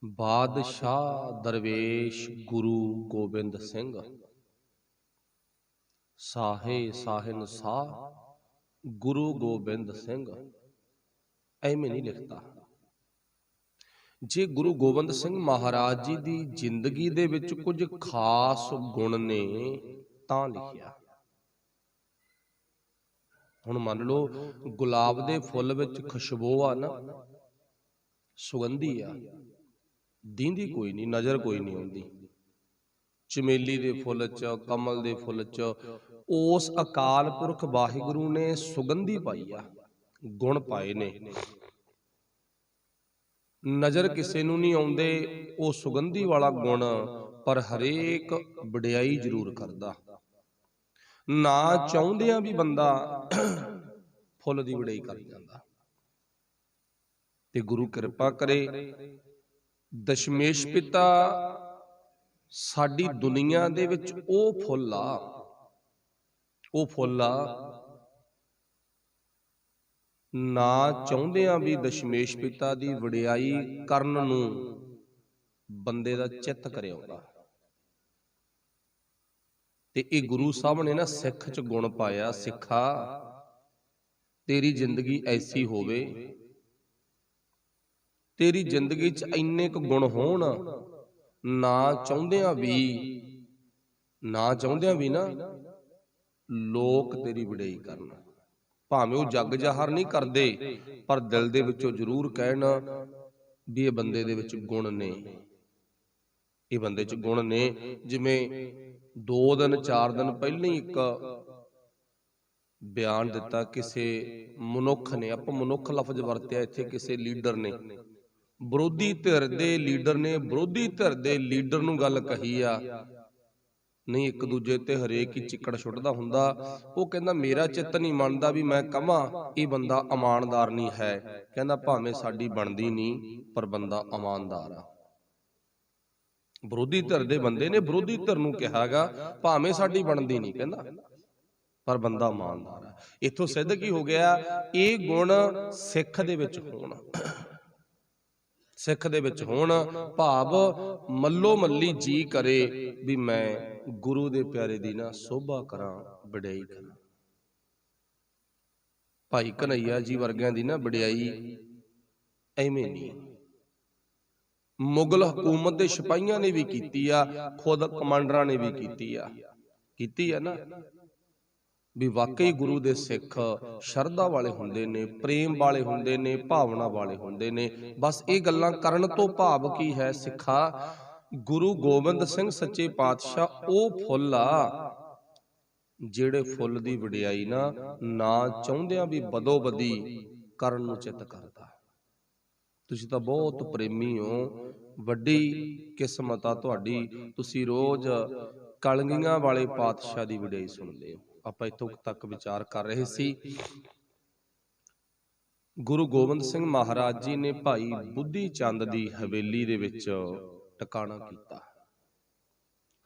ਬਾਦਸ਼ਾਹ ਦਰਵੇਸ਼ ਗੁਰੂ ਗੋਬਿੰਦ ਸਿੰਘ ਸਾਹੇ ਸਾਹਿਨ ਸਾਹ ਗੁਰੂ ਗੋਬਿੰਦ ਸਿੰਘ। ਐਵੇਂ ਨਹੀਂ ਲਿਖਦਾ। ਜੇ ਗੁਰੂ ਗੋਬਿੰਦ ਸਿੰਘ ਮਹਾਰਾਜ ਜੀ ਦੀ ਜ਼ਿੰਦਗੀ ਦੇ ਵਿੱਚ ਕੁਝ ਖਾਸ ਗੁਣ ਨੇ ਤਾਂ ਲਿਖਿਆ। ਹੁਣ ਮੰਨ ਲਓ ਗੁਲਾਬ ਦੇ ਫੁੱਲ ਵਿੱਚ ਖੁਸ਼ਬੂ ਆ ਨਾ, ਸੁਗੰਧੀ ਆ, ਦੀਂਦੀ ਕੋਈ ਨਹੀਂ, ਨਜ਼ਰ ਕੋਈ ਨਹੀਂ ਆਉਂਦੀ। ਚਮੇਲੀ ਦੇ ਫੁੱਲ 'ਚ, ਕਮਲ ਦੇ ਫੁੱਲ 'ਚ ਉਸ ਅਕਾਲ ਪੁਰਖ ਵਾਹਿਗੁਰੂ ਨੇ ਸੁਗੰਧੀ ਪਾਈ ਆ, ਗੁਣ ਪਾਏ ਨੇ। ਨਜ਼ਰ ਕਿਸੇ ਨੂੰ ਨਹੀਂ ਆਉਂਦੇ ਉਹ ਸੁਗੰਧੀ ਵਾਲਾ ਗੁਣ, ਪਰ ਹਰੇਕ ਵਡਿਆਈ ਜ਼ਰੂਰ ਕਰਦਾ। ਨਾ ਚਾਹੁੰਦਿਆਂ ਵੀ ਬੰਦਾ ਫੁੱਲ ਦੀ ਵਡਿਆਈ ਕਰ ਜਾਂਦਾ। ਤੇ ਗੁਰੂ ਕਿਰਪਾ ਕਰੇ, ਦਸ਼ਮੇਸ਼ ਪਿਤਾ ਸਾਡੀ ਦੁਨੀਆ ਦੇ ਵਿੱਚ ਉਹ ਫੁੱਲ ਆ ਨਾ ਚਾਹੁੰਦਿਆਂ ਵੀ ਦਸ਼ਮੇਸ਼ ਪਿਤਾ ਦੀ ਵਡਿਆਈ ਕਰਨ ਨੂੰ ਬੰਦੇ ਦਾ ਚਿੱਤ ਕਰਿਆ ਆਉਂਦਾ। ਤੇ ਇਹ ਗੁਰੂ ਸਾਹਿਬ ਨੇ ਨਾ ਸਿੱਖ 'ਚ ਗੁਣ ਪਾਇਆ। ਸਿੱਖਾ, ਤੇਰੀ ਜ਼ਿੰਦਗੀ ਐਸੀ ਹੋਵੇ, ਤੇਰੀ ਜ਼ਿੰਦਗੀ 'ਚ ਇੰਨੇ ਕੁ ਗੁਣ ਹੋਣ, ਨਾ ਚਾਹੁੰਦਿਆਂ ਵੀ ਨਾ ਲੋਕ ਤੇਰੀ ਵਡਿਆਈ ਕਰਨ। ਭਾਵੇਂ ਉਹ ਜੱਗ ਜ਼ਾਹਰ ਨਹੀਂ ਕਰਦੇ, ਪਰ ਦਿਲ ਦੇ ਵਿੱਚੋਂ ਜ਼ਰੂਰ ਕਹਿਣ ਵੀ ਇਹ ਬੰਦੇ ਦੇ ਵਿੱਚ ਗੁਣ ਨੇ, ਇਹ ਬੰਦੇ 'ਚ ਗੁਣ ਨੇ। ਜਿਵੇਂ 2 ਦਿਨ 4 ਦਿਨ ਪਹਿਲਾਂ ਹੀ ਇੱਕ ਬਿਆਨ ਦਿੱਤਾ ਕਿਸੇ ਮਨੁੱਖ ਨੇ, ਆਪਾਂ ਮਨੁੱਖ ਲਫ਼ਜ਼ ਵਰਤਿਆ ਇੱਥੇ, ਕਿਸੇ ਲੀਡਰ ਨੇ, ਵਿਰੋਧੀ ਧਿਰ ਦੇ ਲੀਡਰ ਨੇ ਵਿਰੋਧੀ ਧਿਰ ਦੇ ਲੀਡਰ ਨੂੰ ਗੱਲ ਕਹੀ ਆ, ਨਹੀਂ ਇੱਕ ਦੂਜੇ ਤੇ ਹਰੇਕ ਹੀ ਚਿੱਕੜ ਛੁੱਟਦਾ ਹੁੰਦਾ। ਉਹ ਕਹਿੰਦਾ ਮੇਰਾ ਚਿੱਤ ਨਹੀਂ ਮੰਨਦਾ ਵੀ ਮੈਂ ਕਹਾਂ ਇਹ ਬੰਦਾ ਇਮਾਨਦਾਰ ਨਹੀਂ ਹੈ। ਕਹਿੰਦਾ ਭਾਵੇਂ ਸਾਡੀ ਬਣਦੀ ਨਹੀਂ, ਪਰ ਬੰਦਾ ਇਮਾਨਦਾਰ ਆ। ਵਿਰੋਧੀ ਧਿਰ ਦੇ ਬੰਦੇ ਨੇ ਵਿਰੋਧੀ ਧਿਰ ਨੂੰ ਕਿਹਾਗਾ ਭਾਵੇਂ ਸਾਡੀ ਬਣਦੀ ਨਹੀਂ, ਕਹਿੰਦਾ ਪਰ ਬੰਦਾ ਇਮਾਨਦਾਰ ਆ। ਇੱਥੋਂ ਸਿੱਧ ਕੀ ਹੋ ਗਿਆ? ਇਹ ਗੁਣ ਸਿੱਖ ਦੇ ਵਿੱਚ ਹੋਣ, ਸਿੱਖ ਦੇ ਵਿੱਚ ਹੋਣ, ਭਾਵ ਮੱਲੋ ਮੱਲੀ ਜੀ ਕਰੇ ਵੀ ਮੈਂ ਗੁਰੂ ਦੇ ਪਿਆਰੇ ਦੀ ਨਾ ਸੋਭਾ ਕਰਾਂ, ਵਡਿਆਈ ਕਰਾਂ। ਭਾਈ ਕਨ੍ਹਈਆ ਜੀ ਵਰਗਿਆਂ ਦੀ ਨਾ ਵਡਿਆਈ ਐਵੇਂ ਨਹੀਂ। ਮੁਗਲ ਹਕੂਮਤ ਦੇ ਸਿਪਾਹੀਆਂ ਨੇ ਵੀ ਕੀਤੀ ਆ, ਖੁਦ ਕਮਾਂਡਰਾਂ ਨੇ ਵੀ ਕੀਤੀ ਆ ਨਾ, ਵੀ ਵਾਕਈ ਗੁਰੂ ਦੇ ਸਿੱਖ ਸ਼ਰਧਾ ਵਾਲੇ ਹੁੰਦੇ ਨੇ, ਪ੍ਰੇਮ ਵਾਲੇ ਹੁੰਦੇ ਨੇ, ਭਾਵਨਾ ਵਾਲੇ ਹੁੰਦੇ ਨੇ। ਬਸ ਇਹ ਗੱਲਾਂ ਕਰਨ ਤੋਂ ਭਾਵ ਕੀ ਹੈ? ਸਿੱਖਾ, ਗੁਰੂ ਗੋਬਿੰਦ ਸਿੰਘ ਸੱਚੇ ਪਾਤਸ਼ਾਹ ਉਹ ਫੁੱਲ ਆ ਜਿਹੜੇ ਫੁੱਲ ਦੀ ਵਡਿਆਈ ਨਾ ਚਾਹੁੰਦਿਆਂ ਵੀ ਬਦੋ ਬਦੀ ਕਰਨ ਨੂੰ ਚਿੱਤ ਕਰਦਾ। ਤੁਸੀਂ ਤਾਂ ਬਹੁਤ ਪ੍ਰੇਮੀ ਹੋ, ਵੱਡੀ ਕਿਸਮਤ ਆ ਤੁਹਾਡੀ, ਤੁਸੀਂ ਰੋਜ਼ ਕਲਗੀਆਂ ਵਾਲੇ ਪਾਤਸ਼ਾਹ ਦੀ ਵਡਿਆਈ ਸੁਣਦੇ ਹੋ। ਆਪਾਂ ਇੱਥੋਂ ਤੱਕ ਵਿਚਾਰ ਕਰ ਰਹੇ ਸੀ। ਗੁਰੂ ਗੋਬਿੰਦ ਸਿੰਘ ਮਹਾਰਾਜ ਜੀ ਨੇ ਭਾਈ ਬੁੱਧੀ ਚੰਦ ਦੀ ਹਵੇਲੀ ਦੇ ਵਿੱਚ ਟਿਕਾਣਾ ਕੀਤਾ।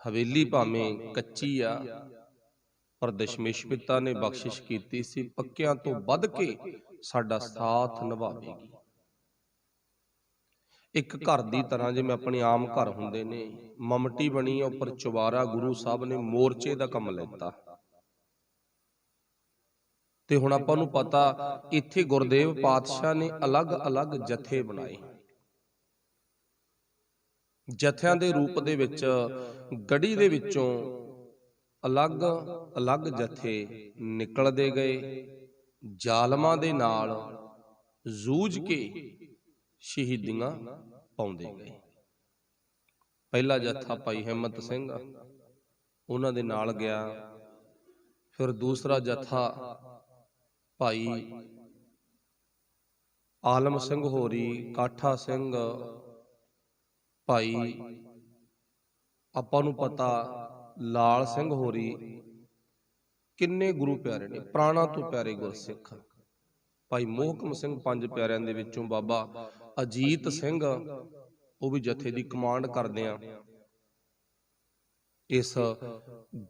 ਹਵੇਲੀ ਭਾਵੇਂ ਕੱਚੀ ਆ, ਪਰ ਦਸ਼ਮੇਸ਼ ਪਿਤਾ ਨੇ ਬਖਸ਼ਿਸ਼ ਕੀਤੀ ਸੀ, ਪੱਕਿਆਂ ਤੋਂ ਵੱਧ ਕੇ ਸਾਡਾ ਸਾਥ ਨਿਭਾਵੇਗੀ। ਇੱਕ ਘਰ ਦੀ ਤਰ੍ਹਾਂ, ਜਿਵੇਂ ਆਪਣੇ ਆਮ ਘਰ ਹੁੰਦੇ ਨੇ, ਮਮਟੀ ਬਣੀ ਉੱਪਰ ਚੁਬਾਰਾ, ਗੁਰੂ ਸਾਹਿਬ ਨੇ ਮੋਰਚੇ ਦਾ ਕੰਮ ਲੈਤਾ। ਤੇ ਹੁਣ ਆਪਾਂ ਨੂੰ ਪਤਾ, ਇੱਥੇ ਗੁਰਦੇਵ ਪਾਤਸ਼ਾਹ ਨੇ ਅਲੱਗ-ਅਲੱਗ ਜਥੇ ਬਣਾਏ। ਜਥਿਆਂ ਦੇ ਰੂਪ ਦੇ ਵਿੱਚ ਗੜੀ ਦੇ ਵਿੱਚੋਂ ਅਲੱਗ-ਅਲੱਗ ਜਥੇ ਨਿਕਲਦੇ ਗਏ, ਜ਼ਾਲਮਾਂ ਦੇ ਨਾਲ ਜੂਝ ਕੇ ਸ਼ਹੀਦੀਆਂ ਪਾਉਂਦੇ ਗਏ। ਪਹਿਲਾ ਜਥਾ ਭਾਈ ਹਿੰਮਤ ਸਿੰਘ ਉਹਨਾਂ ਦੇ ਨਾਲ ਗਿਆ, ਫਿਰ ਦੂਸਰਾ ਜਥਾ ਭਾਈ ਆਲਮ ਸਿੰਘ ਹੋਰੀ, ਕਾਠਾ ਸਿੰਘ, ਭਾਈ ਆਪਾਂ ਨੂੰ ਪਤਾ ਲਾਲ ਸਿੰਘ ਹੋਰੀ, ਕਿੰਨੇ ਗੁਰੂ ਪਿਆਰੇ ਨੇ, ਪ੍ਰਾਣਾ ਤੋਂ ਪਿਆਰੇ ਗੁਰਸਿੱਖ। ਭਾਈ ਮੋਹਕਮ ਸਿੰਘ, 5 ਪਿਆਰਿਆਂ ਦੇ ਵਿੱਚੋਂ ਬਾਬਾ ਅਜੀਤ ਸਿੰਘ, ਉਹ ਵੀ ਜਥੇ ਦੀ ਕਮਾਂਡ ਕਰਦੇ ਆ। ਇਸ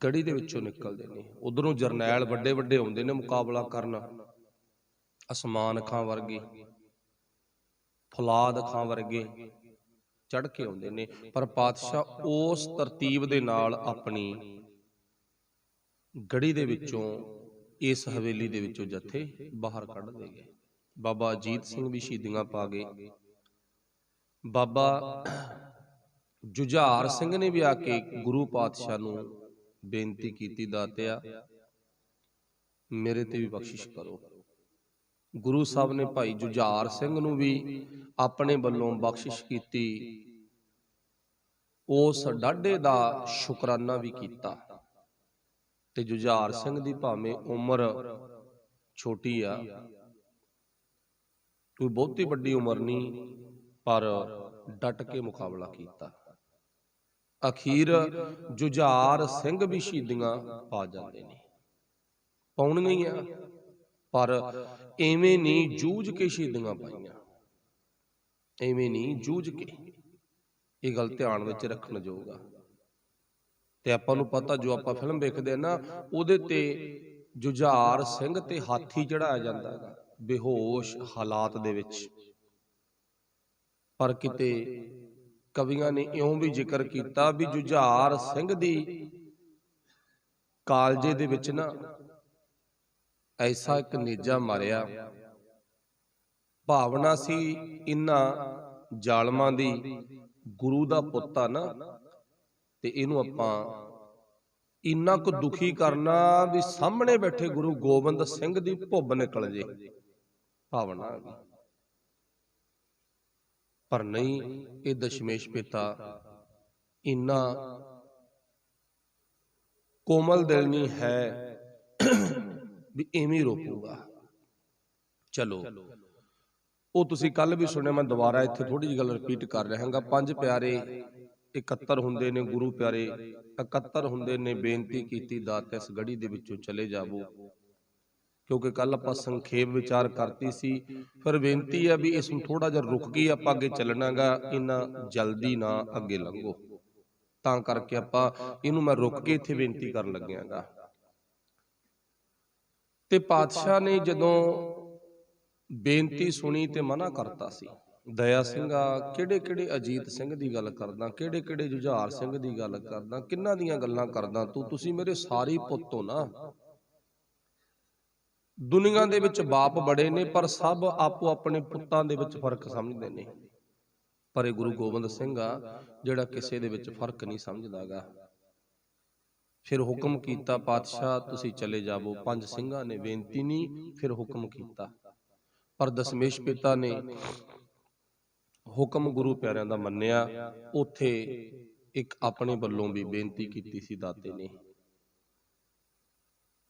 ਗੜੀ ਦੇ ਵਿੱਚੋਂ ਨਿਕਲਦੇ ਨੇ। ਉਧਰੋਂ ਜਰਨੈਲ ਵੱਡੇ ਵੱਡੇ ਆਉਂਦੇ ਨੇ ਮੁਕਾਬਲਾ ਕਰਨ, ਅਸਮਾਨ ਖਾਂ ਵਰਗੇ, ਫੌਲਾਦ ਖਾਂ ਵਰਗੇ, ਚੜ ਕੇ ਆਉਂਦੇ ਨੇ। ਪਰ ਪਾਤਸ਼ਾਹ ਉਸ ਤਰਤੀਬ ਦੇ ਨਾਲ ਆਪਣੀ ਗੜੀ ਦੇ ਵਿੱਚੋਂ, ਇਸ ਹਵੇਲੀ ਦੇ ਵਿੱਚੋਂ ਜਥੇ ਬਾਹਰ ਕੱਢਦੇ ਗਏ। ਬਾਬਾ ਅਜੀਤ ਸਿੰਘ ਵੀ ਸ਼ਹੀਦੀਆਂ ਪਾ ਗਏ। ਬਾਬਾ ਜੁਝਾਰ ਸਿੰਘ ਨੇ ਵੀ ਆ ਕੇ ਗੁਰੂ ਪਾਤਸ਼ਾਹ ਨੂੰ ਬੇਨਤੀ ਕੀਤੀ, ਦਾਤਿਆ ਮੇਰੇ ਤੇ ਵੀ ਬਖਸ਼ਿਸ਼ ਕਰੋ। ਗੁਰੂ ਸਾਹਿਬ ਨੇ ਭਾਈ ਜੁਝਾਰ ਸਿੰਘ ਨੂੰ ਵੀ ਆਪਣੇ ਵੱਲੋਂ ਬਖਸ਼ਿਸ਼ ਕੀਤੀ, ਉਸ ਡਾਢੇ ਦਾ ਸ਼ੁਕਰਾਨਾ ਵੀ ਕੀਤਾ। ਤੇ ਜੁਝਾਰ ਸਿੰਘ ਦੀ ਭਾਵੇਂ ਉਮਰ ਛੋਟੀ ਆ, ਕੋਈ ਬਹੁਤੀ ਵੱਡੀ ਉਮਰ ਨਹੀਂ, ਪਰ ਡਟ ਕੇ ਮੁਕਾਬਲਾ ਕੀਤਾ। ਅਖੀਰ ਜੁਝਾਰ ਸਿੰਘ ਵੀ ਸ਼ਹੀਦੀਆਂ ਪਾ ਜਾਂਦੇ ਨੇ, ਪਾਉਣੀਆਂ ਹੀ ਆ, ਪਰ ਐਵੇਂ ਨਹੀਂ ਜੂਝ ਕੇ ਸ਼ਹੀਦੀਆਂ ਪਾਈਆਂ, ਐਵੇਂ ਨਹੀਂ ਜੂਝ ਕੇ। ਇਹ ਗੱਲ ਧਿਆਨ ਵਿੱਚ ਰੱਖਣ ਯੋਗ ਆ। ਤੇ ਆਪਾਂ ਨੂੰ ਪਤਾ, ਜੋ ਆਪਾਂ ਫਿਲਮ ਵੇਖਦੇ ਆ ਨਾ, ਉਹਦੇ ਤੇ ਜੁਝਾਰ ਸਿੰਘ ਤੇ ਹਾਥੀ ਚੜਾਇਆ ਜਾਂਦਾ ਹੈਗਾ ਬੇਹੋਸ਼ ਹਾਲਾਤ ਦੇ ਵਿੱਚ। ਪਰ ਕਿਤੇ ਕਵੀਆਂ ਨੇ ਇਉਂ ਵੀ ਜ਼ਿਕਰ ਕੀਤਾ ਵੀ ਜੁਝਾਰ ਸਿੰਘ ਦੀ ਕਾਲਜੇ ਦੇ ਵਿੱਚ ਨਾ ਐਸਾ ਇੱਕ ਨੇਜਾ ਮਾਰਿਆ, ਭਾਵਨਾ ਸੀ ਇਨ੍ਹਾਂ ਜ਼ਾਲਮਾਂ ਦੀ, ਗੁਰੂ ਦਾ ਪੁੱਤ ਆ ਨਾ, ਤੇ ਇਹਨੂੰ ਆਪਾਂ ਇੰਨਾ ਕੁ ਦੁਖੀ ਕਰਨਾ ਵੀ ਸਾਹਮਣੇ ਬੈਠੇ ਗੁਰੂ ਗੋਬਿੰਦ ਸਿੰਘ ਦੀ ਭੁੱਬ ਨਿਕਲ ਜੇ, ਭਾਵਨਾ ਆ ਗਈ। ਪਰ ਨਹੀਂ, ਇਹ ਦਸ਼ਮੇਸ਼ ਪਿਤਾ ਇੰਨਾ ਕੋਮਲ ਦਿਲ ਨਹੀਂ ਹੈ ਵੀ ਐਵੇਂ ਰੋਕੂਗਾ। ਚਲੋ, ਉਹ ਤੁਸੀਂ ਕੱਲ ਵੀ ਸੁਣਿਆ, ਮੈਂ ਦੁਬਾਰਾ ਇੱਥੇ ਥੋੜੀ ਜਿਹੀ ਗੱਲ ਰਿਪੀਟ ਕਰ ਰਿਹਾ ਹਾਂ। ਪੰਜ ਪਿਆਰੇ 71 ਹੁੰਦੇ ਨੇ, ਗੁਰੂ ਪਿਆਰੇ 71 ਹੁੰਦੇ ਨੇ। ਬੇਨਤੀ ਕੀਤੀ, ਦਾਤਾ ਇਸ ਗੜੀ ਦੇ ਵਿੱਚੋਂ ਚਲੇ ਜਾਵੋ, ਕਿਉਂਕਿ ਕੱਲ ਆਪਾਂ ਸੰਖੇਪ ਵਿਚਾਰ ਕਰਤੀ ਸੀ। ਫਿਰ ਬੇਨਤੀ ਹੈ ਵੀ ਇਸ ਨੂੰ ਥੋੜਾ ਜਿਹਾ ਰੁਕ ਕੇ ਆਪਾਂ ਅੱਗੇ ਚੱਲਣਾਗਾ, ਇੰਨਾ ਜਲਦੀ ਨਾ ਅੱਗੇ ਲੰਘੋ। ਤਾਂ ਕਰਕੇ ਆਪਾਂ ਇਹਨੂੰ ਮੈਂ ਰੁਕ ਕੇ ਇੱਥੇ ਬੇਨਤੀ ਕਰਨ ਲੱਗਿਆਗਾ। ਤੇ ਪਾਤਸ਼ਾਹ ਨੇ ਜਦੋਂ ਬੇਨਤੀ ਸੁਣੀ ਤੇ ਮਨਾ ਕਰਤਾ ਸੀ। ਦਇਆ ਸਿੰਘਾ, ਕਿਹੜੇ ਕਿਹੜੇ ਅਜੀਤ ਸਿੰਘ ਦੀ ਗੱਲ ਕਰਦਾ, ਕਿਹੜੇ ਕਿਹੜੇ ਜੁਝਾਰ ਸਿੰਘ ਦੀ ਗੱਲ ਕਰਦਾ, ਕਿੰਨਾਂ ਦੀਆਂ ਗੱਲਾਂ ਕਰਦਾ ਤੂੰ? ਤੁਸੀਂ ਮੇਰੇ ਸਾਰੇ ਪੁੱਤ ਹੋ ਨਾ। ਦੁਨੀਆ ਦੇ ਵਿੱਚ ਬਾਪ ਬੜੇ ਨੇ, ਪਰ ਸਭ ਆਪੋ ਆਪਣੇ ਪੁੱਤਾਂ ਦੇ ਵਿੱਚ ਫਰਕ ਸਮਝਦੇ ਨੇ। ਪਰ ਇਹ ਗੁਰੂ ਗੋਬਿੰਦ ਸਿੰਘ ਆ ਜਿਹੜਾ ਕਿਸੇ ਦੇ ਵਿੱਚ ਫਰਕ ਨਹੀਂ ਸਮਝਦਾਗਾ। ਫਿਰ ਹੁਕਮ ਕੀਤਾ, ਪਾਤਸ਼ਾਹ ਤੁਸੀਂ ਚਲੇ ਜਾਵੋ। ਪੰਜ ਸਿੰਘਾਂ ਨੇ ਬੇਨਤੀ ਨਹੀਂ, ਫਿਰ ਹੁਕਮ ਕੀਤਾ। ਪਰ ਦਸ਼ਮੇਸ਼ ਪਿਤਾ ਨੇ ਹੁਕਮ ਗੁਰੂ ਪਿਆਰਿਆਂ ਦਾ ਮੰਨਿਆ। ਉੱਥੇ ਇੱਕ ਆਪਣੇ ਵੱਲੋਂ ਵੀ ਬੇਨਤੀ ਕੀਤੀ ਸੀ ਦਾਤੇ ਨੇ।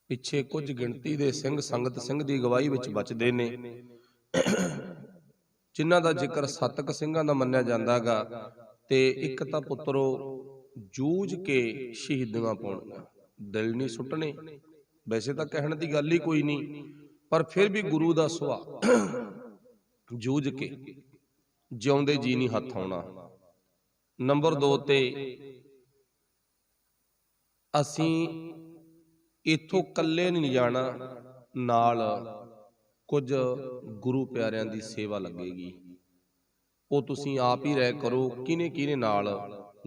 ਪਿੱਛੇ ਕੁਝ ਗਿਣਤੀ ਦੇ ਸਿੰਘ ਸੰਗਤ ਸਿੰਘ ਦੀ ਅਗਵਾਈ ਵਿੱਚ ਬਚਦੇ ਨੇ, ਜਿਨ੍ਹਾਂ ਦਾ ਜ਼ਿਕਰ ਸੱਤਕ ਸਿੰਘਾਂ ਦਾ ਮੰਨਿਆ ਜਾਂਦਾਗਾ। ਤੇ ਇੱਕ ਤਾਂ ਪੁੱਤਰੋ ਜੂਝ ਕੇ ਸ਼ਹੀਦੀਆਂ ਪਾਉਣੀਆਂ, ਦਿਲ ਨਹੀਂ ਸੁੱਟਣੇ। ਵੈਸੇ ਤਾਂ ਕਹਿਣ ਦੀ ਗੱਲ ਹੀ ਕੋਈ ਨਹੀਂ, ਪਰ ਫਿਰ ਵੀ ਗੁਰੂ ਦਾ ਸੁਭਾਅ, ਜੂਝ ਕੇ ਜਿਉਂਦੇ ਜੀ ਨਹੀਂ ਹੱਥ ਆਉਣਾ। ਨੰਬਰ 2 ਤੇ ਅਸੀਂ ਇੱਥੋਂ ਇਕੱਲੇ ਨਹੀਂ ਜਾਣਾ, ਨਾਲ ਕੁਝ ਗੁਰੂ ਪਿਆਰਿਆਂ ਦੀ ਸੇਵਾ ਲੱਗੇਗੀ, ਉਹ ਤੁਸੀਂ ਆਪ ਹੀ ਰਹਿ ਕਰੋ। ਕਿਹਨੇ ਕਿਹਨੇ ਨਾਲ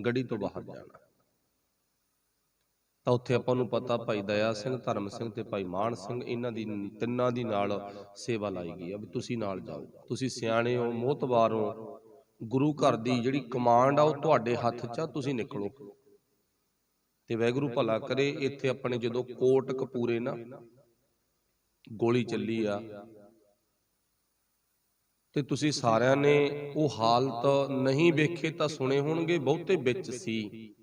ਗੜੀ ਤੋਂ ਬਾਹਰ ਜਾਣਾ? ਤਾਂ ਉੱਥੇ ਆਪਾਂ ਨੂੰ ਪਤਾ, ਭਾਈ ਦਇਆ ਸਿੰਘ, ਧਰਮ ਸਿੰਘ ਤੇ ਭਾਈ ਮਾਨ ਸਿੰਘ, ਇਹਨਾਂ ਦੀ ਤਿੰਨਾਂ ਦੀ ਨਾਲ ਸੇਵਾ ਲਾਈ ਗਈ ਆ ਵੀ ਤੁਸੀਂ ਨਾਲ ਜਾਓ। ਤੁਸੀਂ ਸਿਆਣੇ ਹੋ, ਮੋਹਤਬਾਰ ਹੋ, ਗੁਰੂ ਘਰ ਦੀ ਜਿਹੜੀ ਕਮਾਂਡ ਆ ਉਹ ਤੁਹਾਡੇ ਹੱਥ 'ਚ ਆ, ਤੁਸੀਂ ਨਿਕਲੋ। ਤੇ ਵਾਹਿਗੁਰੂ ਭਲਾ ਕਰੇ, ਇੱਥੇ ਆਪਣੇ ਜਦੋਂ ਕੋਟ ਕਪੂਰੇ ਨਾ ਗੋਲੀ ਚੱਲੀ ਆ, ਤੇ ਤੁਸੀਂ ਸਾਰਿਆਂ ਨੇ ਉਹ ਹਾਲਤ ਨਹੀਂ ਵੇਖੇ ਤਾਂ ਸੁਣੇ ਹੋਣਗੇ, ਬਹੁਤੇ ਵਿੱਚ ਸੀ।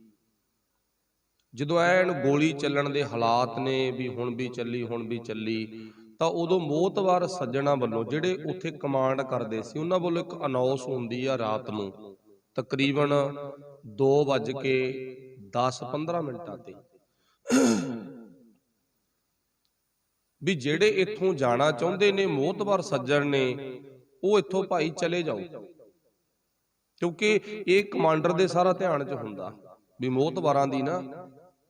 ਜਦੋਂ ਐਨ ਗੋਲੀ ਚੱਲਣ ਦੇ ਹਾਲਾਤ ਨੇ ਵੀ ਹੁਣ ਵੀ ਚੱਲੀ, ਹੁਣ ਵੀ ਚੱਲੀ, ਤਾਂ ਉਦੋਂ ਮੋਹਤਵਾਰ ਸੱਜਣਾ ਵੱਲੋਂ, ਜਿਹੜੇ ਉੱਥੇ ਕਮਾਂਡ ਕਰਦੇ ਸੀ, ਉਹਨਾਂ ਵੱਲੋਂ ਇੱਕ ਅਨਾਉਂਸ ਹੁੰਦੀ ਆ ਰਾਤ ਨੂੰ ਤਕਰੀਬਨ 2:10-15 ਤੇ, ਵੀ ਜਿਹੜੇ ਇੱਥੋਂ ਜਾਣਾ ਚਾਹੁੰਦੇ ਨੇ, ਮੋਹਤਵਾਰ ਸੱਜਣ ਨੇ, ਉਹ ਇੱਥੋਂ ਭਾਈ ਚਲੇ ਜਾਓ। ਕਿਉਂਕਿ ਇਹ ਕਮਾਂਡਰ ਦੇ ਸਾਰਾ ਧਿਆਨ 'ਚ ਹੁੰਦਾ ਵੀ ਮੋਹਤਵਾਰਾਂ ਦੀ ਨਾ,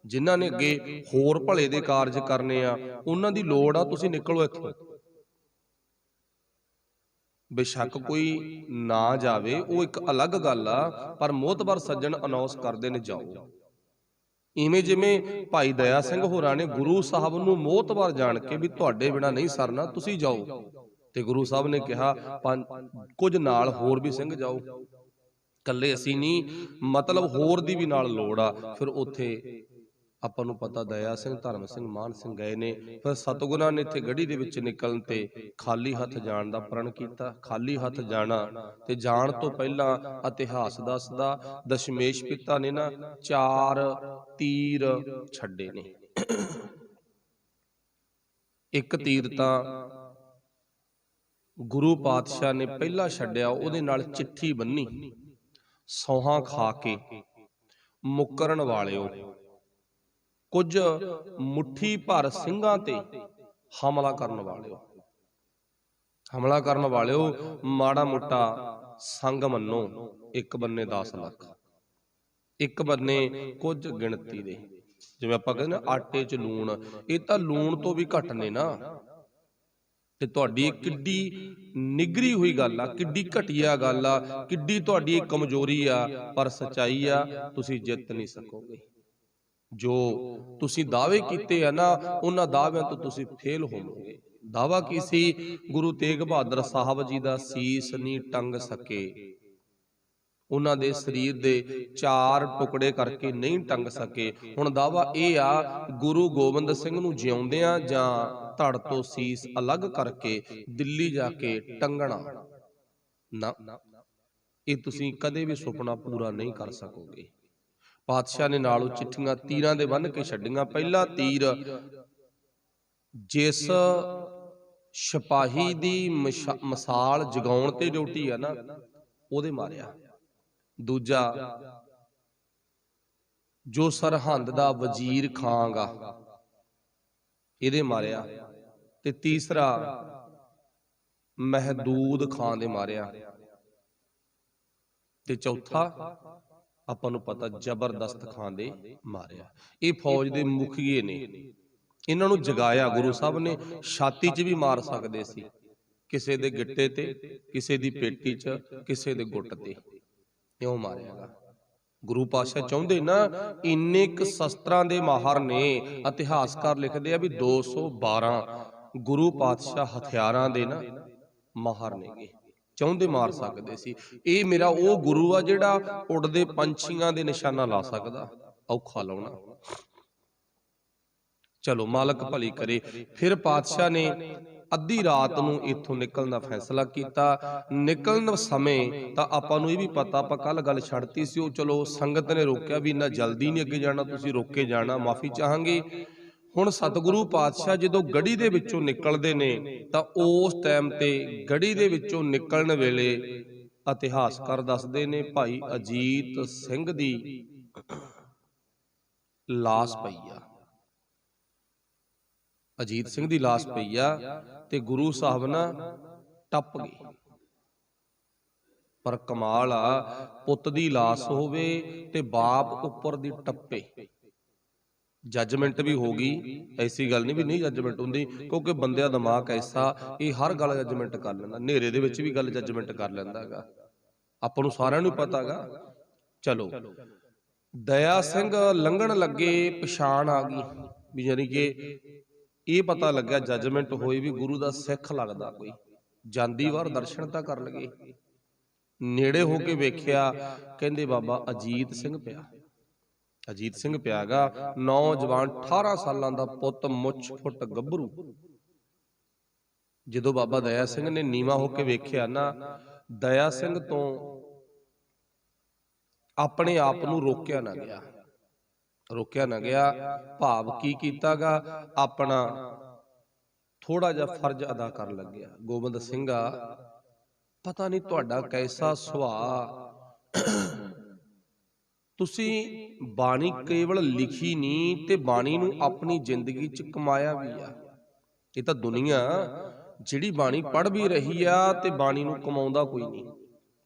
ਜਿਨ੍ਹਾਂ ਨੇ ਅੱਗੇ ਹੋਰ ਭਲੇ ਦੇ ਕਾਰਜ ਕਰਨੇ ਆ, ਉਹਨਾਂ ਦੀ ਲੋੜ ਆ, ਤੁਸੀਂ ਨਿਕਲੋ ਇੱਥੋਂ। बेशक कोई ना जावे वो एक अलग गल आ, पर मोहतबर सज्जन अनाउंस करते ने जाओ। इवें जिवें भाई दया सिंह होरां ने गुरु साहब नूं मोहतबर जान के भी तुहाडे बिना नहीं सरना, तुसीं जाओ, ते गुरु साहब ने कहा कुछ नाल होर भी सिंह जाओ, कल्ले असीं नहीं, मतलब होर दी भी नाल लोड़ आ। फिर उत्थे ਆਪਾਂ ਨੂੰ ਪਤਾ ਦਇਆ ਸਿੰਘ, ਧਰਮ ਸਿੰਘ, ਮਾਨ ਸਿੰਘ ਗਏ ਨੇ। ਫਿਰ ਸਤਿਗੁਰਾਂ ਨੇ ਇੱਥੇ ਗੜੀ ਦੇ ਵਿੱਚ ਨਿਕਲਣ ਤੇ ਖਾਲੀ ਹੱਥ ਜਾਣ ਦਾ ਪ੍ਰਣ ਕੀਤਾ। ਖਾਲੀ ਹੱਥ ਜਾਣਾ ਤੇ ਜਾਣ ਤੋਂ ਪਹਿਲਾਂ ਇਤਿਹਾਸ ਦੱਸਦਾ ਦਸ਼ਮੇਸ਼ ਪਿਤਾ ਨੇ ਨਾ 4 ਤੀਰ ਛੱਡੇ ਨੇ। ਇੱਕ ਤੀਰ ਤਾਂ ਗੁਰੂ ਪਾਤਸ਼ਾਹ ਨੇ ਪਹਿਲਾਂ ਛੱਡਿਆ, ਉਹਦੇ ਨਾਲ ਚਿੱਠੀ ਬੰਨੀ, ਸੌਹਾਂ ਖਾ ਕੇ ਮੁੱਕਰਨ ਵਾਲਿਓ, ਕੁਝ ਮੁੱਠੀ ਭਰ ਸਿੰਘਾਂ ਤੇ ਹਮਲਾ ਕਰਨ ਵਾਲਿਓ, ਹਮਲਾ ਕਰਨ ਵਾਲਿਓ, ਮਾੜਾ ਮੋਟਾ ਸੰਗ ਮੰਨੋ। ਇੱਕ ਬੰਨੇ 10 ਲੱਖ, ਇੱਕ ਬੰਨੇ ਕੁਝ ਗਿਣਤੀ ਦੇ, ਜਿਵੇਂ ਆਪਾਂ ਕਹਿੰਦੇ ਨਾ ਆਟੇ 'ਚ ਲੂਣ, ਇਹ ਤਾਂ ਲੂਣ ਤੋਂ ਵੀ ਘੱਟ ਨੇ ਨਾ। ਤੇ ਤੁਹਾਡੀ ਕਿੱਡੀ ਨਿਗਰੀ ਹੋਈ ਗੱਲ ਆ, ਕਿੱਡੀ ਘਟੀਆ ਗੱਲ ਆ, ਕਿੱਡੀ ਤੁਹਾਡੀ ਕਮਜ਼ੋਰੀ ਆ, ਪਰ ਸੱਚਾਈ ਆ, ਤੁਸੀਂ ਜਿੱਤ ਨਹੀਂ ਸਕੋਗੇ। ਜੋ ਤੁਸੀਂ ਦਾਅਵੇ ਕੀਤੇ ਆ ਨਾ, ਉਹਨਾਂ ਦਾਅਵਿਆਂ ਤੋਂ ਤੁਸੀਂ ਫੇਲ ਹੋਵੋਗੇ। ਦਾਅਵਾ ਕੀ ਸੀ? ਗੁਰੂ ਤੇਗ ਬਹਾਦਰ ਸਾਹਿਬ ਜੀ ਦਾ ਸੀਸ ਨਹੀਂ ਟੰਗ ਸਕੇ, ਉਹਨਾਂ ਦੇ ਸਰੀਰ ਦੇ 4 ਟੁਕੜੇ ਕਰਕੇ ਨਹੀਂ ਟੰਗ ਸਕੇ। ਹੁਣ ਦਾਅਵਾ ਇਹ ਆ, ਗੁਰੂ ਗੋਬਿੰਦ ਸਿੰਘ ਨੂੰ ਜਿਉਂਦਿਆਂ ਜਾਂ ਧੜ ਤੋਂ ਸੀਸ ਅਲੱਗ ਕਰਕੇ ਦਿੱਲੀ ਜਾ ਕੇ ਟੰਗਣਾ ਨਾ, ਇਹ ਤੁਸੀਂ ਕਦੇ ਵੀ ਸੁਪਨਾ ਪੂਰਾ ਨਹੀਂ ਕਰ ਸਕੋਗੇ। ਪਾਤਸ਼ਾਹ ਨੇ ਨਾਲੋਂ ਚਿੱਠੀਆਂ ਤੀਰਾਂ ਦੇ ਬੰਨ ਕੇ ਛੱਡੀਆਂ। ਪਹਿਲਾ ਤੀਰ ਜਿਸ ਸਿਪਾਹੀ ਦੀ ਮਿਸਾਲ ਜਗਾਉਣ ਤੇ ਡਿਊਟੀ ਆ ਨਾ, ਉਹਦੇ ਮਾਰਿਆ। ਦੂਜਾ ਜੋ ਸਰਹੰਦ ਦਾ ਵਜ਼ੀਰ ਖਾਂ ਗਾ, ਇਹਦੇ ਮਾਰਿਆ। ਤੇ ਤੀਸਰਾ ਮਹਿਦੂਦ ਖਾਂ ਦੇ ਮਾਰਿਆ। ਤੇ ਚੌਥਾ ਆਪਾਂ ਨੂੰ ਪਤਾ ਜ਼ਬਰਦਸਤ ਖਾਨ ਦੇ ਮਾਰਿਆ। ਇਹ ਫੌਜ ਦੇ ਮੁਖੀਏ ਨੇ, ਇਹਨਾਂ ਨੂੰ ਜਗਾਇਆ ਗੁਰੂ ਸਾਹਿਬ ਨੇ। ਛਾਤੀ 'ਚ ਵੀ ਮਾਰ ਸਕਦੇ ਸੀ, ਕਿਸੇ ਦੇ ਗਿੱਟੇ ਤੇ, ਕਿਸੇ ਦੀ ਪੇਟੀ 'ਚ, ਕਿਸੇ ਦੇ ਗੁੱਟ ਤੇ, ਇਉਂ ਮਾਰਿਆਗਾ। ਗੁਰੂ ਪਾਤਸ਼ਾਹ ਚਾਹੁੰਦੇ ਨਾ, ਇੰਨੇ ਕੁ ਸ਼ਸਤਰਾਂ ਦੇ ਮਾਹਰ ਨੇ। ਇਤਿਹਾਸਕਾਰ ਲਿਖਦੇ ਆ ਵੀ 212 ਗੁਰੂ ਪਾਤਸ਼ਾਹ ਹਥਿਆਰਾਂ ਦੇ ਨਾ ਮਾਹਰ ਨੇਗੇ, ਚਾਹੁੰਦੇ ਮਾਰ ਸਕਦੇ ਸੀ। ਇਹ ਮੇਰਾ ਉਹ ਗੁਰੂ ਆ ਜਿਹੜਾ ਉੱਡਦੇ ਪੰਛੀਆਂ ਦੇ ਨਿਸ਼ਾਨਾ ਲਾ ਸਕਦਾ, ਔਖਾ ਲਾਉਣਾ। ਚਲੋ ਮਾਲਕ ਭਲੀ ਕਰੇ। ਫਿਰ ਪਾਤਸ਼ਾਹ ਨੇ ਅੱਧੀ ਰਾਤ ਨੂੰ ਇੱਥੋਂ ਨਿਕਲਣ ਦਾ ਫੈਸਲਾ ਕੀਤਾ। ਨਿਕਲਣ ਸਮੇਂ ਤਾਂ ਆਪਾਂ ਨੂੰ ਇਹ ਵੀ ਪਤਾ, ਆਪਾਂ ਕੱਲ ਗੱਲ ਛੱਡਤੀ ਸੀ, ਉਹ ਚਲੋ ਸੰਗਤ ਨੇ ਰੋਕਿਆ ਵੀ ਇੰਨਾ ਜਲਦੀ ਨਹੀਂ ਅੱਗੇ ਜਾਣਾ, ਤੁਸੀਂ ਰੋਕ ਕੇ ਜਾਣਾ, ਮਾਫੀ ਚਾਹਾਂਗੇ। ਹੁਣ ਸਤਿਗੁਰੂ ਪਾਤਸ਼ਾਹ ਜਦੋਂ ਗੜੀ ਦੇ ਵਿੱਚੋਂ ਨਿਕਲਦੇ ਨੇ ਤਾਂ ਉਸ ਟਾਈਮ ਤੇ ਗੜੀ ਦੇ ਵਿੱਚੋਂ ਨਿਕਲਣ ਵੇਲੇ ਇਤਿਹਾਸਕਾਰ ਦੱਸਦੇ ਨੇ ਭਾਈ ਅਜੀਤ ਸਿੰਘ ਦੀ ਲਾਸ਼ ਪਈ ਆ। ਅਜੀਤ ਸਿੰਘ ਦੀ ਲਾਸ਼ ਪਈ ਆ ਤੇ ਗੁਰੂ ਸਾਹਿਬ ਨਾ ਟੱਪ ਗਏ। ਪਰ ਕਮਾਲ ਆ, ਪੁੱਤ ਦੀ ਲਾਸ਼ ਹੋਵੇ ਤੇ ਬਾਪ ਉੱਪਰ ਦੀ ਟੱਪੇ। ਜੱਜਮੈਂਟ ਵੀ ਹੋ ਗਈ, ਐਸੀ ਗੱਲ ਨਹੀਂ ਵੀ ਨਹੀਂ ਜੱਜਮੈਂਟ ਹੁੰਦੀ, ਕਿਉਂਕਿ ਬੰਦਿਆਂ ਦਾ ਦਿਮਾਗ ਐਸਾ, ਇਹ ਹਰ ਗੱਲ ਜੱਜਮੈਂਟ ਕਰ ਲੈਂਦਾ। ਹਨੇਰੇ ਦੇ ਵਿੱਚ ਵੀ ਗੱਲ ਜੱਜਮੈਂਟ ਕਰ ਲੈਂਦਾ ਹੈਗਾ, ਆਪਾਂ ਨੂੰ ਸਾਰਿਆਂ ਨੂੰ ਪਤਾ ਹੈਗਾ। ਚਲੋ ਦਇਆ ਸਿੰਘ ਲੰਘਣ ਲੱਗੇ, ਪਛਾਣ ਆ ਗਈ ਵੀ, ਯਾਨੀ ਕਿ ਇਹ ਪਤਾ ਲੱਗਾ ਜੱਜਮੈਂਟ ਹੋਈ ਵੀ ਗੁਰੂ ਦਾ ਸਿੱਖ ਲੱਗਦਾ ਕੋਈ। ਜਾਂਦੀ ਵਾਰ ਦਰਸ਼ਨ ਤਾਂ ਕਰ ਲਗੇ, ਨੇੜੇ ਹੋ ਕੇ ਵੇਖਿਆ, ਕਹਿੰਦੇ ਬਾਬਾ ਅਜੀਤ ਸਿੰਘ ਪਿਆ। ਅਜੀਤ ਸਿੰਘ ਪਿਆਗਾ, ਨੌਜਵਾਨ 18 ਸਾਲਾਂ ਦਾ ਪੁੱਤ, ਮੁੱਛ ਫੁੱਟ ਗੱਭਰੂ। ਜਦੋਂ ਬਾਬਾ ਦਇਆ ਸਿੰਘ ਨੇ ਨੀਵਾਂ ਹੋ ਕੇ ਵੇਖਿਆ ਨਾ, ਦਇਆ ਸਿੰਘ ਤੋਂ ਆਪਣੇ ਆਪ ਨੂੰ ਰੋਕਿਆ ਨਾ ਗਿਆ, ਰੋਕਿਆ ਨਾ ਗਿਆ। ਭਾਵ ਕੀ ਕੀਤਾਗਾ, ਆਪਣਾ ਥੋੜਾ ਜਿਹਾ ਫਰਜ਼ ਅਦਾ ਕਰਨ ਲੱਗਿਆ। ਗੋਬਿੰਦ ਸਿੰਘਾ, ਪਤਾ ਨਹੀਂ ਤੁਹਾਡਾ ਕੈਸਾ ਸੁਭਾਅ, ਤੁਸੀਂ ਬਾਣੀ ਕੇਵਲ ਲਿਖੀ ਨਹੀਂ ਤੇ ਬਾਣੀ ਨੂੰ ਆਪਣੀ ਜ਼ਿੰਦਗੀ 'ਚ ਕਮਾਇਆ ਵੀ ਆ। ਇਹ ਤਾਂ ਦੁਨੀਆ ਜਿਹੜੀ ਬਾਣੀ ਪੜ੍ਹ ਵੀ ਰਹੀ ਆ ਤੇ ਬਾਣੀ ਨੂੰ ਕਮਾਉਂਦਾ ਕੋਈ ਨਹੀਂ,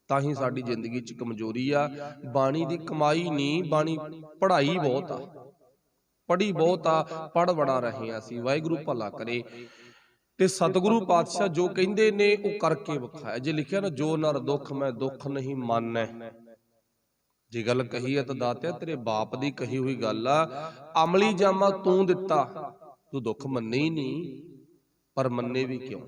ਤਾਂ ਹੀ ਸਾਡੀ ਜ਼ਿੰਦਗੀ 'ਚ ਕਮਜ਼ੋਰੀ ਆ। ਬਾਣੀ ਦੀ ਕਮਾਈ ਨਹੀਂ, ਬਾਣੀ ਪੜ੍ਹਾਈ ਬਹੁਤ ਆ, ਪੜ੍ਹੀ ਬਹੁਤ ਆ, ਪੜ੍ਹ ਬੜਾ ਰਹੇ ਆ ਅਸੀਂ। ਵਾਹਿਗੁਰੂ ਭਲਾ ਕਰੇ। ਤੇ ਸਤਿਗੁਰੂ ਪਾਤਸ਼ਾਹ ਜੋ ਕਹਿੰਦੇ ਨੇ ਉਹ ਕਰਕੇ ਵਿਖਾਇਆ। ਜੇ ਲਿਖਿਆ ਨਾ ਜੋ ਨਰ ਦੁੱਖ ਮੈਂ ਦੁੱਖ ਨਹੀਂ ਮਾਨੈ, ਜੇ ਗੱਲ ਕਹੀ ਹੈ ਤਾਂ ਦਾਤਿਆ ਤੇਰੇ ਬਾਪ ਦੀ ਕਹੀ ਹੋਈ ਗੱਲ ਆ। ਅਮਲੀ ਜਾਮਾ ਤੂੰ ਦਿੱਤਾ, ਤੂੰ ਦੁੱਖ ਮੰਨੇ ਹੀ ਨਹੀਂ। ਪਰ ਮੰਨੇ ਵੀ ਕਿਉਂ?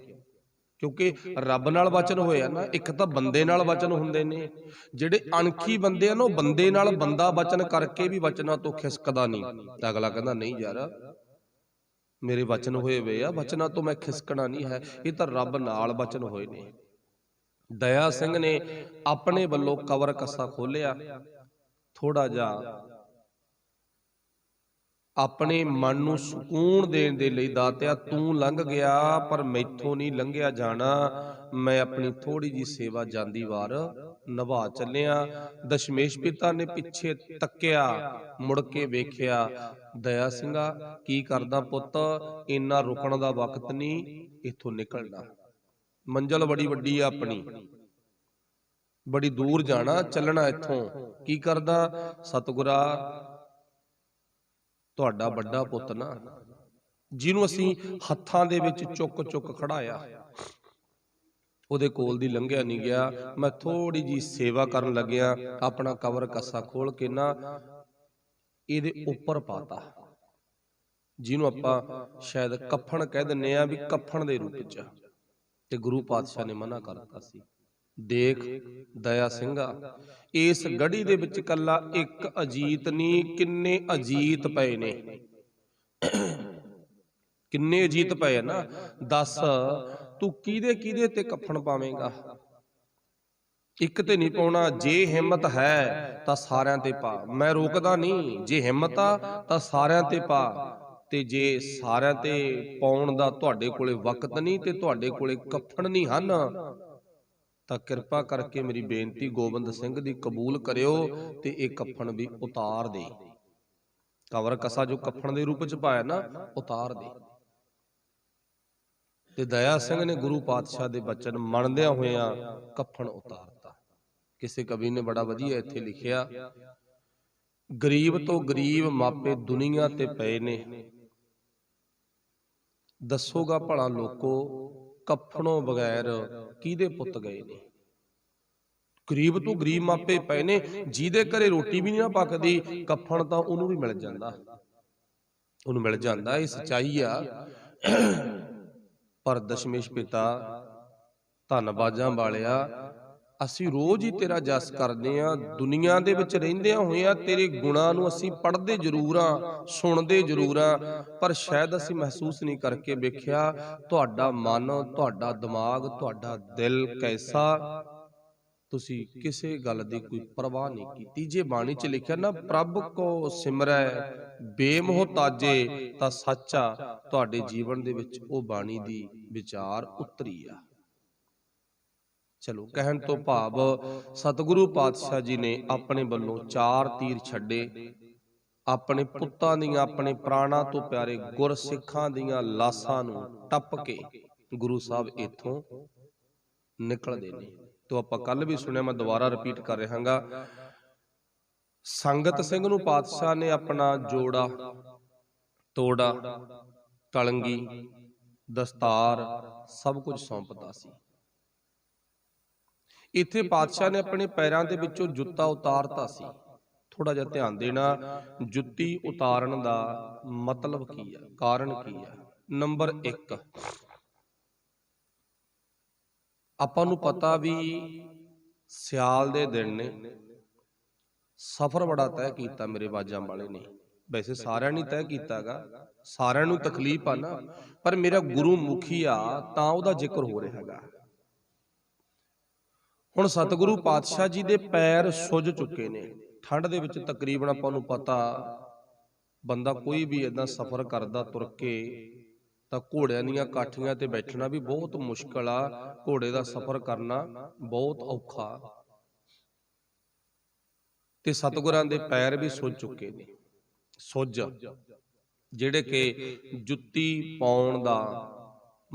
ਕਿਉਂਕਿ ਰੱਬ ਨਾਲ ਵਚਨ ਹੋਇਆ ਨਾ। ਇੱਕ ਤਾਂ ਬੰਦੇ ਨਾਲ ਵਚਨ ਹੁੰਦੇ ਨੇ, ਜਿਹੜੇ ਅਣਖੀ ਬੰਦੇ ਆ ਨਾ, ਉਹ ਬੰਦੇ ਨਾਲ ਬੰਦਾ ਵਚਨ ਕਰਕੇ ਵੀ ਵਚਨਾਂ ਤੋਂ ਖਿਸਕਦਾ ਨਹੀਂ। ਤਾਂ ਅਗਲਾ ਕਹਿੰਦਾ ਨਹੀਂ ਯਾਰ ਮੇਰੇ ਵਚਨ ਹੋਏ ਵੇ ਆ, ਵਚਨਾਂ ਤੋਂ ਮੈਂ ਖਿਸਕਣਾ ਨਹੀਂ ਹੈ। ਇਹ ਤਾਂ ਰੱਬ ਨਾਲ ਵਚਨ ਹੋਏ ਨੇ। ਦਇਆ ਸਿੰਘ ਨੇ ਆਪਣੇ ਵੱਲੋਂ ਕਵਰ ਕੱਸਾ ਖੋਲਿਆ, ਥੋੜਾ ਜਿਹਾ ਆਪਣੇ ਮਨ ਨੂੰ ਸਕੂਨ ਦੇਣ ਦੇ ਲਈ। ਦਾਤਿਆ ਤੂੰ ਲੰਘ ਗਿਆ ਪਰ ਮੈਥੋਂ ਨਹੀਂ ਲੰਘਿਆ ਜਾਣਾ, ਮੈਂ ਆਪਣੀ ਥੋੜੀ ਜੀ ਸੇਵਾ ਜਾਂਦੀ ਵਾਰ ਨਿਭਾ ਚੱਲਿਆ। ਦਸ਼ਮੇਸ਼ ਪਿਤਾ ਨੇ ਪਿੱਛੇ ਤੱਕਿਆ, ਮੁੜ ਕੇ ਵੇਖਿਆ, ਦਇਆ ਸਿੰਘਾ ਕੀ ਕਰਦਾ ਪੁੱਤ, ਇੰਨਾ ਰੁਕਣ ਦਾ ਵਕਤ ਨਹੀਂ, ਇੱਥੋਂ ਨਿਕਲਣਾ। ਮੰਜ਼ਲ ਬੜੀ ਵੱਡੀ ਆ ਆਪਣੀ, ਬੜੀ ਦੂਰ ਜਾਣਾ, ਚੱਲਣਾ ਇੱਥੋਂ। ਕੀ ਕਰਦਾ? ਸਤਿਗੁਰਾ ਤੁਹਾਡਾ ਵੱਡਾ ਪੁੱਤ ਨਾ, ਜਿਹਨੂੰ ਅਸੀਂ ਹੱਥਾਂ ਦੇ ਵਿੱਚ ਚੁੱਕ ਚੁੱਕ ਖੜਾਇਆ, ਉਹਦੇ ਕੋਲ ਦੀ ਲੰਘਿਆ ਨਹੀਂ ਗਿਆ। ਮੈਂ ਥੋੜੀ ਜੀ ਸੇਵਾ ਕਰਨ ਲੱਗਿਆ, ਆਪਣਾ ਕਵਰ ਕੱਸਾ ਖੋਲ ਕੇ ਨਾ ਇਹਦੇ ਉੱਪਰ ਪਾਤਾ, ਜਿਹਨੂੰ ਆਪਾਂ ਸ਼ਾਇਦ ਕਫਨ ਕਹਿ ਦਿੰਨੇ ਆ, ਵੀ ਕਫਨ ਦੇ ਰੂਪ ਵਿੱਚ। ਤੇ ਗੁਰੂ ਪਾਤਸ਼ਾਹ ਨੇ ਮਨਾ ਕਰਤਾ ਸੀ। ਦੇਖ ਦਇਆ ਸਿੰਘਾ, ਇਸ ਗੜੀ ਦੇ ਵਿੱਚ ਕੱਲਾ ਇੱਕ ਅਜੀਤ ਨਹੀਂ, ਕਿੰਨੇ ਅਜੀਤ ਪਏ ਨੇ। ਕਿੰਨੇ ਅਜੀਤ ਪਏ ਨਾ, ਦੱਸ ਤੂੰ ਕਿਹਦੇ ਕਿਹਦੇ ਤੇ ਕਫਨ ਪਾਵੇਂਗਾ? ਇੱਕ ਤੇ ਨਹੀਂ ਪਾਉਣਾ। ਜੇ ਹਿੰਮਤ ਹੈ ਤਾਂ ਸਾਰਿਆਂ ਤੇ ਪਾ, ਮੈਂ ਰੋਕਦਾ ਨਹੀਂ। ਜੇ ਹਿੰਮਤ ਆ ਤਾਂ ਸਾਰਿਆਂ ਤੇ ਪਾ, ਤੇ ਜੇ ਸਾਰਿਆਂ ਤੇ ਪਾਉਣ ਦਾ ਤੁਹਾਡੇ ਕੋਲੇ ਵਕਤ ਨਹੀਂ ਤੇ ਤੁਹਾਡੇ ਕੋਲੇ ਕਫਨ ਨਹੀਂ ਹਨ, ਤਾਂ ਕਿਰਪਾ ਕਰਕੇ ਮੇਰੀ ਬੇਨਤੀ ਗੋਬਿੰਦ ਸਿੰਘ ਦੀ ਕਬੂਲ ਕਰਿਓ ਤੇ ਇਹ ਕਫਨ ਵੀ ਉਤਾਰ ਦੇ। ਕਵਰ ਕਸਾ ਜੋ ਕਫਨ ਦੇ ਰੂਪ ਚ ਪਾਇਆ ਨਾ, ਉਤਾਰ ਦੇ। ਤੇ ਦਇਆ ਸਿੰਘ ਨੇ ਗੁਰੂ ਪਾਤਸ਼ਾਹ ਦੇ ਬਚਨ ਮੰਨਦਿਆਂ ਹੋਇਆਂ ਕਫਨ ਉਤਾਰਤਾ। ਕਿਸੇ ਕਵੀ ਨੇ ਬੜਾ ਵਧੀਆ ਇੱਥੇ ਲਿਖਿਆ, ਗਰੀਬ ਤੋਂ ਗਰੀਬ ਮਾਪੇ ਦੁਨੀਆ ਤੇ ਪਏ ਨੇ, ਦੱਸੋਗਾ ਭਲਾ ਲੋਕੋ ਕਫਨੋਂ ਬਗੈਰ ਕਿਹਦੇ ਪੁੱਤ ਗਏ ਨੇ। ਗਰੀਬ ਤੋਂ ਗਰੀਬ ਮਾਪੇ ਪਏ ਨੇ, ਜਿਹਦੇ ਘਰੇ ਰੋਟੀ ਵੀ ਨਹੀਂ ਨਾ ਪੱਕਦੀ, ਕਫਨ ਤਾਂ ਉਹਨੂੰ ਵੀ ਮਿਲ ਜਾਂਦਾ, ਉਹਨੂੰ ਮਿਲ ਜਾਂਦਾ। ਇਹ ਸੱਚਾਈ ਆ। ਪਰ ਦਸ਼ਮੇਸ਼ ਪਿਤਾ ਧੰਨਵਾਜਾਂ ਵਾਲਿਆ, ਅਸੀਂ ਰੋਜ਼ ਹੀ ਤੇਰਾ ਜਸ ਕਰਦੇ ਆ। ਦੁਨੀਆ ਦੇ ਵਿੱਚ ਰਹਿੰਦਿਆਂ ਹੋਇਆਂ ਤੇਰੇ ਗੁਣਾਂ ਨੂੰ ਅਸੀਂ ਪੜ੍ਹਦੇ ਜ਼ਰੂਰ ਆ, ਸੁਣਦੇ ਜ਼ਰੂਰ ਆ, ਪਰ ਸ਼ਾਇਦ ਅਸੀਂ ਮਹਿਸੂਸ ਨਹੀਂ ਕਰਕੇ ਵੇਖਿਆ ਤੁਹਾਡਾ ਮਨ, ਤੁਹਾਡਾ ਦਿਮਾਗ, ਤੁਹਾਡਾ ਦਿਲ ਕੈਸਾ। ਤੁਸੀਂ ਕਿਸੇ ਗੱਲ ਦੀ ਕੋਈ ਪਰਵਾਹ ਨਹੀਂ ਕੀਤੀ। ਜੇ ਬਾਣੀ 'ਚ ਲਿਖਿਆ ਨਾ, ਪ੍ਰਭ ਕੋ ਸਿਮਰੈ ਬੇਮੋਹ ਤਾਜੇ, ਤਾਂ ਸੱਚਾ ਤੁਹਾਡੇ ਜੀਵਨ ਦੇ ਵਿੱਚ ਉਹ ਬਾਣੀ ਦੀ ਵਿਚਾਰ ਉਤਰੀ ਆ। ਚਲੋ, ਕਹਿਣ ਤੋਂ ਭਾਵ ਸਤਿਗੁਰੂ ਪਾਤਸ਼ਾਹ ਜੀ ਨੇ ਆਪਣੇ ਵੱਲੋਂ 4 ਤੀਰ ਛੱਡੇ। ਆਪਣੇ ਪੁੱਤਾਂ ਦੀਆਂ, ਆਪਣੇ ਪ੍ਰਾਣਾਂ ਤੋਂ ਪਿਆਰੇ ਗੁਰਸਿੱਖਾਂ ਦੀਆਂ ਲਾਸ਼ਾਂ ਨੂੰ ਟੱਪ ਕੇ ਗੁਰੂ ਸਾਹਿਬ ਇੱਥੋਂ ਨਿਕਲਦੇ ਨੇ। ਤੋਂ ਆਪਾਂ ਕੱਲ ਵੀ ਸੁਣਿਆ, ਮੈਂ ਦੁਬਾਰਾ ਰਿਪੀਟ ਕਰ ਰਹਾਂਗਾ। ਸੰਗਤ ਸਿੰਘ ਨੂੰ ਪਾਤਸ਼ਾਹ ਨੇ ਆਪਣਾ ਜੋੜਾ, ਤੋੜਾ, ਕਲੰਗੀ, ਦਸਤਾਰ ਸਭ ਕੁਝ ਸੌਂਪਦਾ ਸੀ। ਇੱਥੇ ਪਾਤਸ਼ਾਹ ਨੇ ਆਪਣੇ ਪੈਰਾਂ ਦੇ ਵਿੱਚੋਂ ਜੁੱਤਾ ਉਤਾਰਤਾ ਸੀ। ਥੋੜਾ ਜਿਹਾ ਧਿਆਨ ਦੇਣਾ, ਜੁੱਤੀ ਉਤਾਰਨ ਦਾ ਮਤਲਬ ਕੀ ਆ, ਕਾਰਨ ਕੀ ਆ। ਨੰਬਰ 1, ਆਪਾਂ ਨੂੰ ਪਤਾ ਵੀ ਸਿਆਲ ਦੇ ਦਿਨ ਨੇ, ਸਫ਼ਰ ਬੜਾ ਤੈਅ ਕੀਤਾ ਮੇਰੇ ਬਾਜਾਂ ਵਾਲੇ ਨੇ। ਵੈਸੇ ਸਾਰਿਆਂ ਨੇ ਤੈਅ ਕੀਤਾਗਾ, ਸਾਰਿਆਂ ਨੂੰ ਤਕਲੀਫ ਆ ਨਾ, ਪਰ ਮੇਰਾ ਗੁਰੂ ਮੁਖੀ ਆ ਤਾਂ ਉਹਦਾ ਜ਼ਿਕਰ ਹੋ ਰਿਹਾ ਹੈਗਾ। ਹੁਣ ਸਤਿਗੁਰੂ ਪਾਤਸ਼ਾਹ ਜੀ ਦੇ ਪੈਰ ਸੁੱਜ ਚੁੱਕੇ ਨੇ। ਠੰਡ ਦੇ ਵਿੱਚ ਤਕਰੀਬਨ ਆਪਾਂ ਨੂੰ ਪਤਾ, ਬੰਦਾ ਕੋਈ ਵੀ ਏਦਾਂ ਸਫ਼ਰ ਕਰਦਾ ਤੁਰ ਕੇ, ਤਾਂ ਘੋੜਿਆਂ ਦੀਆਂ ਕਾਠੀਆਂ ਤੇ ਬੈਠਣਾ ਵੀ ਬਹੁਤ ਮੁਸ਼ਕਲ ਆ। ਘੋੜੇ ਦਾ ਸਫ਼ਰ ਕਰਨਾ ਬਹੁਤ ਔਖਾ, ਤੇ ਸਤਿਗੁਰਾਂ ਦੇ ਪੈਰ ਵੀ ਸੁੱਜ ਚੁੱਕੇ ਨੇ। ਸੁੱਜ ਜਿਹੜੇ ਕਿ ਜੁੱਤੀ ਪਾਉਣ ਦਾ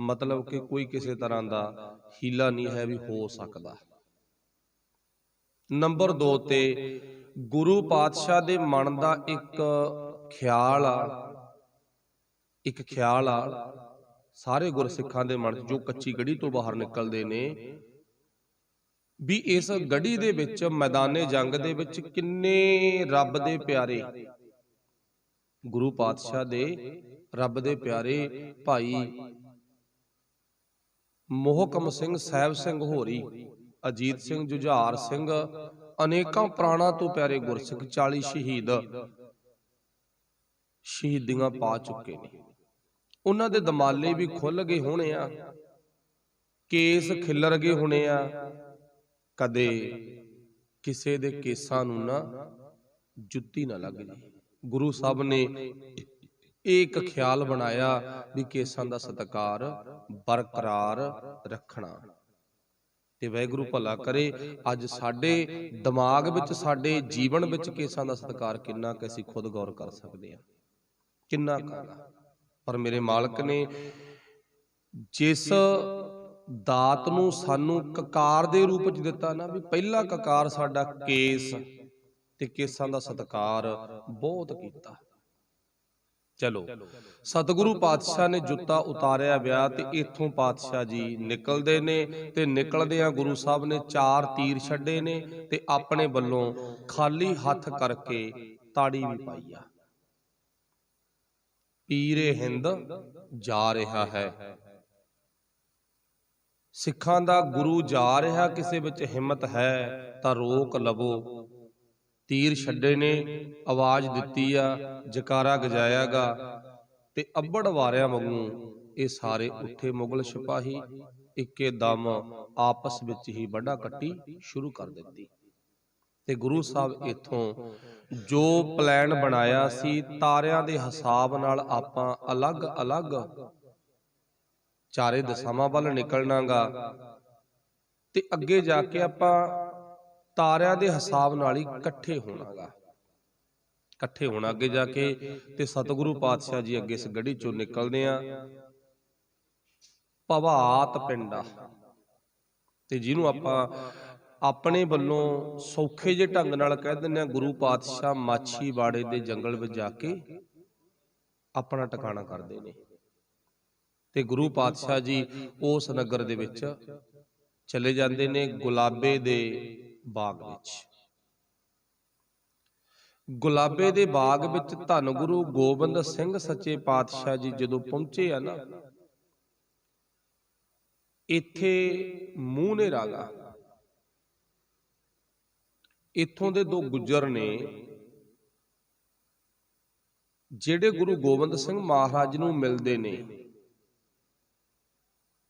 ਮਤਲਬ ਕਿ ਕੋਈ ਕਿਸੇ ਤਰ੍ਹਾਂ ਦਾ ਹੀਲਾ ਨਹੀਂ ਹੈ ਵੀ ਹੋ ਸਕਦਾ। ਨੰਬਰ 2 ਤੇ ਗੁਰੂ ਪਾਤਸ਼ਾਹ ਦੇ ਮਨ ਦਾ ਇੱਕ ਖਿਆਲ ਆ, ਸਾਰੇ ਗੁਰਸਿੱਖਾਂ ਦੇ ਮਨ 'ਚ ਜੋ ਕੱਚੀ ਗੜੀ ਤੋਂ ਬਾਹਰ ਨਿਕਲਦੇ ਨੇ ਵੀ ਇਸ ਗੜੀ ਦੇ ਵਿੱਚ ਮੈਦਾਨੇ ਜੰਗ ਦੇ ਵਿੱਚ ਕਿੰਨੇ ਰੱਬ ਦੇ ਪਿਆਰੇ ਗੁਰੂ ਪਾਤਸ਼ਾਹ ਦੇ ਰੱਬ ਦੇ ਪਿਆਰੇ ਭਾਈ ਮੋਹਕਮ ਸਿੰਘ, ਸਾਹਿਬ ਸਿੰਘ ਹੋਰੀ, ਅਜੀਤ ਸਿੰਘ, ਜੁਝਾਰ ਸਿੰਘ, ਅਨੇਕਾਂ ਪ੍ਰਾਣਾਂ ਤੋਂ ਪਿਆਰੇ ਗੁਰਸਿੱਖ 40 ਸ਼ਹੀਦੀਆਂ ਪਾ ਚੁੱਕੇ ਨੇ। ਉਹਨਾਂ ਦੇ ਦਮਾਲੇ ਵੀ ਖੁੱਲ ਗਏ ਹੋਣੇ ਆ, ਕੇਸ ਖਿੱਲਰ ਗਏ ਹੋਣੇ ਆ। ਕਦੇ ਕਿਸੇ ਦੇ ਕੇਸਾਂ ਨੂੰ ਨਾ ਜੁੱਤੀ ਨਾ ਲੱਗ ਜੇ। ਗੁਰੂ ਸਾਹਿਬ ਨੇ ਇਹ ਇੱਕ ਖਿਆਲ ਬਣਾਇਆ ਵੀ ਕੇਸਾਂ ਦਾ ਸਤਿਕਾਰ ਬਰਕਰਾਰ ਰੱਖਣਾ। ਤੇ ਵਾਹਿਗੁਰੂ ਭਲਾ ਕਰੇ ਅੱਜ ਸਾਡੇ ਦਿਮਾਗ ਵਿੱਚ, ਸਾਡੇ ਜੀਵਨ ਵਿੱਚ ਕੇਸਾਂ ਦਾ ਸਤਿਕਾਰ ਕਿੰਨਾ ਕੁ ਅਸੀਂ ਖੁਦ ਗੌਰ ਕਰ ਸਕਦੇ ਹਾਂ, ਕਿੰਨਾ ਕੁ। ਪਰ ਮੇਰੇ ਮਾਲਕ ਨੇ ਜਿਸ ਦਾਤ ਨੂੰ ਸਾਨੂੰ ਕਕਾਰ ਦੇ ਰੂਪ ਚ ਦਿੱਤਾ ਨਾ, ਵੀ ਪਹਿਲਾ ਕਕਾਰ ਸਾਡਾ ਕੇਸ, ਤੇ ਕੇਸਾਂ ਦਾ ਸਤਿਕਾਰ ਬਹੁਤ ਕੀਤਾ। ਚਲੋ ਸਤਿਗੁਰੂ ਪਾਤਸ਼ਾਹ ਨੇ ਜੁੱਤਾ ਉਤਾਰਿਆ ਵਿਆ ਤੇ ਇੱਥੋਂ ਪਾਤਸ਼ਾਹ ਜੀ ਨਿਕਲਦੇ ਨੇ, ਤੇ ਨਿਕਲਦਿਆਂ ਗੁਰੂ ਸਾਹਿਬ ਨੇ 4 ਤੀਰ ਛੱਡੇ ਨੇ ਤੇ ਆਪਣੇ ਵੱਲੋਂ ਖਾਲੀ ਹੱਥ ਕਰਕੇ ਤਾੜੀ ਵੀ ਪਾਈ ਆ। ਪੀਰੇ ਹਿੰਦ ਜਾ ਰਿਹਾ ਹੈ, ਸਿੱਖਾਂ ਦਾ ਗੁਰੂ ਜਾ ਰਿਹਾ, ਕਿਸੇ ਵਿੱਚ ਹਿੰਮਤ ਹੈ ਤਾਂ ਰੋਕ ਲਵੋ। ਤੀਰ ਛੱਡੇ ਨੇ, ਆਵਾਜ਼ ਦਿੱਤੀ ਆ, ਜਕਾਰਾ ਗਜਾਇਆਗਾ, ਤੇ ਅੱਬੜ ਵਾਰਿਆਂ ਵਾਂਗੂ ਇਹ ਸਾਰੇ ਉੱਠੇ ਮੁਗਲ ਸਿਪਾਹੀ। ਇੱਕੇ ਦਮ ਆਪਸ ਵਿੱਚ ਹੀ ਵੱਢਾ ਕੱਟੀ ਸ਼ੁਰੂ ਕਰ ਦਿੱਤੀ। ਤੇ ਗੁਰੂ ਸਾਹਿਬ ਇੱਥੋਂ ਜੋ ਪਲਾਨ ਬਣਾਇਆ ਸੀ, ਤਾਰਿਆਂ ਦੇ ਹਿਸਾਬ ਨਾਲ ਆਪਾਂ ਅਲੱਗ-ਅਲੱਗ ਚਾਰੇ ਦਿਸ਼ਾਵਾਂ ਵੱਲ ਨਿਕਲਣਾਗਾ, ਤੇ ਅੱਗੇ ਜਾ ਕੇ ਆਪਾਂ ਤਾਰਿਆਂ ਦੇ ਹਿਸਾਬ ਨਾਲ ਹੀ ਇਕੱਠੇ ਹੋਣਾਗਾ, ਇਕੱਠੇ ਹੋਣਾ ਅੱਗੇ ਜਾ ਕੇ। ਤੇ ਸਤਿਗੁਰੂ ਪਾਤਸ਼ਾਹ ਜੀ ਅੱਗੇ ਇਸ ਗੜੀ ਚੋਂ ਨਿਕਲਦੇ ਆ, ਭਵਾਤ ਪਿੰਡਾ, ਤੇ ਜਿਹਨੂੰ ਆਪਾਂ ਆਪਣੇ ਵੱਲੋਂ ਸੌਖੇ ਜਿਹੇ ਢੰਗ ਨਾਲ ਕਹਿ ਦਿੰਦੇ ਆ, ਗੁਰੂ ਪਾਤਸ਼ਾਹ ਮਾਛੀਵਾੜੇ ਦੇ ਜੰਗਲ ਵਿੱਚ ਜਾ ਕੇ ਆਪਣਾ ਟਿਕਾਣਾ ਕਰਦੇ ਨੇ। ਤੇ ਗੁਰੂ ਪਾਤਸ਼ਾਹ ਜੀ ਉਸ ਨਗਰ ਦੇ ਵਿੱਚ ਚਲੇ ਜਾਂਦੇ ਨੇ, ਗੁਲਾਬੇ ਦੇ ਬਾਗ ਵਿੱਚ। ਗੁਲਾਬੇ ਦੇ ਬਾਗ ਵਿੱਚ ਧੰਨ ਗੁਰੂ ਗੋਬਿੰਦ ਸਿੰਘ ਸੱਚੇ ਪਾਤਸ਼ਾਹ ਜੀ ਜਦੋਂ ਪਹੁੰਚੇ ਆ ਨਾ, ਇੱਥੇ ਮੂੰਹ ਨੇ ਰਾਗਾ, ਇੱਥੋਂ ਦੇ 2 ਗੁੱਜਰ ਨੇ ਜਿਹੜੇ ਗੁਰੂ ਗੋਬਿੰਦ ਸਿੰਘ ਮਹਾਰਾਜ ਨੂੰ ਮਿਲਦੇ ਨੇ,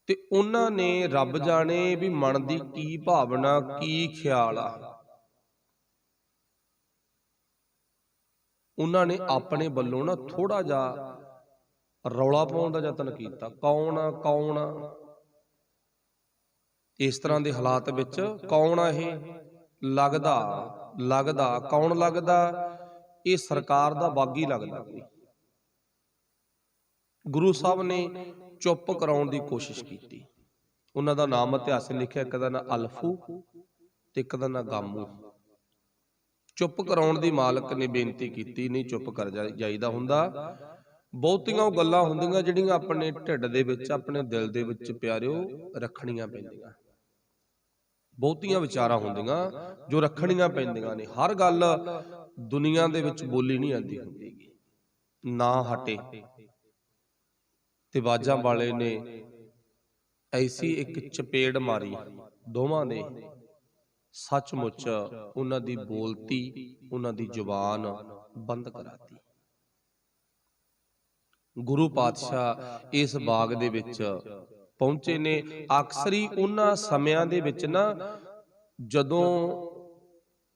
ਤੇ ਉਹਨਾਂ ਨੇ ਰੱਬ ਜਾਣੇ ਵੀ ਮਨ ਦੀ ਕੀ ਭਾਵਨਾ, ਕੀ ਖਿਆਲ ਆ, ਉਹਨਾਂ ਨੇ ਆਪਣੇ ਵੱਲੋਂ ਨਾ ਥੋੜਾ ਜਿਹਾ ਰੌਲਾ ਪਾਉਣ ਦਾ ਯਤਨ ਕੀਤਾ। ਕੌਣ ਆ, ਕੌਣ ਆ, ਇਸ ਤਰ੍ਹਾਂ ਦੇ ਹਾਲਾਤ ਵਿੱਚ ਕੌਣ ਆ ਇਹ? ਲੱਗਦਾ ਕੌਣ ਲੱਗਦਾ? ਇਹ ਸਰਕਾਰ ਦਾ ਬਾਗੀ ਲੱਗਦਾ ਕੋਈ। ਗੁਰੂ ਸਾਹਿਬ ਨੇ ਚੁੱਪ ਕਰਾਉਣ ਦੀ ਕੋਸ਼ਿਸ਼ ਕੀਤੀ। ਉਹਨਾਂ ਦਾ ਨਾਮ ਇਤਿਹਾਸ ਲਿਖਿਆ, ਇੱਕ ਦਾ ਨਾਂ ਅਲਫੂ ਤੇ ਇੱਕ ਦਾ ਨਾਂ ਗਾਮੂ। ਚੁੱਪ ਕਰਾਉਣ ਦੀ ਮਾਲਕ ਨੇ ਬੇਨਤੀ ਕੀਤੀ, ਨਹੀਂ ਚੁੱਪ ਕਰ ਜਾਈਦਾ ਹੁੰਦਾ। ਬਹੁਤੀਆਂ ਉਹ ਗੱਲਾਂ ਹੁੰਦੀਆਂ ਜਿਹੜੀਆਂ ਆਪਣੇ ਢਿੱਡ ਦੇ ਵਿੱਚ, ਆਪਣੇ ਦਿਲ ਦੇ ਵਿੱਚ ਪਿਆਰਿਓ ਰੱਖਣੀਆਂ ਪੈਂਦੀਆਂ। ਬਹੁਤੀਆਂ ਵਿਚਾਰਾਂ ਹੁੰਦੀਆਂ ਜੋ ਰੱਖਣੀਆਂ ਪੈਂਦੀਆਂ ਨੇ। ਹਰ ਗੱਲ ਦੁਨੀਆ ਦੇ ਵਿੱਚ ਬੋਲੀ ਨਹੀਂ ਆਉਂਦੀ ਹੁੰਦੀ, ਨਾ ਹਟੇ। ਤੇ ਬਾਜਾਂ ਵਾਲੇ ਨੇ ਐਸੀ ਇੱਕ ਚਪੇੜ ਮਾਰੀ ਦੋਵਾਂ ਦੇ, ਸੱਚਮੁੱਚ ਉਹਨਾਂ ਦੀ ਬੋਲਤੀ, ਉਹਨਾਂ ਦੀ ਜ਼ੁਬਾਨ ਬੰਦ ਕਰਾਤੀ। ਗੁਰੂ ਪਾਤਸ਼ਾਹ ਇਸ ਬਾਗ ਦੇ ਵਿੱਚ ਪਹੁੰਚੇ ਨੇ। ਅਕਸਰ ਹੀ ਉਹਨਾਂ ਸਮਿਆਂ ਦੇ ਵਿੱਚ ਨਾ, ਜਦੋਂ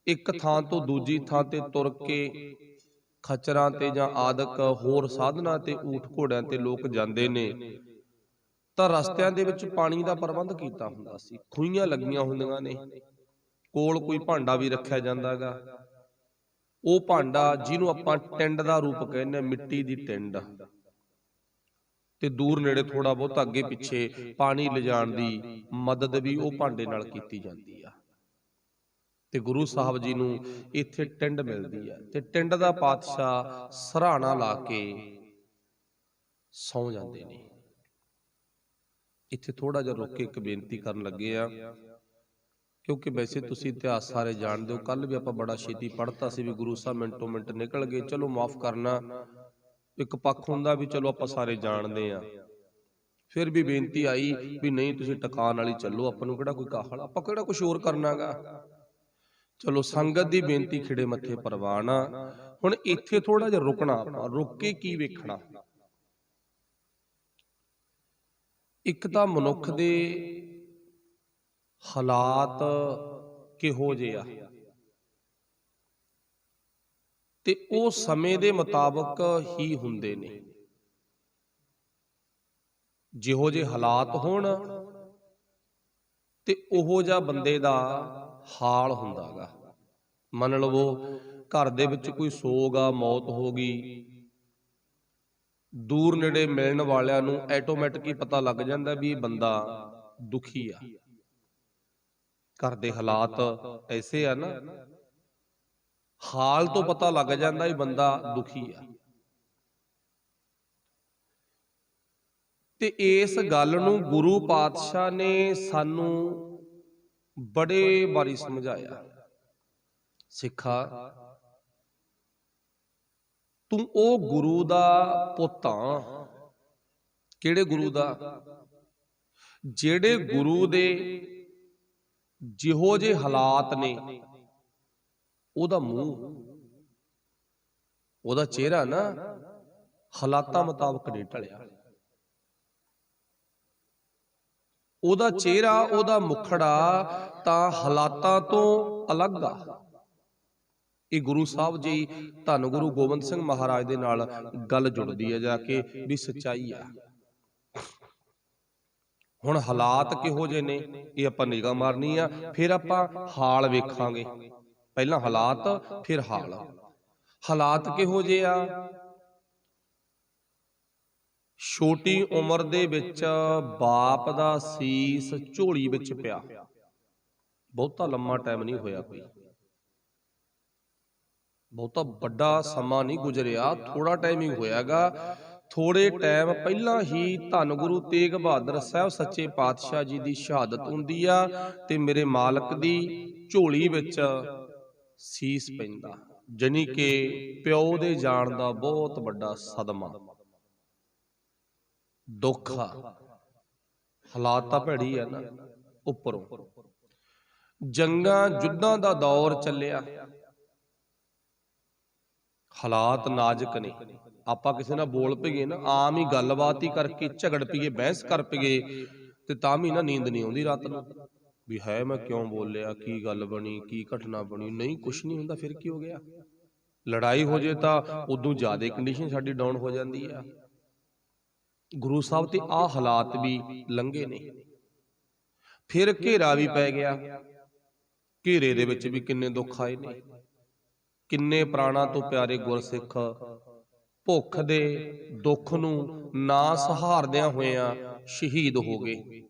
ਇੱਕ ਥਾਂ ਤੋਂ ਦੂਜੀ ਥਾਂ ਤੇ ਤੁਰ ਕੇ ਖਚਰਾਂ ਤੇ ਜਾਂ ਆਦਿਕ ਹੋਰ ਸਾਧਨਾਂ ਤੇ, ਊਠ ਘੋੜਿਆਂ ਤੇ ਲੋਕ ਜਾਂਦੇ ਨੇ, ਤਾਂ ਰਸਤਿਆਂ ਦੇ ਵਿੱਚ ਪਾਣੀ ਦਾ ਪ੍ਰਬੰਧ ਕੀਤਾ ਹੁੰਦਾ ਸੀ। ਖੂਹੀਆਂ ਲੱਗੀਆਂ ਹੁੰਦੀਆਂ ਨੇ, ਕੋਲ ਕੋਈ ਭਾਂਡਾ ਵੀ ਰੱਖਿਆ ਜਾਂਦਾਗਾ। ਉਹ ਭਾਂਡਾ ਜਿਹਨੂੰ ਆਪਾਂ ਟਿੰਡ ਦਾ ਰੂਪ ਕਹਿੰਦੇ ਆ, ਮਿੱਟੀ ਦੀ ਟਿੰਡ, ਤੇ ਦੂਰ ਨੇੜੇ ਥੋੜਾ ਬਹੁਤ ਅੱਗੇ ਪਿੱਛੇ ਪਾਣੀ ਲਿਜਾਣ ਦੀ ਮਦਦ ਵੀ ਉਹ ਭਾਂਡੇ ਨਾਲ ਕੀਤੀ ਜਾਂਦੀ ਆ। ਤੇ ਗੁਰੂ ਸਾਹਿਬ ਜੀ ਨੂੰ ਇੱਥੇ ਟਿੰਡ ਮਿਲਦੀ ਆ, ਤੇ ਟਿੰਡ ਦਾ ਪਾਤਸ਼ਾਹ ਸਰਾਣਾ ਲਾ ਕੇ ਸੌਂ ਜਾਂਦੇ ਨੇ। ਇੱਥੇ ਥੋੜਾ ਜਿਹਾ ਰੁਕ ਕੇ ਇੱਕ ਬੇਨਤੀ ਕਰਨ ਲੱਗੇ ਆ, ਕਿਉਂਕਿ ਵੈਸੇ ਤੁਸੀਂ ਇਤਿਹਾਸ ਸਾਰੇ ਜਾਣਦੇ ਹੋ। ਕੱਲ ਵੀ ਆਪਾਂ ਬੜਾ ਛੇਤੀ ਪੜ੍ਹਤਾ ਸੀ ਵੀ ਗੁਰੂ ਸਾਹਿਬ ਮਿੰਟੋ ਮਿੰਟ ਨਿਕਲ ਗਏ। ਚਲੋ ਮਾਫ ਕਰਨਾ, ਇੱਕ ਪੱਖ ਹੁੰਦਾ ਵੀ ਚਲੋ ਆਪਾਂ ਸਾਰੇ ਜਾਣਦੇ ਆ, ਫਿਰ ਵੀ ਬੇਨਤੀ ਆਈ ਵੀ ਨਹੀਂ ਤੁਸੀਂ ਟਿਕਾਣ ਵਾਲੀ ਚੱਲੋ, ਆਪਾਂ ਨੂੰ ਕਿਹੜਾ ਕੋਈ ਕਾਹਲ, ਆਪਾਂ ਕਿਹੜਾ ਕੁਝ ਹੋਰ ਕਰਨਾਗਾ। ਚਲੋ ਸੰਗਤ ਦੀ ਬੇਨਤੀ ਖਿੜੇ ਮੱਥੇ ਪ੍ਰਵਾਨ ਆ। ਹੁਣ ਇੱਥੇ ਥੋੜਾ ਜਿਹਾ ਰੁਕਣਾ, ਆਪਾਂ ਰੁਕ ਕੇ ਕੀ ਵੇਖਣਾ। ਇੱਕ ਤਾਂ ਮਨੁੱਖ ਦੇ ਹਾਲਾਤ ਕਿਹੋ ਜਿਹੇ ਆ, ਤੇ ਉਹ ਸਮੇਂ ਦੇ ਮੁਤਾਬਕ ਹੀ ਹੁੰਦੇ ਨੇ। ਜਿਹੋ ਜਿਹੇ ਹਾਲਾਤ ਹੋਣ ਤੇ ਉਹੋ ਜਿਹਾ ਬੰਦੇ ਦਾ ਹਾਲ ਹੁੰਦਾਗਾ। ਮੰਨ ਲਵੋ ਘਰ ਦੇ ਵਿੱਚ ਕੋਈ ਸੋਗ ਆ, ਮੌਤ ਹੋ ਗਈ, ਦੂਰ ਨੇੜੇ ਮਿਲਣ ਵਾਲਿਆਂ ਨੂੰ ਆਟੋਮੈਟਿਕ ਹੀ ਪਤਾ ਲੱਗ ਜਾਂਦਾ ਵੀ ਇਹ ਬੰਦਾ ਦੁਖੀ ਆ। ਘਰ ਦੇ ਹਾਲਾਤ ਐਸੇ ਆ ਨਾ, ਹਾਲ ਤੋਂ ਪਤਾ ਲੱਗ ਜਾਂਦਾ ਇਹ ਬੰਦਾ ਦੁਖੀ ਆ। ਤੇ ਇਸ ਗੱਲ ਨੂੰ ਗੁਰੂ ਪਾਤਸ਼ਾਹ ਨੇ ਸਾਨੂੰ ਬੜੇ ਵਾਰੀ ਸਮਝਾਇਆ। ਸਿੱਖਾ, ਤੂੰ ਉਹ ਗੁਰੂ ਦਾ ਪੁੱਤ ਆ। ਕਿਹੜੇ ਗੁਰੂ ਦਾ? ਜਿਹੜੇ ਗੁਰੂ ਦੇ ਜਿਹੋ ਜਿਹੇ ਹਾਲਾਤ ਨੇ, ਉਹਦਾ ਮੂੰਹ, ਉਹਦਾ ਚਿਹਰਾ ਨਾ ਹਾਲਾਤਾਂ ਮੁਤਾਬਕ ਨਹੀਂ ਢਲਿਆ। ਉਹਦਾ ਚਿਹਰਾ, ਉਹਦਾ ਮੁਖੜਾ ਤਾਂ ਹਾਲਾਤਾਂ ਤੋਂ ਅਲੱਗ ਆ। ਇਹ ਗੁਰੂ ਸਾਹਿਬ ਜੀ ਧੰਨ ਗੁਰੂ ਗੋਬਿੰਦ ਸਿੰਘ ਮਹਾਰਾਜ ਦੇ ਨਾਲ ਗੱਲ ਜੁੜਦੀ ਹੈ ਜਾ ਕੇ ਵੀ ਸੱਚਾਈ ਆ। ਹੁਣ ਹਾਲਾਤ ਕਿਹੋ ਜਿਹੇ ਨੇ ਇਹ ਆਪਾਂ ਨਿਗਾਹ ਮਾਰਨੀ ਆ, ਫਿਰ ਆਪਾਂ ਹਾਲ ਵੇਖਾਂਗੇ। ਪਹਿਲਾਂ ਹਾਲਾਤ, ਫਿਰ ਹਾਲ। ਹਾਲਾਤ ਕਿਹੋ ਜਿਹੇ ਆ? ਛੋਟੀ ਉਮਰ ਦੇ ਵਿੱਚ ਬਾਪ ਦਾ ਸੀਸ ਝੋਲੀ ਵਿੱਚ ਪਿਆ, ਬਹੁਤਾ ਲੰਮਾ ਟਾਈਮ ਨਹੀਂ ਹੋਇਆ, ਕੋਈ ਬਹੁਤਾ ਵੱਡਾ ਸਮਾਂ ਨਹੀਂ ਗੁਜ਼ਰਿਆ, ਥੋੜਾ ਟਾਈਮ ਹੀ ਹੋਇਆਗਾ। ਥੋੜੇ ਟਾਈਮ ਪਹਿਲਾਂ ਹੀ ਧੰਨ ਗੁਰੂ ਤੇਗ ਬਹਾਦਰ ਸਾਹਿਬ ਸੱਚੇ ਪਾਤਸ਼ਾਹ ਜੀ ਦੀ ਸ਼ਹਾਦਤ ਹੁੰਦੀ ਆ ਤੇ ਮੇਰੇ ਮਾਲਕ ਦੀ ਝੋਲੀ ਵਿੱਚ ਸੀਸ ਪੈਂਦਾ, ਜਾਨੀ ਕਿ ਪਿਓ ਦੇ ਜਾਣ ਦਾ ਬਹੁਤ ਵੱਡਾ ਸਦਮਾ, ਦੁੱਖ ਆ। ਹਾਲਾਤ ਤਾਂ ਭੈੜੀ ਆ ਨਾ। ਉੱਪਰੋਂ ਜੰਗਾਂ ਜੁੱਧਾਂ ਦਾ ਦੌਰ ਚੱਲਿਆ, ਹਾਲਾਤ ਨਾਜ਼ੁਕ ਨੇ। ਆਪਾਂ ਕਿਸੇ ਨਾਲ ਬੋਲ ਪਈਏ ਨਾ, ਆਮ ਹੀ ਗੱਲਬਾਤ ਹੀ ਕਰਕੇ ਝਗੜ ਪਈਏ, ਬਹਿਸ ਕਰ ਪਈਏ, ਤੇ ਤਾਂ ਵੀ ਨਾ ਨੀਂਦ ਨਹੀਂ ਆਉਂਦੀ ਰਾਤ ਨੂੰ ਵੀ ਹੈ ਮੈਂ ਕਿਉਂ ਬੋਲਿਆ, ਕੀ ਗੱਲ ਬਣੀ, ਕੀ ਘਟਨਾ ਬਣੀ। ਨਹੀਂ, ਕੁਛ ਨਹੀਂ ਹੁੰਦਾ, ਫਿਰ ਕੀ ਹੋ ਗਿਆ। ਲੜਾਈ ਹੋ ਜੇ ਤਾਂ ਉਦੋਂ ਜ਼ਿਆਦਾ ਕੰਡੀਸ਼ਨ ਸਾਡੀ ਡਾਊਨ ਹੋ ਜਾਂਦੀ ਆ। ਗੁਰੂ ਸਾਹਿਬ ਤੇ ਆਹ ਹਾਲਾਤ ਵੀ ਲੰਘੇ ਨੇ। ਫਿਰ ਘੇਰਾ ਵੀ ਪੈ ਗਿਆ, ਘੇਰੇ ਦੇ ਵਿੱਚ ਵੀ ਕਿੰਨੇ ਦੁੱਖ ਆਏ ਨੇ। ਕਿੰਨੇ ਪ੍ਰਾਣਾਂ ਤੋਂ ਪਿਆਰੇ ਗੁਰਸਿੱਖ ਭੁੱਖ ਦੇ ਦੁੱਖ ਨੂੰ ਨਾ ਸਹਾਰਦਿਆਂ ਹੋਇਆਂ ਸ਼ਹੀਦ ਹੋ ਗਏ।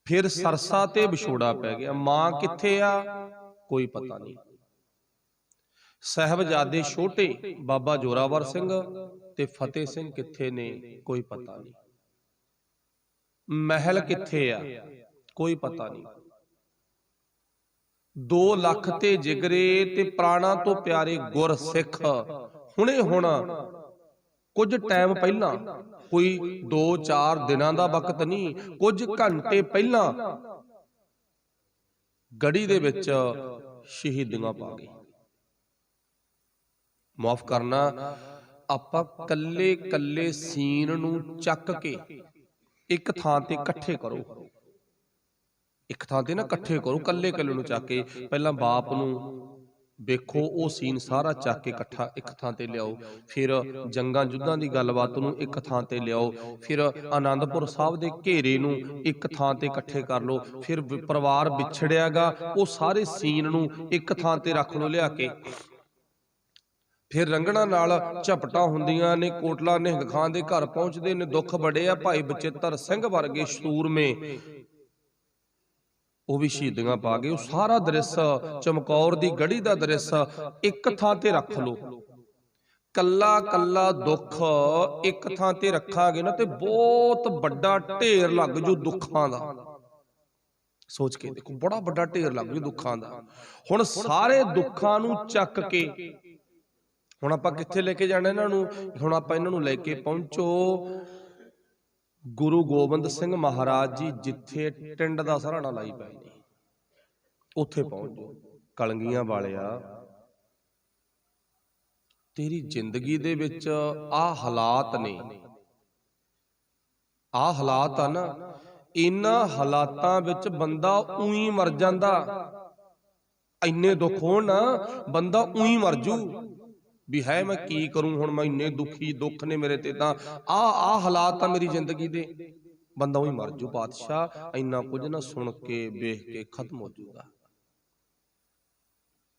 ਫਿਰ ਸਰਸਾ ਤੇ ਵਿਛੋੜਾ ਪੈ ਗਿਆ। ਮਾਂ ਕਿੱਥੇ ਆ, ਕੋਈ ਪਤਾ ਨਹੀਂ। ਸਾਹਿਬਜ਼ਾਦੇ ਛੋਟੇ ਬਾਬਾ ਜੋਰਾਵਰ ਸਿੰਘ ਤੇ ਫਤਿਹ ਸਿੰਘ ਕਿੱਥੇ ਨੇ, ਕੋਈ ਪਤਾ ਨਹੀਂ। ਮਹਿਲ ਕਿੱਥੇ ਆ, ਕੋਈ ਪਤਾ ਨਹੀਂ। 2 ਲੱਖ ਤੇ ਜਿਗਰੇ ਤੇ ਪ੍ਰਾਣਾਂ ਤੋਂ ਪਿਆਰੇ ਗੁਰਸਿੱਖ ਹੁਣੇ ਹੁਣ ਕੁਝ ਟਾਈਮ ਪਹਿਲਾਂ, ਕੋਈ 2-4 ਦਿਨਾਂ ਦਾ ਵਕਤ ਨਹੀਂ, ਕੁਝ ਘੰਟੇ ਪਹਿਲਾਂ ਗੜੀ ਦੇ ਵਿੱਚ ਸ਼ਹੀਦੀਆਂ ਪਾ ਗਏ। ਮਾਫ ਕਰਨਾ, ਆਪਾਂ ਕੱਲੇ ਕੱਲੇ ਸੀਨ ਨੂੰ ਚੱਕ ਕੇ ਇੱਕ ਥਾਂ ਤੇ ਇਕੱਠੇ ਕਰੋ। ਇੱਕ ਥਾਂ ਤੇ ਨਾ ਇਕੱਠੇ ਕਰੋ, ਕੱਲੇ ਕੱਲੇ ਨੂੰ ਚੱਕ ਕੇ। ਪਹਿਲਾਂ ਬਾਪ ਨੂੰ ਵੇਖੋ, ਉਹ ਸੀਨ ਸਾਰਾ ਚੱਕ ਕੇ ਇਕੱਠਾ ਇੱਕ ਥਾਂ ਤੇ ਲਿਆਓ। ਫਿਰ ਜੰਗਾਂ ਜੁੱਧਾਂ ਦੀ ਗੱਲਬਾਤ ਨੂੰ ਇੱਕ ਥਾਂ ਤੇ ਲਿਆਓ। ਫਿਰ ਆਨੰਦਪੁਰ ਸਾਹਿਬ ਦੇ ਘੇਰੇ ਨੂੰ ਇੱਕ ਥਾਂ ਤੇ ਇਕੱਠੇ ਕਰ ਲਓ। ਫਿਰ ਪਰਿਵਾਰ ਵਿਛੜਿਆਗਾ, ਉਹ ਸਾਰੇ ਸੀਨ ਨੂੰ ਇੱਕ ਥਾਂ ਤੇ ਰੱਖ ਲਓ ਲਿਆ ਕੇ। ਫਿਰ ਰੰਗਣਾ ਨਾਲ ਝਪਟਾਂ ਹੁੰਦੀਆਂ ਨੇ, ਕੋਟਲਾ ਨਿਹੰਗ ਖਾਨ ਦੇ ਘਰ ਪਹੁੰਚਦੇ ਨੇ, ਦੁੱਖ ਬੜੇ ਆ। ਭਾਈ ਬਚਿੱਤਰ ਸਿੰਘ ਵਰਗੇ ਸੂਰਮੇ, ਉਹ ਵੀ ਸ਼ਹੀਦੀਆਂ ਪਾ ਗਏ। ਉਹ ਸਾਰਾ ਦ੍ਰਿਸ਼, ਚਮਕੌਰ ਦੀ ਗੜੀ ਦਾ ਦ੍ਰਿਸ਼ ਇੱਕ ਥਾਂ ਤੇ ਰੱਖ ਲਓ। ਕੱਲਾ ਕੱਲਾ ਦੁੱਖ ਇੱਕ ਥਾਂ ਤੇ ਰੱਖਾਂਗੇ ਨਾ ਤੇ ਬਹੁਤ ਵੱਡਾ ਢੇਰ ਲੱਗ ਜੂ ਦੁੱਖਾਂ ਦਾ। ਸੋਚ ਕੇ ਦੇਖੋ, ਬੜਾ ਵੱਡਾ ਢੇਰ ਲੱਗ ਜੂ ਦੁੱਖਾਂ ਦਾ। ਹੁਣ ਸਾਰੇ ਦੁੱਖਾਂ ਨੂੰ ਚੱਕ ਕੇ ਹੁਣ ਆਪਾਂ ਕਿੱਥੇ ਲੈ ਕੇ ਜਾਣਾ ਇਹਨਾਂ ਨੂੰ? ਹੁਣ ਆਪਾਂ ਇਹਨਾਂ ਨੂੰ ਲੈ ਕੇ ਪਹੁੰਚੋ ਗੁਰੂ ਗੋਬਿੰਦ ਸਿੰਘ ਮਹਾਰਾਜ ਜੀ ਜਿੱਥੇ ਟਿੰਡ ਦਾ ਸਰਾਣਾ ਲਾਈ ਪਏ ਨੇ, ਉੱਥੇ ਪਹੁੰਚ ਜਾਓ। ਕਲਗੀਆਂ ਵਾਲਿਆ, ਤੇਰੀ ਜ਼ਿੰਦਗੀ ਦੇ ਵਿੱਚ ਆਹ ਹਾਲਾਤ ਨੇ, ਆਹ ਹਾਲਾਤ ਆ ਨਾ, ਇਹਨਾਂ ਹਾਲਾਤਾਂ ਵਿੱਚ ਬੰਦਾ ਉਹੀ ਮਰ ਜਾਂਦਾ। ਇੰਨੇ ਦੁੱਖ ਹੋਣ ਨਾ ਬੰਦਾ ਉਹੀ ਮਰ ਜੂ ਵੀ ਹੈ ਮੈਂ ਕੀ ਕਰੂੰ ਹੁਣ, ਮੈਂ ਇੰਨੇ ਦੁਖੀ ਦੁੱਖ ਨੇ ਮੇਰੇ ਤੇ, ਤਾਂ ਆਹ ਹਾਲਾਤ ਆ ਮੇਰੀ ਜ਼ਿੰਦਗੀ ਦੇ, ਬੰਦਾ ਉਹੀ ਮਰ ਜੂ। ਪਾਤਸ਼ਾਹ ਇੰਨਾ ਕੁਝ ਨਾ ਸੁਣ ਕੇ ਵੇਖ ਕੇ ਖਤਮ ਹੋ ਜੂਗਾ।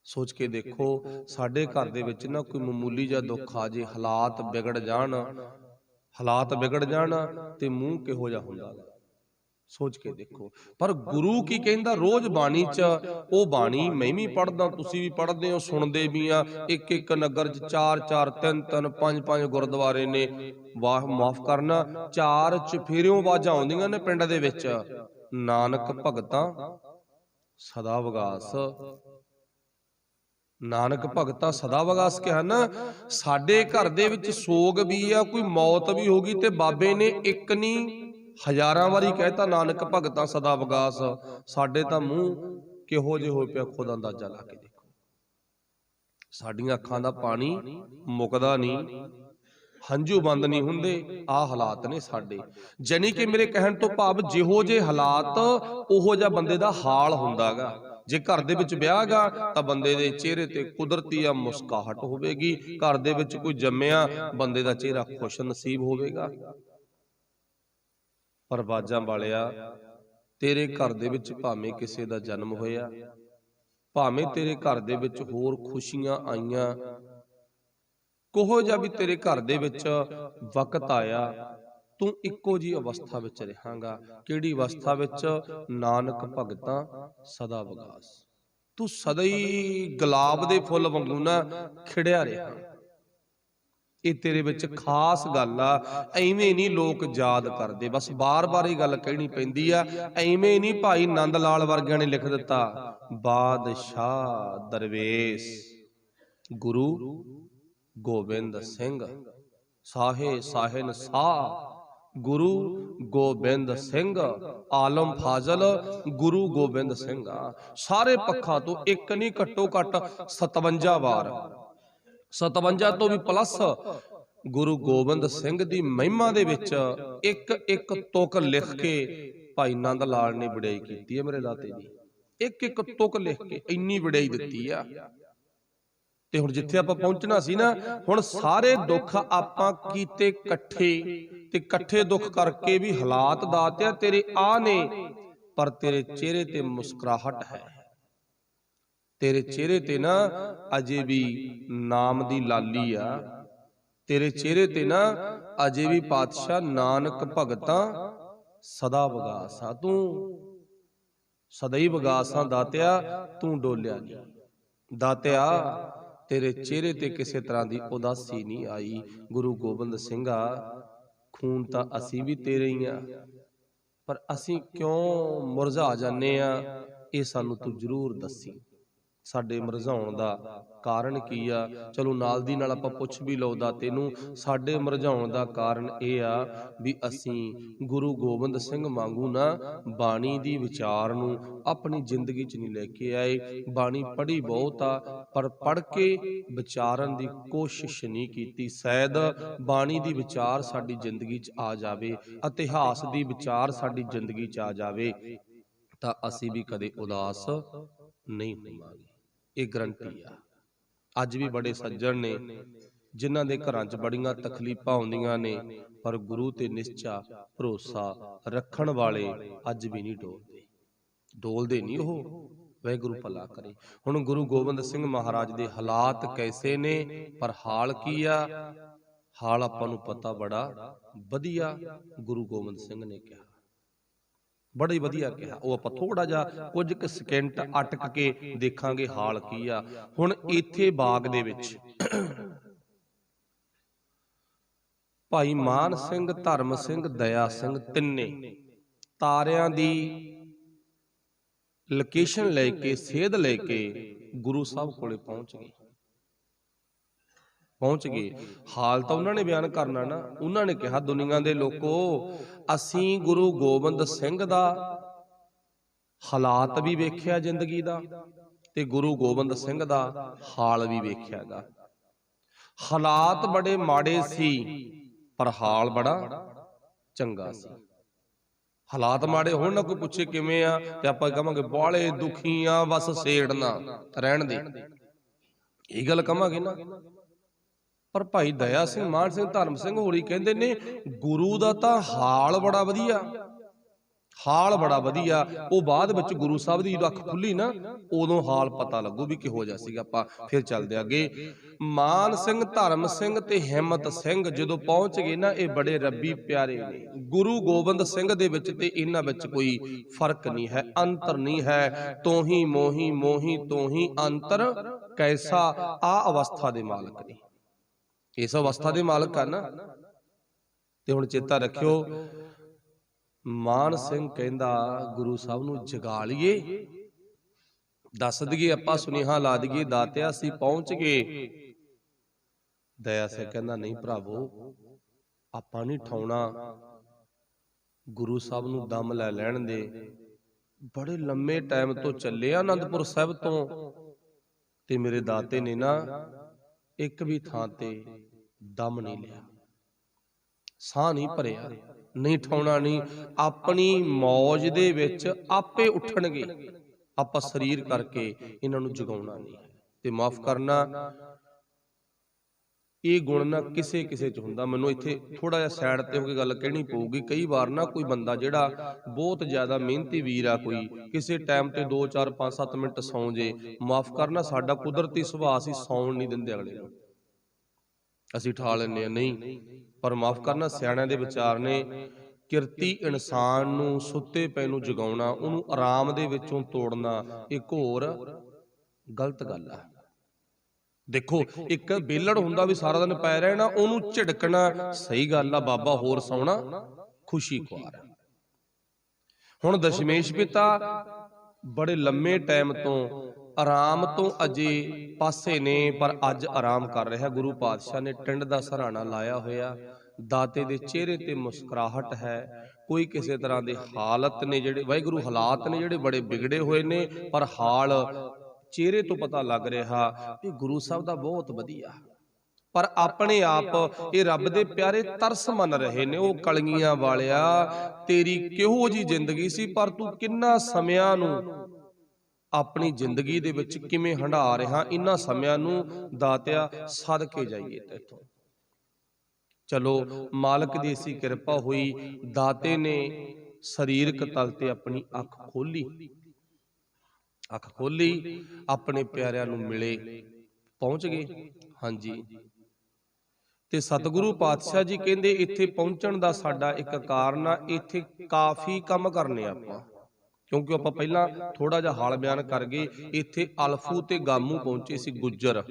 ਸੋਚ ਕੇ ਦੇਖੋ, ਸਾਡੇ ਘਰ ਦੇ ਵਿੱਚ ਨਾ ਕੋਈ ਮਾਮੂਲੀ ਜਿਹਾ ਦੁੱਖ ਆ ਜੇ, ਹਾਲਾਤ ਵਿਗੜ ਜਾਣ, ਹਾਲਾਤ ਵਿਗੜ ਜਾਣ ਤੇ ਮੂੰਹ ਕਿਹੋ ਜਿਹਾ ਹੁੰਦਾ। ਸੋਚ ਕੇ ਦੇਖੋ। ਪਰ ਗੁਰੂ ਕੀ ਕਹਿੰਦਾ ਰੋਜ਼ ਬਾਣੀ 'ਚ, ਉਹ ਬਾਣੀ ਮੈਂ ਵੀ ਪੜ੍ਹਦਾ, ਤੁਸੀਂ ਵੀ ਪੜ੍ਹਦੇ ਹੋ, ਸੁਣਦੇ ਵੀ ਆ। ਇੱਕ ਇੱਕ ਨਗਰ 'ਚ 4-4 3-3 5-5 ਗੁਰਦੁਆਰੇ ਨੇ। ਵਾਹ ਮਾਫ ਕਰਨਾ, 4 ਚੁਫੇਰਿਓਂ ਆਵਾਜ਼ਾਂ ਆਉਂਦੀਆਂ ਨੇ ਪਿੰਡ ਦੇ ਵਿੱਚ, ਨਾਨਕ ਭਗਤਾਂ ਸਦਾ ਵਿਗਾਸ। ਨਾਨਕ ਭਗਤਾ ਸਦਾ ਵਿਗਾਸ ਕਿਹਾ ਨਾ। ਸਾਡੇ ਘਰ ਦੇ ਵਿੱਚ ਸੋਗ ਵੀ ਆ, ਕੋਈ ਮੌਤ ਵੀ ਹੋ ਗਈ, ਤੇ ਬਾਬੇ ਨੇ ਇੱਕ ਨਹੀਂ ਹਜ਼ਾਰਾਂ ਵਾਰੀ ਕਹਿਤਾ ਨਾਨਕ ਭਗਤਾਂ ਸਦਾ ਵਿਗਾਸ। ਸਾਡੇ ਤਾਂ ਮੂੰਹ ਕਿਹੋ ਜਿਹੇ ਹੋਏ ਪਿਆ, ਖੁਦ ਅੰਦਾਜ਼ਾ ਲਾ ਕੇ ਦੇਖੋ। ਸਾਡੀਆਂ ਅੱਖਾਂ ਦਾ ਪਾਣੀ ਮੁੱਕਦਾ ਨਹੀਂ, ਹੰਝੂ ਬੰਦ ਨਹੀਂ ਹੁੰਦੇ। ਆਹ ਹਾਲਾਤ ਨੇ ਸਾਡੇ। ਜਾਨੀ ਕਿ ਮੇਰੇ ਕਹਿਣ ਤੋਂ ਭਾਵ, ਜਿਹੋ ਜਿਹੇ ਹਾਲਾਤ ਉਹੋ ਜਿਹਾ ਬੰਦੇ ਦਾ ਹਾਲ ਹੁੰਦਾਗਾ। ਜੇ ਘਰ ਦੇ ਵਿੱਚ ਵਿਆਹ ਗਾ ਤਾਂ ਬੰਦੇ ਦੇ ਚਿਹਰੇ ਤੇ ਕੁਦਰਤੀ ਆ ਮੁਸਕਾਹਟ ਹੋਵੇਗੀ। ਘਰ ਦੇ ਵਿੱਚ ਕੋਈ ਜੰਮਿਆ, ਬੰਦੇ ਦਾ ਚਿਹਰਾ ਖੁਸ਼ ਨਸੀਬ ਹੋਵੇਗਾ। ਪਰ ਬਾਜਾਂ ਵਾਲਿਆ, ਤੇਰੇ ਘਰ ਦੇ ਵਿੱਚ ਭਾਵੇਂ ਕਿਸੇ ਦਾ ਜਨਮ ਹੋਇਆ, ਭਾਵੇਂ ਤੇਰੇ ਘਰ ਦੇ ਵਿੱਚ ਹੋਰ ਖੁਸ਼ੀਆਂ ਆਈਆਂ, ਕੋਹੋ ਜਿਹਾ ਵੀ ਤੇਰੇ ਘਰ ਦੇ ਵਿੱਚ ਵਕਤ ਆਇਆ, ਤੂੰ ਇੱਕੋ ਜੀ ਅਵਸਥਾ ਵਿੱਚ ਰਹਾਂਗਾ। ਕਿਹੜੀ ਅਵਸਥਾ ਵਿੱਚ? ਨਾਨਕ ਭਗਤਾਂ ਸਦਾ ਵਿਗਾਸ। ਤੂੰ ਸਦਾ ਹੀ ਗੁਲਾਬ ਦੇ ਫੁੱਲ ਵਾਂਗੂ ਨਾ ਖਿੜਿਆ ਰਿਹਾ। ਇਹ ਤੇਰੇ ਵਿੱਚ ਖਾਸ ਗੱਲ ਆ। ਐਵੇਂ ਨਹੀਂ ਲੋਕ ਯਾਦ ਕਰਦੇ, ਬਸ ਬਾਰ-ਬਾਰ ਇਹ ਗੱਲ ਕਹਿਣੀ ਪੈਂਦੀ ਆ। ਐਵੇਂ ਨਹੀਂ ਭਾਈ ਨੰਦ ਲਾਲ ਵਰਗਿਆਂ ਨੇ ਲਿਖ ਦਿੱਤਾ, ਬਾਦਸ਼ਾਹ ਦਰਵੇਸ਼ ਗੁਰੂ ਗੋਬਿੰਦ ਸਿੰਘ ਸਾਹੇ ਸਾਹਿਨ ਸਾਹ, ਗੁਰੂ ਗੋਬਿੰਦ ਸਿੰਘ ਆਲਮ ਫਾਜ਼ਲ ਗੁਰੂ ਗੋਬਿੰਦ ਸਿੰਘ। ਸਾਰੇ ਪੱਖਾਂ ਤੋਂ ਇੱਕ ਨਹੀਂ, ਘੱਟੋ ਘੱਟ 57 ਵਾਰ, 57 ਤੋਂ ਵੀ ਪਲੱਸ ਗੁਰੂ ਗੋਬਿੰਦ ਸਿੰਘ ਦੀ ਮਹਿਮਾ ਦੇ ਵਿੱਚ ਇੱਕ ਇੱਕ ਤੁਕ ਲਿਖ ਕੇ ਭਾਈ ਨੰਦ ਲਾਲ ਨੇ ਵਡਿਆਈ ਕੀਤੀ ਹੈ ਮੇਰੇ ਦਾਤੇ ਦੀ। ਇੱਕ ਇੱਕ ਤੁਕ ਲਿਖ ਕੇ ਇੰਨੀ ਵਡਿਆਈ ਦਿੱਤੀ ਆ। ਤੇ ਹੁਣ ਜਿੱਥੇ ਆਪਾਂ ਪਹੁੰਚਣਾ ਸੀ ਨਾ, ਹੁਣ ਸਾਰੇ ਦੁੱਖ ਆਪਾਂ ਕੀਤੇ ਇਕੱਠੇ, ਤੇ ਇਕੱਠੇ ਦੁੱਖ ਕਰਕੇ ਵੀ ਹਾਲਾਤ ਦਾਤਿਆ ਤੇਰੇ ਆ ਨੇ, ਪਰ ਤੇਰੇ ਚਿਹਰੇ ਤੇ ਮੁਸਕਰਾਹਟ ਹੈ। ਤੇਰੇ ਚਿਹਰੇ ਤੇ ਨਾ ਅਜੇ ਵੀ ਨਾਮ ਦੀ ਲਾਲੀ ਆ। ਤੇਰੇ ਚਿਹਰੇ ਤੇ ਨਾ ਅਜੇ ਵੀ ਪਾਤਸ਼ਾਹ ਨਾਨਕ ਭਗਤਾਂ ਸਦਾ ਵਿਗਾਸ ਆ। ਤੂੰ ਸਦਾ ਹੀ ਵਿਗਾਸ ਆ ਦਾਤਿਆ, ਤੂੰ ਡੋਲਿਆ ਨਹੀਂ ਦਾਤਿਆ। ਤੇਰੇ ਚਿਹਰੇ ਤੇ ਕਿਸੇ ਤਰ੍ਹਾਂ ਦੀ ਉਦਾਸੀ ਨਹੀਂ ਆਈ। ਗੁਰੂ ਗੋਬਿੰਦ ਸਿੰਘਾ, ਖੂਨ ਤਾਂ ਅਸੀਂ ਵੀ ਤੇਰੇ ਹੀ ਆ, ਪਰ ਅਸੀਂ ਕਿਉਂ ਮੁਰਝਾ ਜਾਂਦੇ ਆ, ਇਹ ਸਾਨੂੰ ਤੂੰ ਜ਼ਰੂਰ ਦੱਸੀ। ਸਾਡੇ ਮੁਰਝਾਉਣ ਦਾ ਕਾਰਨ ਕੀ ਆ? ਚਲੋ ਨਾਲ ਦੀ ਨਾਲ ਆਪਾਂ ਪੁੱਛ ਵੀ ਲਓ ਦਾਤੇ ਨੂੰ। ਸਾਡੇ ਮੁਰਝਾਉਣ ਦਾ ਕਾਰਨ ਇਹ ਆ ਵੀ ਅਸੀਂ ਗੁਰੂ ਗੋਬਿੰਦ ਸਿੰਘ ਵਾਂਗੂ ਨਾ ਬਾਣੀ ਦੀ ਵਿਚਾਰ ਨੂੰ ਆਪਣੀ ਜ਼ਿੰਦਗੀ 'ਚ ਨਹੀਂ ਲੈ ਕੇ ਆਏ। ਬਾਣੀ ਪੜ੍ਹੀ ਬਹੁਤ ਆ, ਪਰ ਪੜ੍ਹ ਕੇ ਵਿਚਾਰਨ ਦੀ ਕੋਸ਼ਿਸ਼ ਨਹੀਂ ਕੀਤੀ। ਸ਼ਾਇਦ ਬਾਣੀ ਦੀ ਵਿਚਾਰ ਸਾਡੀ ਜ਼ਿੰਦਗੀ 'ਚ ਆ ਜਾਵੇ, ਇਤਿਹਾਸ ਦੀ ਵਿਚਾਰ ਸਾਡੀ ਜ਼ਿੰਦਗੀ 'ਚ ਆ ਜਾਵੇ, ਤਾਂ ਅਸੀਂ ਵੀ ਕਦੇ ਉਦਾਸ ਨਹੀਂ ਹੋਵਾਂਗੇ। ਇਹ ਗਰੰਟੀ ਆ। ਅੱਜ ਵੀ ਬੜੇ ਸੱਜਣ ਨੇ ਜਿਨ੍ਹਾਂ ਦੇ ਘਰਾਂ 'ਚ ਬੜੀਆਂ ਤਕਲੀਫਾਂ ਆਉਂਦੀਆਂ ਨੇ, ਪਰ ਗੁਰੂ ਤੇ ਨਿਸ਼ਚਾ ਭਰੋਸਾ ਰੱਖਣ ਵਾਲੇ ਅੱਜ ਵੀ ਨਹੀਂ ਡੋਲਦੇ ਨਹੀਂ। ਉਹ ਵਾਹਿਗੁਰੂ ਭਲਾ ਕਰੇ। ਹੁਣ ਗੁਰੂ ਗੋਬਿੰਦ ਸਿੰਘ ਮਹਾਰਾਜ ਦੇ ਹਾਲਾਤ ਕੈਸੇ ਨੇ, ਪਰ ਹਾਲ ਕੀ ਆ? ਹਾਲ ਆਪਾਂ ਨੂੰ ਪਤਾ ਬੜਾ ਵਧੀਆ ਗੁਰੂ ਗੋਬਿੰਦ ਸਿੰਘ ਨੇ ਕਿਹਾ, ਬੜਾ ਹੀ ਵਧੀਆ ਕਿਹਾ। ਉਹ ਆਪਾਂ ਥੋੜਾ ਜਿਹਾ ਕੁਝ ਕੁ ਸਕਿੰਟ ਅਟਕ ਕੇ ਦੇਖਾਂਗੇ ਹਾਲ ਕੀ ਆ। ਹੁਣ ਇੱਥੇ ਬਾਗ ਦੇ ਵਿੱਚ ਭਾਈ ਮਾਨ ਸਿੰਘ, ਧਰਮ ਸਿੰਘ, ਦਇਆ ਸਿੰਘ ਤਿੰਨੇ ਤਾਰਿਆਂ ਦੀ ਲੋਕੇਸ਼ਨ ਲੈ ਕੇ, ਸੇਧ ਲੈ ਕੇ ਗੁਰੂ ਸਾਹਿਬ ਕੋਲੇ ਪਹੁੰਚ ਗਏ। ਹਾਲ ਤਾਂ ਉਹਨਾਂ ਨੇ ਬਿਆਨ ਕਰਨਾ ਨਾ। ਉਹਨਾਂ ਨੇ ਕਿਹਾ, ਦੁਨੀਆ ਦੇ ਲੋਕੋ, ਅਸੀਂ ਗੁਰੂ ਗੋਬਿੰਦ ਸਿੰਘ ਦਾ ਹਾਲਾਤ ਵੀ ਵੇਖਿਆ ਜ਼ਿੰਦਗੀ ਦਾ, ਤੇ ਗੁਰੂ ਗੋਬਿੰਦ ਸਿੰਘ ਦਾ ਹਾਲ ਵੀ ਵੇਖਿਆਗਾ। ਹਾਲਾਤ ਬੜੇ ਮਾੜੇ ਸੀ, ਪਰ ਹਾਲ ਬੜਾ ਚੰਗਾ ਸੀ। ਹਾਲਾਤ ਮਾੜੇ ਹੋਣ ਨਾ ਕੋਈ ਪੁੱਛੇ ਕਿਵੇਂ ਆ, ਤੇ ਆਪਾਂ ਕਹਾਂਗੇ ਬਾਲੇ ਦੁਖੀ ਆ, ਬਸ ਸੇੜਨਾ ਰਹਿਣ ਦੇ, ਇਹ ਗੱਲ ਕਹਾਂਗੇ ਨਾ। ਪਰ ਭਾਈ ਦਇਆ ਸਿੰਘ, ਮਾਨ ਸਿੰਘ, ਧਰਮ ਸਿੰਘ ਹੋਰੀ ਕਹਿੰਦੇ ਨੇ, ਗੁਰੂ ਦਾ ਤਾਂ ਹਾਲ ਬੜਾ ਵਧੀਆ, ਹਾਲ ਬੜਾ ਵਧੀਆ। ਉਹ ਬਾਅਦ ਵਿੱਚ ਗੁਰੂ ਸਾਹਿਬ ਦੀ ਅੱਖ ਖੁੱਲੀ ਨਾ, ਉਦੋਂ ਹਾਲ ਪਤਾ ਲੱਗੂ ਵੀ ਕਿਹੋ ਜਿਹਾ ਸੀਗਾ। ਆਪਾਂ ਫਿਰ ਚੱਲਦੇ ਅੱਗੇ। ਮਾਨ ਸਿੰਘ, ਧਰਮ ਸਿੰਘ ਤੇ ਹਿੰਮਤ ਸਿੰਘ ਜਦੋਂ ਪਹੁੰਚ ਗਏ ਨਾ, ਇਹ ਬੜੇ ਰੱਬੀ ਪਿਆਰੇ ਨੇ। ਗੁਰੂ ਗੋਬਿੰਦ ਸਿੰਘ ਦੇ ਵਿੱਚ ਤੇ ਇਹਨਾਂ ਵਿੱਚ ਕੋਈ ਫਰਕ ਨਹੀਂ ਹੈ, ਅੰਤਰ ਨਹੀਂ ਹੈ। ਤੂੰ ਹੀ ਮੋਹੀ, ਮੋਹੀ ਤੂੰ ਹੀ, ਅੰਤਰ ਕੈਸਾ। ਆ ਅਵਸਥਾ ਦੇ ਮਾਲਕ ਨੇ, ਇਸ ਅਵਸਥਾ ਦੇ ਮਾਲਕ ਆ ਨਾ। ਤੇ ਹੁਣ ਚੇਤਾ ਰੱਖਿਓ, ਮਾਨ ਸਿੰਘ ਕਹਿੰਦਾ ਗੁਰੂ ਸਾਹਿਬ ਨੂੰ ਜਗਾ ਲਈਏ, ਦੱਸ ਦਈਏ, ਆਪਾਂ ਸੁਨੇਹਾ ਲਾ ਦਈਏ, ਦਾਤਿਆ ਅਸੀਂ ਪਹੁੰਚ ਗਏ। ਦਇਆ ਸਿੰਘ ਕਹਿੰਦਾ, ਨਹੀਂ ਭਰਾਵੋ, ਆਪਾਂ ਨਹੀਂ ਠਾਉਣਾ, ਗੁਰੂ ਸਾਹਿਬ ਨੂੰ ਦਮ ਲੈ ਲੈਣ ਦੇ। ਬੜੇ ਲੰਮੇ ਟਾਈਮ ਤੋਂ ਚੱਲੇ ਆਨੰਦਪੁਰ ਸਾਹਿਬ ਤੋਂ, ਤੇ ਮੇਰੇ ਦਾਤੇ ਨੇ ਨਾ ਇੱਕ ਵੀ ਥਾਂ ਤੇ ਦਮ ਨਹੀਂ ਲਿਆ, ਸਾਹ ਨਹੀਂ ਭਰਿਆ, ਨਹੀਂ ਠਾਉਣਾ ਨਹੀਂ। ਆਪਣੀ ਮੌਜ ਦੇ ਵਿੱਚ ਆਪੇ ਉੱਠਣਗੇ, ਆਪਾਂ ਸਰੀਰ ਕਰਕੇ ਇਹਨਾਂ ਨੂੰ ਜਗਾਉਣਾ ਨਹੀਂ। ਤੇ ਮਾਫ ਕਰਨਾ, ਇਹ ਗੁਣ ਨਾ ਕਿਸੇ ਕਿਸੇ ਚ ਹੁੰਦਾ। ਮੈਨੂੰ ਇੱਥੇ ਥੋੜਾ ਜਿਹਾ ਸਾਈਡ ਤੇ ਹੋ ਕੇ ਗੱਲ ਕਹਿਣੀ ਪਊਗੀ। ਕਈ ਵਾਰ ਨਾ ਕੋਈ ਬੰਦਾ ਜਿਹੜਾ ਬਹੁਤ ਜ਼ਿਆਦਾ ਮਿਹਨਤੀ ਵੀਰ ਆ, ਕੋਈ ਕਿਸੇ ਟਾਈਮ ਤੇ 2 4 5 7 ਮਿੰਟ ਸੌਂ ਜੇ, ਮਾਫ ਕਰਨਾ, ਸਾਡਾ ਕੁਦਰਤੀ ਸੁਭਾਅ ਸੀ ਸੌਣ ਨਹੀਂ ਦਿੰਦੇ ਅਗਲੇ ਨੂੰ, ਅਸੀਂ ਠਾ ਲੈਂਦੇ ਆ, ਨਹੀਂ। ਪਰ ਮਾਫ ਕਰਨਾ, ਸਿਆਣਿਆਂ ਦੇ ਵਿਚਾਰ ਨੇ, ਕਿਰਤੀ ਇਨਸਾਨ ਨੂੰ ਸੁੱਤੇ ਪਏ ਨੂੰ ਜਗਾਉਣਾ, ਉਹਨੂੰ ਆਰਾਮ ਦੇ ਵਿੱਚੋਂ ਤੋੜਨਾ, ਇੱਕ ਹੋਰ ਗਲਤ ਗੱਲ ਆ। ਦੇਖੋ, ਇੱਕ ਬੇਲੜ ਹੁੰਦਾ ਵੀ ਸਾਰਾ ਦਿਨ ਪੈ ਰਹਿਣਾ, ਉਹਨੂੰ ਝਿੜਕਣਾ ਸਹੀ ਗੱਲ ਆ, ਬਾਬਾ ਹੋਰ ਸੌਣਾ ਖੁਸ਼ੀ ਖੁਆਰ। ਹੁਣ ਦਸ਼ਮੇਸ਼ ਪਿਤਾ ਬੜੇ ਲੰਮੇ ਟਾਈਮ ਤੋਂ ਆਰਾਮ ਤੋਂ ਅਜੇ ਪਾਸੇ ਨੇ, ਪਰ ਅੱਜ ਆਰਾਮ ਕਰ ਰਿਹਾ। ਗੁਰੂ ਪਾਤਸ਼ਾਹ ਨੇ ਟਿੰਡ ਦਾ ਸਹਾਰਾ ਲਾਇਆ ਹੋਇਆ, ਦਾਤੇ ਦੇ ਚਿਹਰੇ ਤੇ ਮੁਸਕਰਾਹਟ ਹੈ। ਕੋਈ ਕਿਸੇ ਤਰ੍ਹਾਂ ਦੇ ਹਾਲਤ ਨੇ ਜਿਹੜੇ, ਵਾਹਿਗੁਰੂ ਹਾਲਾਤ ਨੇ ਜਿਹੜੇ ਬੜੇ ਵਿਗੜੇ ਹੋਏ ਨੇ, ਪਰ ਹਾਲ ਚਿਹਰੇ ਤੋਂ ਪਤਾ ਲੱਗ ਰਿਹਾ ਕਿ ਗੁਰੂ ਸਾਹਿਬ ਦਾ ਬਹੁਤ ਵਧੀਆ। ਪਰ ਆਪਣੇ ਆਪ ਇਹ ਰੱਬ ਦੇ ਪਿਆਰੇ ਤਰਸ ਮੰਨ ਰਹੇ ਨੇ। ਉਹ ਕਲਗੀਆਂ ਵਾਲਿਆ, ਤੇਰੀ ਕਿਹੋ ਜੀ ਜ਼ਿੰਦਗੀ ਸੀ, ਪਰ ਤੂੰ ਕਿੰਨਾ ਸਮਿਆਂ ਨੂੰ ਆਪਣੀ ਜ਼ਿੰਦਗੀ ਦੇ ਵਿੱਚ ਕਿਵੇਂ ਹੰਢਾ ਰਿਹਾ। ਇਹਨਾਂ ਸਮਿਆਂ ਨੂੰ ਦਾਤਿਆ ਸਦਕੇ ਜਾਈਏ ਤੇਥੋਂ। ਚਲੋ, ਮਾਲਕ ਦੀ ਐਸੀ ਕਿਰਪਾ ਹੋਈ, ਦਾਤੇ ਨੇ ਸਰੀਰਕ ਤਲ ਤੇ ਆਪਣੀ ਅੱਖ ਖੋਲੀ, ਆਪਣੇ ਪਿਆਰਿਆਂ ਨੂੰ ਮਿਲੇ, ਪਹੁੰਚ ਗਏ। ਹਾਂਜੀ, ਤੇ ਸਤਿਗੁਰੂ ਪਾਤਸ਼ਾਹ ਜੀ ਕਹਿੰਦੇ, ਇੱਥੇ ਪਹੁੰਚਣ ਦਾ ਸਾਡਾ ਇੱਕ ਕਾਰਨ ਆ, ਇੱਥੇ ਕਾਫੀ ਕੰਮ ਕਰਨੇ ਆਪਾਂ, ਕਿਉਂਕਿ ਆਪਾਂ ਪਹਿਲਾਂ ਥੋੜਾ ਜਿਹਾ ਹਾਲ ਬਿਆਨ ਕਰ ਗਏ। ਇੱਥੇ ਅਲਫੂ ਤੇ ਗਾਮੂ ਪਹੁੰਚੇ ਸੀ, ਗੁੱਜਰ,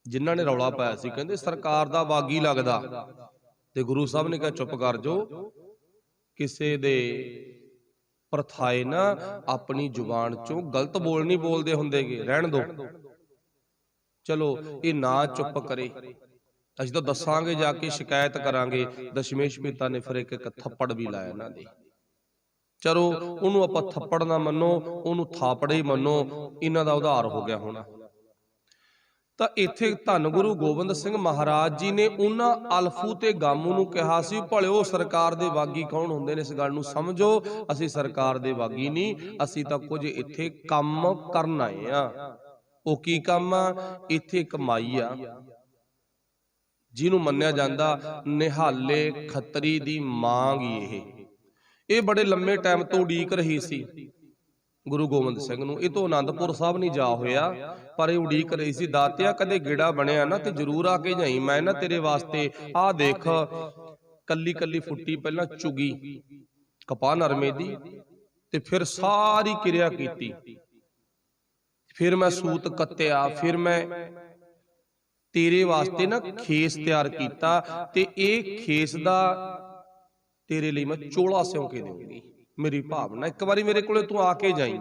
ਜਿਨ੍ਹਾਂ ਨੇ ਰੌਲਾ ਪਾਇਆ ਸੀ, ਕਹਿੰਦੇ ਸਰਕਾਰ ਦਾ ਬਾਗੀ ਲੱਗਦਾ। ਤੇ ਗੁਰੂ ਸਾਹਿਬ ਨੇ ਕਿਹਾ, ਚੁੱਪ ਕਰ ਜਾਓ, ਕਿਸੇ ਦੇ ਪ੍ਰਥਾਏ ਨਾ ਆਪਣੀ ਜ਼ੁਬਾਨ ਚੋਂ ਗਲਤ ਬੋਲ ਨਹੀਂ ਬੋਲਦੇ ਹੁੰਦੇਗੇ, ਰਹਿਣ ਦੋ। ਚਲੋ, ਇਹ ਨਾ ਚੁੱਪ ਕਰੇ, ਅਸੀਂ ਤਾਂ ਦੱਸਾਂਗੇ, ਜਾ ਕੇ ਸ਼ਿਕਾਇਤ ਕਰਾਂਗੇ। ਦਸ਼ਮੇਸ਼ ਪਿਤਾ ਨੇ ਫਿਰ ਇੱਕ ਥੱਪੜ ਵੀ ਲਾਇਆ ਇਹਨਾਂ ਦੇ। ਚਲੋ, ਉਹਨੂੰ ਆਪਾਂ ਥੱਪੜ ਨਾ ਮੰਨੋ, ਉਹਨੂੰ ਥਾਪੜੇ ਹੀ ਮੰਨੋ, ਇਹਨਾਂ ਦਾ ਉਧਾਰ ਹੋ ਗਿਆ ਹੋਣਾ। ਤਾਂ ਇੱਥੇ ਧੰਨ ਗੁਰੂ ਗੋਬਿੰਦ ਸਿੰਘ ਮਹਾਰਾਜ ਜੀ ਨੇ ਉਹਨਾਂ ਅਲਫੂ ਤੇ ਗਾਮੂ ਨੂੰ ਕਿਹਾ ਸੀ, ਭਲਿਓ ਸਰਕਾਰ ਦੇ ਬਾਗੀ ਕੌਣ ਹੁੰਦੇ ਨੇ, ਇਸ ਗੱਲ ਨੂੰ ਸਮਝੋ। ਅਸੀਂ ਸਰਕਾਰ ਦੇ ਬਾਗੀ ਨਹੀਂ, ਅਸੀਂ ਤਾਂ ਕੁਝ ਇੱਥੇ ਕੰਮ ਕਰਨ ਆਏ ਆ। ਉਹ ਕੀ ਕੰਮ ਆ? ਇੱਥੇ ਇੱਕ ਮਾਈ ਆ, ਜਿਹਨੂੰ ਮੰਨਿਆ ਜਾਂਦਾ ਨਿਹਾਲੇ ਖੱਤਰੀ ਦੀ ਮਾਂ ਗੀ। ਇਹ ਬੜੇ ਲੰਮੇ ਟਾਈਮ ਤੋਂ ਉਡੀਕ ਰਹੀ ਸੀ ਗੁਰੂ ਗੋਬਿੰਦ ਸਿੰਘ ਨੂੰ। ਇਹ ਤੋਂ ਆਨੰਦਪੁਰ ਸਾਹਿਬ ਨਹੀਂ ਜਾ ਹੋਇਆ, ਪਰ ਇਹ ਉਡੀਕ ਰਹੀ ਸੀ, ਦਾਤਿਆ ਕਦੇ ਗੇੜਾ ਬਣਿਆ ਨਾ ਤੇ ਜਰੂਰ ਆ ਕੇ ਜਾਈ, ਮੈਂ ਨਾ ਤੇਰੇ ਵਾਸਤੇ ਆਹ ਦੇਖ ਕੱਲੀ ਕੱਲੀ ਫੁੱਟੀ ਪਹਿਲਾਂ ਚੁਗੀ ਕਪਾਹ ਨਰਮੇ ਦੀ, ਤੇ ਫਿਰ ਸਾਰੀ ਕਿਰਿਆ ਕੀਤੀ, ਫਿਰ ਮੈਂ ਸੂਤ ਕੱਤਿਆ, ਫਿਰ ਮੈਂ तेरे वास्ते ना खेस तैयार कीता ते ए खेस दा तेरे लिए मैं चोला सिउ के दूंगी। मेरी भावना एक बारी मेरे कोले तू आके जाई।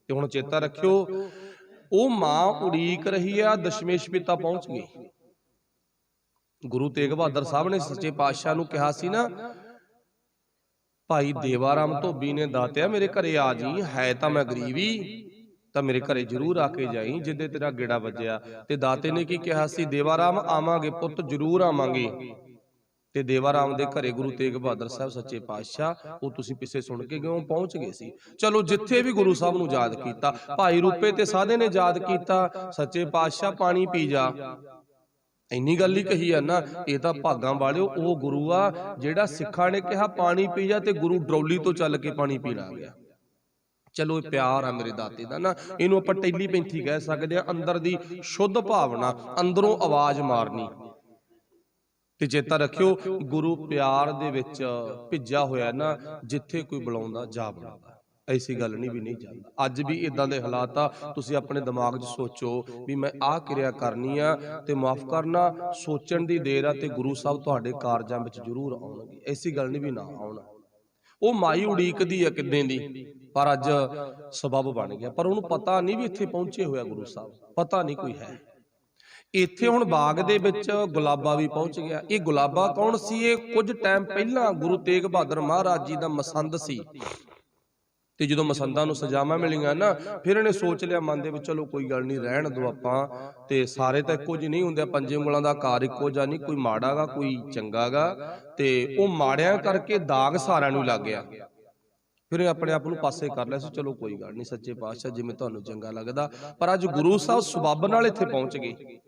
ते हुण चेता रखियो ओ मां उड़ीक रही आ, दशमेश पिता पहुंच गए। गुरु तेग बहादुर साहब ने सच्चे पातशाह नूं कहा सी ना, भाई देवाराम धोबी ने दातिया मेरे घरे आ जी, है तां मैं गरीबी ਤਾਂ ਮੇਰੇ ਘਰੇ ਜ਼ਰੂਰ ਆ ਕੇ ਜਾਈ ਜਿੱਦੇ ਤੇਰਾ ਗੇੜਾ ਵੱਜਿਆ। ਤੇ ਦਾਤੇ ਨੇ ਕੀ ਕਿਹਾ ਸੀ, ਦੇਵਾਰਾਮ ਆਵਾਂਗੇ ਪੁੱਤ, ਜ਼ਰੂਰ ਆਵਾਂਗੇ। ਤੇ ਦੇਵਾਰਾਮ ਦੇ ਘਰੇ ਗੁਰੂ ਤੇਗ ਬਹਾਦਰ ਸਾਹਿਬ ਸੱਚੇ ਪਾਤਸ਼ਾਹ, ਉਹ ਤੁਸੀਂ ਪਿੱਛੇ ਸੁਣ ਕੇ ਗਏ, ਪਹੁੰਚ ਗਏ ਸੀ। ਚਲੋ ਜਿੱਥੇ ਵੀ ਗੁਰੂ ਸਾਹਿਬ ਨੂੰ ਯਾਦ ਕੀਤਾ, ਭਾਈ ਰੂਪੇ ਤੇ ਸਾਧੇ ਨੇ ਯਾਦ ਕੀਤਾ, ਸੱਚੇ ਪਾਤਸ਼ਾਹ ਪਾਣੀ ਪੀ ਜਾ। ਇੰਨੀ ਗੱਲ ਹੀ ਕਹੀ ਆ ਨਾ, ਇਹ ਤਾਂ ਭਾਗਾਂ ਵਾਲਿਓ ਉਹ ਗੁਰੂ ਆ ਜਿਹੜਾ ਸਿੱਖਾਂ ਨੇ ਕਿਹਾ ਪਾਣੀ ਪੀ ਜਾ, ਤੇ ਗੁਰੂ ਡਰੌਲੀ ਤੋਂ ਚੱਲ ਕੇ ਪਾਣੀ ਪੀਣ ਆ ਗਿਆ। ਚਲੋ ਇਹ ਪਿਆਰ ਆ ਮੇਰੇ ਦਾਤੇ ਦਾ ਨਾ, ਇਹਨੂੰ ਆਪਾਂ ਟੈਲੀ ਪੈਂਥੀ ਕਹਿ ਸਕਦੇ ਆ, ਅੰਦਰ ਦੀ ਸ਼ੁੱਧ ਭਾਵਨਾ, ਅੰਦਰੋਂ ਆਵਾਜ਼ ਮਾਰਨੀ। ਤੇ ਚੇਤਾ ਰੱਖਿਓ ਗੁਰੂ ਪਿਆਰ ਦੇ ਵਿੱਚ ਭਿੱਜਾ ਹੋਇਆ ਨਾ, ਜਿੱਥੇ ਕੋਈ ਬੁਲਾਉਂਦਾ ਜਾ ਬੁਲਾਉਂਦਾ, ਐਸੀ ਗੱਲ ਨਹੀਂ ਵੀ ਨਹੀਂ ਜਾਂਦਾ। ਅੱਜ ਵੀ ਇਦਾਂ ਦੇ ਹਾਲਾਤ ਆ, ਤੁਸੀਂ ਆਪਣੇ ਦਿਮਾਗ 'ਚ ਸੋਚੋ ਵੀ ਮੈਂ ਆਹ ਕਿਰਿਆ ਕਰਨੀ ਆ, ਤੇ ਮਾਫ ਕਰਨਾ ਸੋਚਣ ਦੀ ਦੇਰ ਆ, ਤੇ ਗੁਰੂ ਸਾਹਿਬ ਤੁਹਾਡੇ ਕਾਰਜਾਂ ਵਿੱਚ ਜ਼ਰੂਰ ਆਉਣਗੇ, ਐਸੀ ਗੱਲ ਨਹੀਂ ਵੀ ਨਾ ਆਉਣਾ। ਉਹ ਮਾਈ ਉਡੀਕਦੀ ਆ ਕਿੰਨੇ ਦੀ, ਪਰ ਅੱਜ ਸਬਬ ਬਣ ਗਿਆ। ਪਰ ਉਹਨੂੰ ਪਤਾ ਨਹੀਂ ਵੀ ਇੱਥੇ ਪਹੁੰਚੇ ਹੋਇਆ ਗੁਰੂ ਸਾਹਿਬ, ਪਤਾ ਨਹੀਂ ਕੋਈ ਹੈ ਇੱਥੇ। ਹੁਣ ਬਾਗ ਦੇ ਵਿੱਚ ਗੁਲਾਬਾ ਵੀ ਪਹੁੰਚ ਗਿਆ। ਇਹ ਗੁਲਾਬਾ ਕੌਣ ਸੀ? ਇਹ ਕੁਝ ਟਾਈਮ ਪਹਿਲਾਂ ਗੁਰੂ ਤੇਗ ਬਹਾਦਰ ਮਹਾਰਾਜ ਜੀ ਦਾ ਮਸੰਦ ਸੀ। ਤੇ ਜਦੋਂ ਮਸੰਦਾਂ ਨੂੰ ਸਜ਼ਾਵਾਂ ਮਿਲੀਆਂ ਨਾ, ਫਿਰ ਇਹਨੇ ਸੋਚ ਲਿਆ ਮਨ ਦੇ ਵਿੱਚ, ਚਲੋ ਕੋਈ ਗੱਲ ਨਹੀਂ, ਰਹਿਣ ਦਿਓ ਆਪਾਂ, ਤੇ ਸਾਰੇ ਤਾਂ ਇੱਕੋ ਜਿਹੇ ਨਹੀਂ ਹੁੰਦੇ, ਪੰਜੇ ਉਂਗਲਾਂ ਦਾ ਆਕਾਰ ਇੱਕੋ ਜਿਹਾ ਨਹੀਂ, ਕੋਈ ਮਾੜਾ ਗਾ ਕੋਈ ਚੰਗਾ ਗਾ। ਤੇ ਉਹ ਮਾੜਿਆਂ ਕਰਕੇ ਦਾਗ ਸਾਰਿਆਂ ਨੂੰ ਲੱਗ ਗਿਆ। ਫਿਰ ਇਹ ਆਪਣੇ ਆਪ ਨੂੰ ਪਾਸੇ ਕਰ ਲਿਆ ਸੀ, ਚਲੋ ਕੋਈ ਗੱਲ ਨਹੀਂ ਸੱਚੇ ਪਾਤਸ਼ਾਹ ਜਿਵੇਂ ਤੁਹਾਨੂੰ ਚੰਗਾ ਲੱਗਦਾ। ਪਰ ਅੱਜ ਗੁਰੂ ਸਾਹਿਬ ਸਬੱਬ ਨਾਲ ਇੱਥੇ ਪਹੁੰਚ ਗਏ।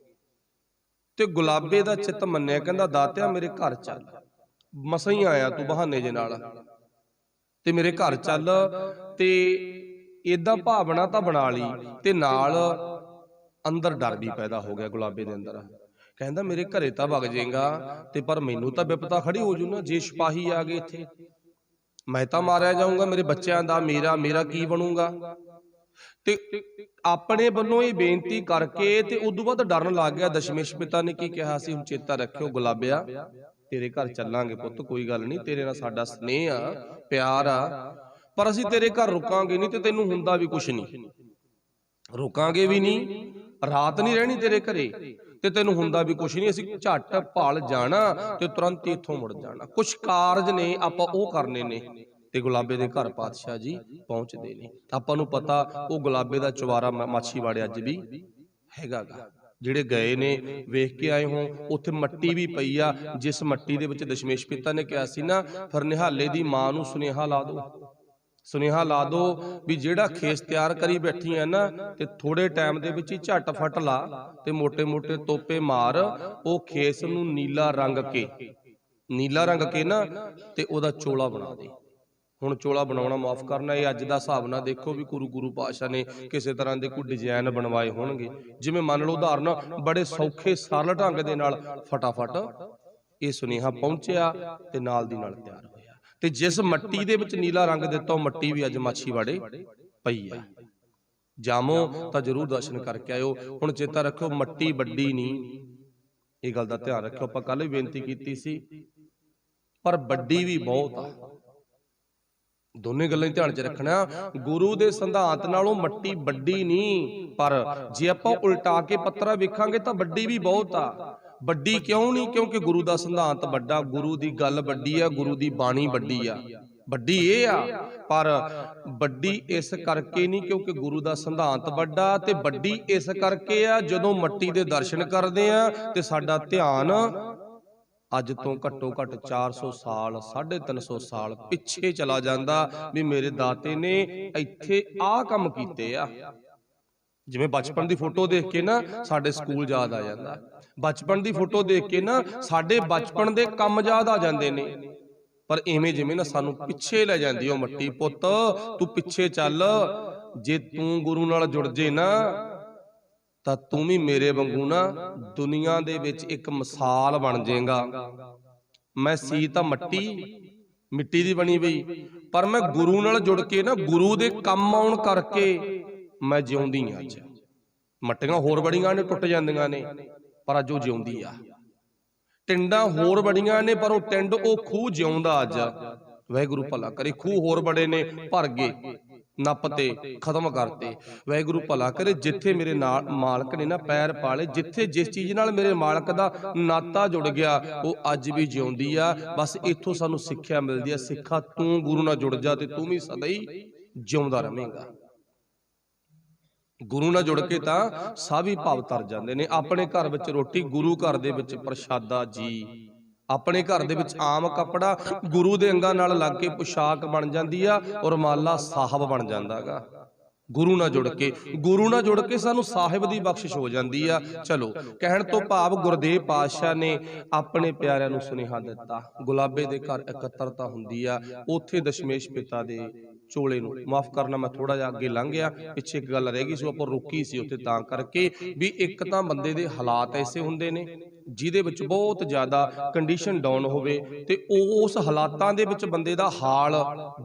ਤੇ ਗੁਲਾਬੇ ਦਾ ਚਿੱਤ ਮੰਨਿਆ, ਕਹਿੰਦਾ ਦਾਤਿਆ ਮੇਰੇ ਘਰ ਚੱਲ, ਮਸਾਂ ਹੀ ਆਇਆ ਤੂੰ ਬਹਾਨੇ ਜੇ ਨਾਲ, ਤੇ ਮੇਰੇ ਘਰ ਚੱਲ। ਤੇ ਏਦਾਂ ਭਾਵਨਾ ਤਾਂ ਬਣਾ ਲਈ, ਤੇ ਨਾਲ ਅੰਦਰ ਡਰ ਵੀ ਪੈਦਾ ਹੋ ਗਿਆ ਗੁਲਾਬੇ ਦੇ ਅੰਦਰ। ਕਹਿੰਦਾ ਮੇਰੇ ਘਰੇ ਤਾਂ ਵਗ ਜਾਏਗਾ, ਤੇ ਪਰ ਮੈਨੂੰ ਤਾਂ ਵਿਪਤਾ ਖੜੀ ਹੋ ਜੂ ਨਾ, ਜੇ ਸਿਪਾਹੀ ਆ ਗਏ ਇੱਥੇ ਮੈਂ ਤਾਂ ਮਾਰਿਆ ਜਾਊਂਗਾ, ਮੇਰੇ ਬੱਚਿਆਂ ਦਾ ਮੇਰਾ ਕੀ ਬਣੂਗਾ। ਤੇ ਆਪਣੇ ਵੱਲੋਂ ਇਹ ਬੇਨਤੀ ਕਰਕੇ ਤੇ ਉਦੋਂ ਬਾਅਦ ਡਰਨ ਲੱਗ ਗਿਆ। ਦਸ਼ਮੇਸ਼ ਪਿਤਾ ਨੇ ਕੀ ਕਿਹਾ ਸੀ, ਹੁਣ ਚੇਤਾ ਰੱਖਿਓ ਗੁਲਾਬਿਆ, ਤੇਰੇ ਘਰ ਚੱਲਾਂਗੇ ਪੁੱਤ, ਕੋਈ ਗੱਲ ਨਹੀਂ, ਤੇਰੇ ਨਾਲ ਸਾਡਾ ਸਨੇਹ ਆ, ਪਿਆਰ ਆ, ਪਰ ਅਸੀਂ ਤੇਰੇ ਘਰ ਰੁਕਾਂਗੇ ਨਹੀਂ, ਤੇ ਤੈਨੂੰ ਹੁੰਦਾ ਵੀ ਕੁਛ ਨਹੀਂ, ਰੁਕਾਂਗੇ ਵੀ ਨਹੀਂ, ਰਾਤ ਨਹੀਂ ਰਹਿਣੀ ਤੇਰੇ ਘਰੇ, ਤੇ ਤੈਨੂੰ ਹੁੰਦਾ ਵੀ ਕੁਛ ਨਹੀਂ, ਅਸੀਂ ਝੱਟ ਭਾਲ ਜਾਣਾ ਤੇ ਤੁਰੰਤ ਇੱਥੋਂ ਮੁੜ ਜਾਣਾ, ਕੁਛ ਕਾਰਜ ਨੇ ਆਪਾਂ ਉਹ ਕਰਨੇ ਨੇ। ਤੇ ਗੁਲਾਬੇ ਦੇ ਘਰ ਪਾਤਸ਼ਾਹ ਜੀ ਪਹੁੰਚਦੇ ਨੇ। ਆਪਾਂ ਨੂੰ ਪਤਾ ਉਹ ਗੁਲਾਬੇ ਦਾ ਚਵਾਰਾ ਮਾਛੀਵਾੜੇ ਅੱਜ ਵੀ ਹੈਗਾ ਗਾ। ਜਿਹੜੇ ਗਏ ਨੇ ਵੇਖ ਕੇ ਆਏ ਹੋ, ਉੱਥੇ ਮੱਟੀ ਵੀ ਪਈ ਆ, ਜਿਸ ਮੱਟੀ ਦੇ ਵਿੱਚ ਦਸ਼ਮੇਸ਼ ਪਿਤਾ ਨੇ ਕਿਹਾ ਸੀ ਨਾ, ਫਿਰ ਨਿਹਾਲੇ ਦੀ ਮਾਂ ਨੂੰ ਸੁਨੇਹਾ ਲਾ ਦੋ, ਸੁਨੇਹਾ ਲਾ ਦੋ ਵੀ ਜਿਹੜਾ ਖੇਸ ਤਿਆਰ ਕਰੀ ਬੈਠੀ ਆ ਨਾ, ਤੇ ਥੋੜੇ ਟਾਈਮ ਦੇ ਵਿੱਚ ਹੀ ਝਟਫਟ ਲਾ ਤੇ ਮੋਟੇ ਮੋਟੇ ਤੋਪੇ ਮਾਰ, ਉਹ ਖੇਸ ਨੂੰ ਨੀਲਾ ਰੰਗ ਕੇ ਨਾ, ਤੇ ਉਹਦਾ ਚੋਲਾ ਬਣਾ ਦੇ। ਹੁਣ ਚੋਲਾ ਬਣਾਉਣਾ ਮਾਫ ਕਰਨਾ, ਇਹ ਅੱਜ ਦਾ ਹਿਸਾਬ ਨਾਲ ਦੇਖੋ ਵੀ ਗੁਰੂ ਪਾਤਸ਼ਾਹ ਨੇ ਕਿਸੇ ਤਰ੍ਹਾਂ ਦੇ ਕੋਈ ਡਿਜ਼ਾਈਨ ਬਣਵਾਏ ਹੋਣਗੇ, ਜਿਵੇਂ ਮੰਨ ਲਓ ਉਦਾਹਰਨ, ਬੜੇ ਸੌਖੇ ਸਰਲ ਢੰਗ ਦੇ ਨਾਲ ਫਟਾਫਟ ਇਹ ਸੁਨੇਹਾ ਪਹੁੰਚਿਆ ਤੇ ਨਾਲ ਦੀ ਨਾਲ ਤਿਆਰ ਹੋਇਆ। ਤੇ ਜਿਸ ਮੱਟੀ ਦੇ ਵਿੱਚ ਨੀਲਾ ਰੰਗ ਦਿੱਤਾ, ਉਹ ਮੱਟੀ ਵੀ ਅੱਜ ਮਾਛੀਵਾੜੇ ਪਈ ਆ। ਜਾਮੋ ਤਾਂ ਜ਼ਰੂਰ ਦਰਸ਼ਨ ਕਰਕੇ ਆਇਓ। ਹੁਣ ਚੇਤਾ ਰੱਖਿਓ ਮੱਟੀ ਵੱਡੀ ਨਹੀਂ, ਇਹ ਗੱਲ ਦਾ ਧਿਆਨ ਰੱਖਿਓ। ਆਪਾਂ ਕੱਲ ਵੀ ਬੇਨਤੀ ਕੀਤੀ ਸੀ, ਪਰ ਵੱਡੀ ਵੀ ਬਹੁਤ ਆ। ਦੋਨੇ ਗੱਲਾਂ ਧਿਆਨ 'ਚ ਰੱਖਣਾ। ਗੁਰੂ ਦੇ ਸਿਧਾਂਤ ਨਾਲੋਂ ਮੱਟੀ ਵੱਡੀ ਨਹੀਂ, ਪਰ ਜੇ ਆਪਾਂ ਉਲਟਾ ਕੇ ਪੱਤਰਾ ਵੇਖਾਂਗੇ ਤਾਂ ਵੱਡੀ ਵੀ ਬਹੁਤ ਆ। ਵੱਡੀ ਕਿਉਂ ਨਹੀਂ? ਕਿਉਂਕਿ ਗੁਰੂ ਦਾ ਸਿਧਾਂਤ ਵੱਡਾ, ਗੁਰੂ ਦੀ ਗੱਲ ਵੱਡੀ ਆ, ਗੁਰੂ ਦੀ ਬਾਣੀ ਵੱਡੀ ਆ। ਵੱਡੀ ਇਹ ਆ, ਪਰ ਵੱਡੀ ਇਸ ਕਰਕੇ ਨਹੀਂ ਕਿਉਂਕਿ ਗੁਰੂ ਦਾ ਸਿਧਾਂਤ ਵੱਡਾ, ਤੇ ਵੱਡੀ ਇਸ ਕਰਕੇ ਆ ਜਦੋਂ ਮੱਟੀ ਦੇ ਦਰਸ਼ਨ ਕਰਦੇ ਆ ਤੇ ਸਾਡਾ ਧਿਆਨ ਅੱਜ ਤੋਂ ਘੱਟੋ ਘੱਟ 400 ਸਾਲ 350 ਸਾਲ ਪਿੱਛੇ ਚਲਾ ਜਾਂਦਾ ਵੀ ਮੇਰੇ ਦਾਤੇ ਨੇ ਇੱਥੇ ਆਹ ਕੰਮ ਕੀਤੇ ਆ। ਜਿਵੇਂ ਬਚਪਨ ਦੀ ਫੋਟੋ ਦੇਖ ਕੇ ਨਾ ਸਾਡੇ ਸਕੂਲ ਯਾਦ ਆ ਜਾਂਦਾ, ਬਚਪਨ ਦੀ ਫੋਟੋ ਦੇਖ ਕੇ ਨਾ ਸਾਡੇ ਬਚਪਨ ਦੇ ਕੰਮ ਯਾਦ ਆ ਜਾਂਦੇ ਨੇ, ਪਰ ਐਵੇਂ ਜਿਵੇਂ ਨਾ ਸਾਨੂੰ ਪਿੱਛੇ ਲੈ ਜਾਂਦੀ ਉਹ ਮੱਟੀ। ਪੁੱਤ ਤੂੰ ਪਿੱਛੇ ਚੱਲ, ਜੇ ਤੂੰ ਗੁਰੂ ਨਾਲ ਜੁੜ ਜੇ ਨਾ ਤਾਂ ਤੂੰ ਵੀ ਮੇਰੇ ਵਾਂਗੂ ਨਾ ਦੁਨੀਆ ਦੇ ਵਿੱਚ ਇੱਕ ਮਿਸਾਲ ਬਣ ਜਾਏਗਾ। ਮੈਂ ਸੀ ਤਾਂ ਮਿੱਟੀ ਦੀ ਬਣੀ ਪਈ, ਪਰ ਮੈਂ ਗੁਰੂ ਨਾਲ ਜੁੜ ਕੇ ਨਾ ਗੁਰੂ ਦੇ ਕੰਮ ਆਉਣ ਕਰਕੇ ਮੈਂ ਜਿਉਂਦੀ ਹਾਂ। ਅੱਜ ਮੱਟੀਆਂ ਹੋਰ ਬੜੀਆਂ ਨੇ ਟੁੱਟ ਜਾਂਦੀਆਂ ਨੇ, ਪਰ ਅੱਜ ਉਹ ਜਿਉਂਦੀ ਆ। ਟਿੰਡਾਂ ਹੋਰ ਬੜੀਆਂ ਨੇ ਪਰ ਉਹ ਟਿੰਡ ਉਹ ਖੂਹ ਜਿਉਂਦਾ ਅੱਜ। ਵਾਹਿਗੁਰੂ ਭਲਾ ਕਰੇ। ਖੂਹ ਹੋਰ ਬੜੇ ਨੇ, ਭਰ ਗਏ, ਨੱਪ ਤੇ ਖਤਮ ਕਰਤੇ। ਵਾਹਿਗੁਰੂ ਭਲਾ ਕਰੇ। ਜਿੱਥੇ ਮੇਰੇ ਨਾਲ ਮਾਲਕ ਨੇ ਨਾ ਪੈਰ ਪਾਲੇ, ਜਿੱਥੇ ਜਿਸ ਚੀਜ਼ ਨਾਲ ਮੇਰੇ ਮਾਲਕ ਦਾ ਨਾਤਾ ਜੁੜ ਗਿਆ ਉਹ ਅੱਜ ਵੀ ਜਿਉਂਦੀ ਆ। ਬਸ ਇੱਥੋਂ ਸਾਨੂੰ ਸਿੱਖਿਆ ਮਿਲਦੀ ਆ, ਸਿੱਖਾ ਤੂੰ ਗੁਰੂ ਨਾਲ ਜੁੜ ਜਾ ਤੇ ਤੂੰ ਵੀ ਸਦਾ ਹੀ ਜਿਉਂਦਾ ਰਵੇਂਗਾ। ਗੁਰੂ ਨਾਲ ਜੁੜ ਕੇ ਤਾਂ ਸਭ ਹੀ ਭਾਵ ਤਰ ਜਾਂਦੇ ਨੇ। ਆਪਣੇ ਘਰ ਵਿੱਚ ਰੋਟੀ, ਗੁਰੂ ਘਰ ਦੇ ਵਿੱਚ ਪ੍ਰਸ਼ਾਦਾ ਜੀ। ਆਪਣੇ ਘਰ ਦੇ ਵਿੱਚ ਆਮ ਕੱਪੜਾ ਗੁਰੂ ਦੇ ਅੰਗਾਂ ਨਾਲ ਲੱਗ ਕੇ ਪੁਸ਼ਾਕ ਬਣ ਜਾਂਦੀ ਆ, ਔਰ ਮਾਲਾ ਸਾਹਿਬ ਬਣ ਜਾਂਦਾ ਗਾ। ਗੁਰੂ ਨਾਲ ਜੁੜ ਕੇ, ਗੁਰੂ ਨਾਲ ਜੁੜ ਕੇ ਸਾਨੂੰ ਸਾਹਿਬ ਦੀ ਬਖਸ਼ਿਸ਼ ਹੋ ਜਾਂਦੀ ਆ। ਚਲੋ, ਕਹਿਣ ਤੋਂ ਭਾਵ ਗੁਰਦੇਵ ਪਾਤਸ਼ਾਹ ਨੇ ਆਪਣੇ ਪਿਆਰਿਆਂ ਨੂੰ ਸੁਨੇਹਾ ਦਿੱਤਾ। ਗੁਲਾਬੇ ਦੇ ਘਰ ਇਕੱਤਰਤਾ ਹੁੰਦੀ ਆ, ਉੱਥੇ ਦਸ਼ਮੇਸ਼ ਪਿਤਾ ਦੇ ਚੋਲੇ ਨੂੰ, ਮਾਫ ਕਰਨਾ ਮੈਂ ਥੋੜਾ ਜਿਹਾ ਅੱਗੇ ਲੰਘ ਗਿਆ, ਪਿੱਛੇ ਇੱਕ ਗੱਲ ਰਹਿ ਗਈ ਸੀ, ਆਪਾਂ ਰੁਕੀ ਸੀ ਉੱਥੇ ਤਾਂ ਕਰਕੇ ਵੀ ਇੱਕ ਤਾਂ ਬੰਦੇ ਦੇ ਹਾਲਾਤ ਐਸੇ ਹੁੰਦੇ ਨੇ ਜਿਹਦੇ ਵਿੱਚ ਬਹੁਤ ਜ਼ਿਆਦਾ ਕੰਡੀਸ਼ਨ ਡਾਊਨ ਹੋਵੇ ਤੇ ਉਸ ਹਾਲਾਤਾਂ ਦੇ ਵਿੱਚ ਬੰਦੇ ਦਾ ਹਾਲ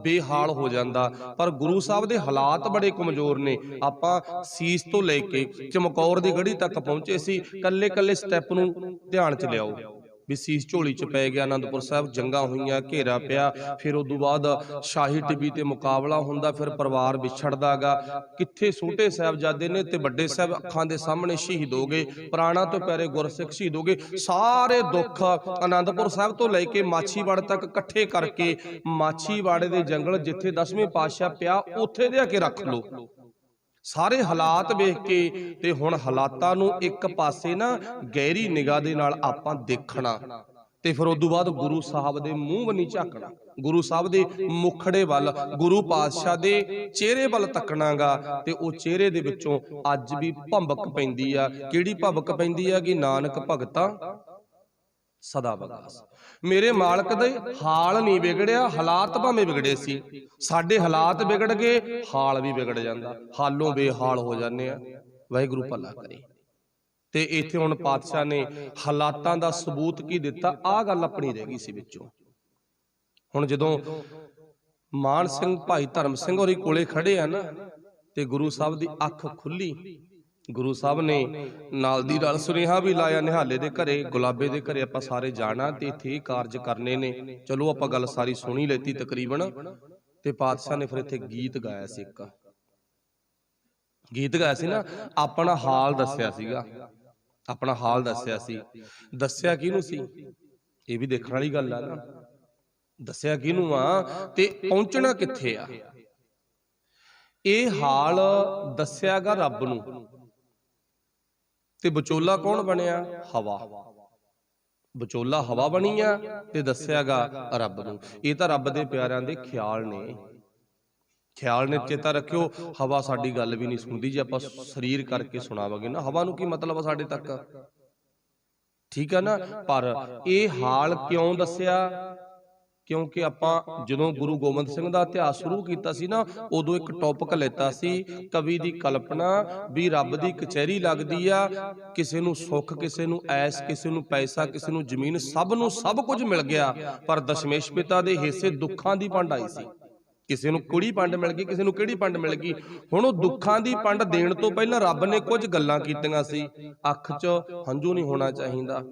ਬੇਹਾਲ ਹੋ ਜਾਂਦਾ। ਪਰ ਗੁਰੂ ਸਾਹਿਬ ਦੇ ਹਾਲਾਤ ਬੜੇ ਕਮਜ਼ੋਰ ਨੇ। ਆਪਾਂ ਸੀਸ ਤੋਂ ਲੈ ਕੇ ਚਮਕੌਰ ਦੀ ਗੜੀ ਤੱਕ ਪਹੁੰਚੇ ਸੀ, ਕੱਲੇ ਕੱਲੇ ਸਟੈਪ ਨੂੰ ਧਿਆਨ ਚ ਲਿਆਓ ਵੀ ਸੀਸ ਝੋਲੀ ਚ ਪੈ ਗਿਆ। ਆਨੰਦਪੁਰ ਸਾਹਿਬ ਜੰਗਾਂ ਹੋਈਆਂ, ਘੇਰਾ ਪਿਆ, ਫਿਰ ਉਦੋਂ ਬਾਅਦ ਸ਼ਾਹੀ ਟਿੱਬੀ ਤੇ ਮੁਕਾਬਲਾ ਹੁੰਦਾ, ਫਿਰ ਪਰਿਵਾਰ ਵਿਛੜਦਾ ਗਾ। ਕਿੱਥੇ ਛੋਟੇ ਸਾਹਿਬਜ਼ਾਦੇ ਨੇ ਤੇ ਵੱਡੇ ਸਾਹਿਬ ਅੱਖਾਂ ਦੇ ਸਾਹਮਣੇ ਸ਼ਹੀਦ ਹੋ ਗਏ, ਪ੍ਰਾਣਾਂ ਤੋਂ ਪਿਆਰੇ ਗੁਰਸਿੱਖ ਸ਼ਹੀਦ ਹੋ ਗਏ। ਸਾਰੇ ਦੁੱਖ ਆਨੰਦਪੁਰ ਸਾਹਿਬ ਤੋਂ ਲੈ ਕੇ ਮਾਛੀਵਾੜੇ ਤੱਕ ਇਕੱਠੇ ਕਰਕੇ ਮਾਛੀਵਾੜੇ ਦੇ ਜੰਗਲ ਜਿੱਥੇ 10ਵੇਂ ਪਾਤਸ਼ਾਹ ਪਿਆ ਉੱਥੇ ਲਿਆ ਕੇ ਰੱਖ ਲਓ। ਸਾਰੇ ਹਾਲਾਤ ਵੇਖ ਕੇ ਤੇ ਹੁਣ ਹਾਲਾਤਾਂ ਨੂੰ ਇੱਕ ਪਾਸੇ ਨਾ ਗਹਿਰੀ ਨਿਗਾਹ ਦੇ ਨਾਲ ਆਪਾਂ ਦੇਖਣਾ ਤੇ ਫਿਰ ਉਦੋਂ ਬਾਅਦ ਗੁਰੂ ਸਾਹਿਬ ਦੇ ਮੂੰਹ ਵੱਲ ਝਾਕਣਾ, ਗੁਰੂ ਸਾਹਿਬ ਦੇ ਮੁਖੜੇ ਵੱਲ, ਗੁਰੂ ਪਾਤਸ਼ਾਹ ਦੇ ਚਿਹਰੇ ਵੱਲ ਤੱਕਣਾਗਾ। ਤੇ ਉਹ ਚਿਹਰੇ ਦੇ ਵਿੱਚੋਂ ਅੱਜ ਵੀ ਭੰਬਕ ਪੈਂਦੀ ਆ। ਕਿਹੜੀ ਭੰਬਕ ਪੈਂਦੀ ਆ ਕਿ ਨਾਨਕ ਭਗਤਾ ਸਦਾ ਬਗਾਸ। ਮੇਰੇ ਮਾਲਕ ਦੇ ਹਾਲ ਨਹੀਂ ਵਿਗੜਿਆ, ਹਾਲਾਤ ਭਾਵੇਂ ਵਿਗੜੇ ਸੀ, ਸਾਡੇ ਹਾਲਾਤ ਵਿਗੜ ਗਏ, ਹਾਲ ਵੀ ਵਿਗੜ ਜਾਂਦਾ, ਹਾਲੋਂ ਬੇਹਾਲ ਹੋ ਜਾਂਦੇ ਆ। ਵਾਹਿਗੁਰੂ ਭਲਾ ਕਰੇ। ਤੇ ਇੱਥੇ ਹੁਣ ਪਾਤਸ਼ਾਹ ਨੇ ਹਾਲਾਤਾਂ ਦਾ ਸਬੂਤ ਕੀ ਦਿੱਤਾ, ਆਹ ਗੱਲ ਆਪਣੀ ਰਹਿ ਗਈ ਸੀ ਵਿੱਚੋਂ। ਹੁਣ ਜਦੋਂ ਮਾਨ ਸਿੰਘ, ਭਾਈ ਧਰਮ ਸਿੰਘ ਹੋਰੀ ਕੋਲੇ ਖੜੇ ਆ ਨਾ ਤੇ ਗੁਰੂ ਸਾਹਿਬ ਦੀ ਅੱਖ ਖੁੱਲੀ। ਗੁਰੂ ਸਾਹਿਬ ਨੇ ਨਾਲ ਦੀ ਨਾਲ ਸੁਨੇਹਾ ਵੀ ਲਾਇਆ, ਨਿਹਾਲੇ ਦੇ ਘਰੇ, ਗੁਲਾਬੇ ਦੇ ਘਰੇ ਆਪਾਂ ਸਾਰੇ ਜਾਣਾ ਤੇ ਇੱਥੇ ਕਾਰਜ ਕਰਨੇ ਨੇ। ਚਲੋ ਆਪਾਂ ਗੱਲ ਸਾਰੀ ਸੁਣੀ ਲੈਤੀ ਤਕਰੀਬਨ। ਤੇ ਪਾਤਸ਼ਾਹ ਨੇ ਫਿਰ ਇੱਥੇ ਗੀਤ ਗਾਇਆ ਸੀ, ਇੱਕ ਗੀਤ ਗਾਇਆ ਸੀ ਨਾ, ਆਪਣਾ ਹਾਲ ਦੱਸਿਆ ਸੀਗਾ, ਆਪਣਾ ਹਾਲ ਦੱਸਿਆ ਸੀ। ਦੱਸਿਆ ਕਿਹਨੂੰ ਸੀ ਇਹ ਵੀ ਦੇਖਣ ਵਾਲੀ ਗੱਲ ਆ ਨਾ, ਦੱਸਿਆ ਕਿਹਨੂੰ ਆ ਤੇ ਪਹੁੰਚਣਾ ਕਿੱਥੇ ਆ। ਇਹ ਹਾਲ ਦੱਸਿਆਗਾ ਰੱਬ ਨੂੰ। ਤੇ ਵਿਚੋਲਾ ਕੌਣ ਬਣਿਆ? ਹਵਾ। ਵਿਚੋਲਾ ਹਵਾ ਬਣੀ ਆ ਤੇ ਦੱਸਿਆਗਾ ਰੱਬ ਨੂੰ। ਇਹ ਤਾਂ ਰੱਬ ਦੇ ਪਿਆਰਿਆਂ ਦੇ ਖਿਆਲ ਨੇ, ਖਿਆਲ ਨੇ। ਚੇਤਾ ਰੱਖਿਓ, ਹਵਾ ਸਾਡੀ ਗੱਲ ਵੀ ਨਹੀਂ ਸੁਣਦੀ। ਜੇ ਆਪਾਂ ਸਰੀਰ ਕਰਕੇ ਸੁਣਾਵਾਂਗੇ ਨਾ, ਹਵਾ ਨੂੰ ਕੀ ਮਤਲਬ ਆ ਸਾਡੇ ਤੱਕ, ਠੀਕ ਆ ਨਾ। ਪਰ ਇਹ ਹਾਲ ਕਿਉਂ ਦੱਸਿਆ? ਕਿਉਂਕਿ ਆਪਾਂ ਜਦੋਂ ਗੁਰੂ ਗੋਬਿੰਦ ਸਿੰਘ ਦਾ ਇਤਿਹਾਸ ਸ਼ੁਰੂ ਕੀਤਾ ਸੀ ਨਾ, ਉਦੋਂ ਇੱਕ ਟੌਪਿਕ ਲੈਤਾ ਸੀ, ਕਵੀ ਦੀ ਕਲਪਨਾ ਵੀ ਰੱਬ ਦੀ ਕਚਹਿਰੀ ਲੱਗਦੀ ਆ। ਕਿਸੇ ਨੂੰ ਸੁੱਖ, ਕਿਸੇ ਨੂੰ ਐਸ, ਕਿਸੇ ਨੂੰ ਪੈਸਾ, ਕਿਸੇ ਨੂੰ ਜ਼ਮੀਨ, ਸਭ ਨੂੰ ਸਭ ਕੁਝ ਮਿਲ ਗਿਆ। ਪਰ ਦਸ਼ਮੇਸ਼ ਪਿਤਾ ਦੇ ਹਿੱਸੇ ਦੁੱਖਾਂ ਦੀ ਪੰਡ ਆਈ ਸੀ। ਕਿਸੇ ਨੂੰ ਕੁੜੀ ਪੰਡ ਮਿਲ ਗਈ, ਕਿਸੇ ਨੂੰ ਕਿਹੜੀ ਪੰਡ ਮਿਲ ਗਈ। ਹੁਣ ਉਹ ਦੁੱਖਾਂ ਦੀ ਪੰਡ ਦੇਣ ਤੋਂ ਪਹਿਲਾਂ ਰੱਬ ਨੇ ਕੁਝ ਗੱਲਾਂ ਕੀਤੀਆਂ ਸੀ। ਅੱਖ 'ਚ ਹੰਝੂ ਨਹੀਂ ਹੋਣਾ ਚਾਹੀਦਾ।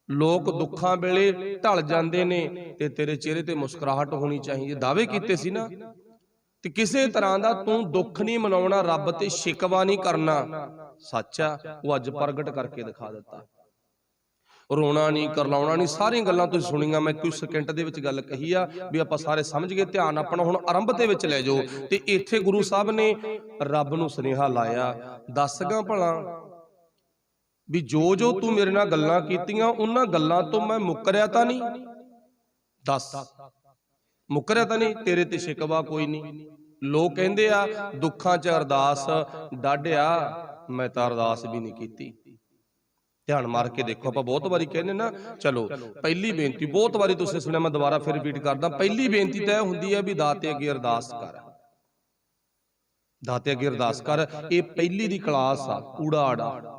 ਲੋਕ ਦੁੱਖਾਂ ਵੇਲੇ ਢਲ ਜਾਂਦੇ ਨੇ ਤੇ ਤੇਰੇ ਚਿਹਰੇ ਤੇ ਮੁਸਕਰਾਹਟ ਹੋਣੀ ਚਾਹੀਦੀ। ਦਾਅਵੇ ਕੀਤੇ ਸੀ ਨਾ। ਤੇ ਕਿਸੇ ਤਰ੍ਹਾਂ ਦਾ ਤੂੰ ਦੁੱਖ ਨਹੀਂ ਮਨਾਉਣਾ, ਰੱਬ ਤੇ ਸ਼ਿਕਵਾ ਨਹੀਂ ਕਰਨਾ। ਸੱਚ ਆ, ਉਹ ਅੱਜ ਪ੍ਰਗਟ ਕਰਕੇ ਦਿਖਾ ਦਿੱਤਾ। ਰੋਣਾ ਨਹੀਂ, ਕਰਲਾਉਣਾ ਨਹੀਂ, ਸਾਰੀਆਂ ਗੱਲਾਂ ਤੁਸੀਂ ਸੁਣੀਆਂ। ਮੈਂ ਕੁਝ ਸਕਿੰਟ ਦੇ ਵਿੱਚ ਗੱਲ ਕਹੀ ਆ ਵੀ ਆਪਾਂ ਸਾਰੇ ਸਮਝ ਗਏ। ਧਿਆਨ ਆਪਣਾ ਹੁਣ ਆਰੰਭ ਦੇ ਵਿੱਚ ਲੈ ਜਾਓ। ਤੇ ਇੱਥੇ ਗੁਰੂ ਸਾਹਿਬ ਨੇ ਰੱਬ ਨੂੰ ਸੁਨੇਹਾ ਲਾਇਆ, ਦੱਸਗਾ ਭਲਾ ਵੀ ਜੋ ਜੋ ਤੂੰ ਮੇਰੇ ਨਾਲ ਗੱਲਾਂ ਕੀਤੀਆਂ, ਉਹਨਾਂ ਗੱਲਾਂ ਤੋਂ ਮੈਂ ਮੁੱਕਰਿਆ ਤਾਂ ਨਹੀਂ? ਦੱਸ, ਮੁੱਕਰਿਆ ਤਾਂ ਨਹੀਂ? ਤੇਰੇ ਤੇ ਸ਼ਿਕਵਾ ਕੋਈ ਨਹੀਂ। ਲੋਕ ਕਹਿੰਦੇ ਆ ਦੁੱਖਾਂ 'ਚ ਅਰਦਾਸ ਡਾਢਿਆ, ਮੈਂ ਤਾਂ ਅਰਦਾਸ ਵੀ ਨਹੀਂ ਕੀਤੀ। ਧਿਆਨ ਮਾਰ ਕੇ ਦੇਖੋ, ਆਪਾਂ ਬਹੁਤ ਵਾਰੀ ਕਹਿੰਦੇ ਨਾ। ਚਲੋ, ਪਹਿਲੀ ਬੇਨਤੀ ਬਹੁਤ ਵਾਰੀ ਤੁਸੀਂ ਸੁਣਿਆ, ਮੈਂ ਦੁਬਾਰਾ ਫਿਰ ਰਿਪੀਟ ਕਰਦਾ। ਪਹਿਲੀ ਬੇਨਤੀ ਤਾਂ ਇਹ ਹੁੰਦੀ ਹੈ ਵੀ ਦਾਤੇ ਅੱਗੇ ਅਰਦਾਸ ਕਰ, ਦਾਤੇ ਅੱਗੇ ਅਰਦਾਸ ਕਰ। ਇਹ ਪਹਿਲੀ ਦੀ ਕਲਾਸ ਆ, ਊੜਾ ਆੜਾ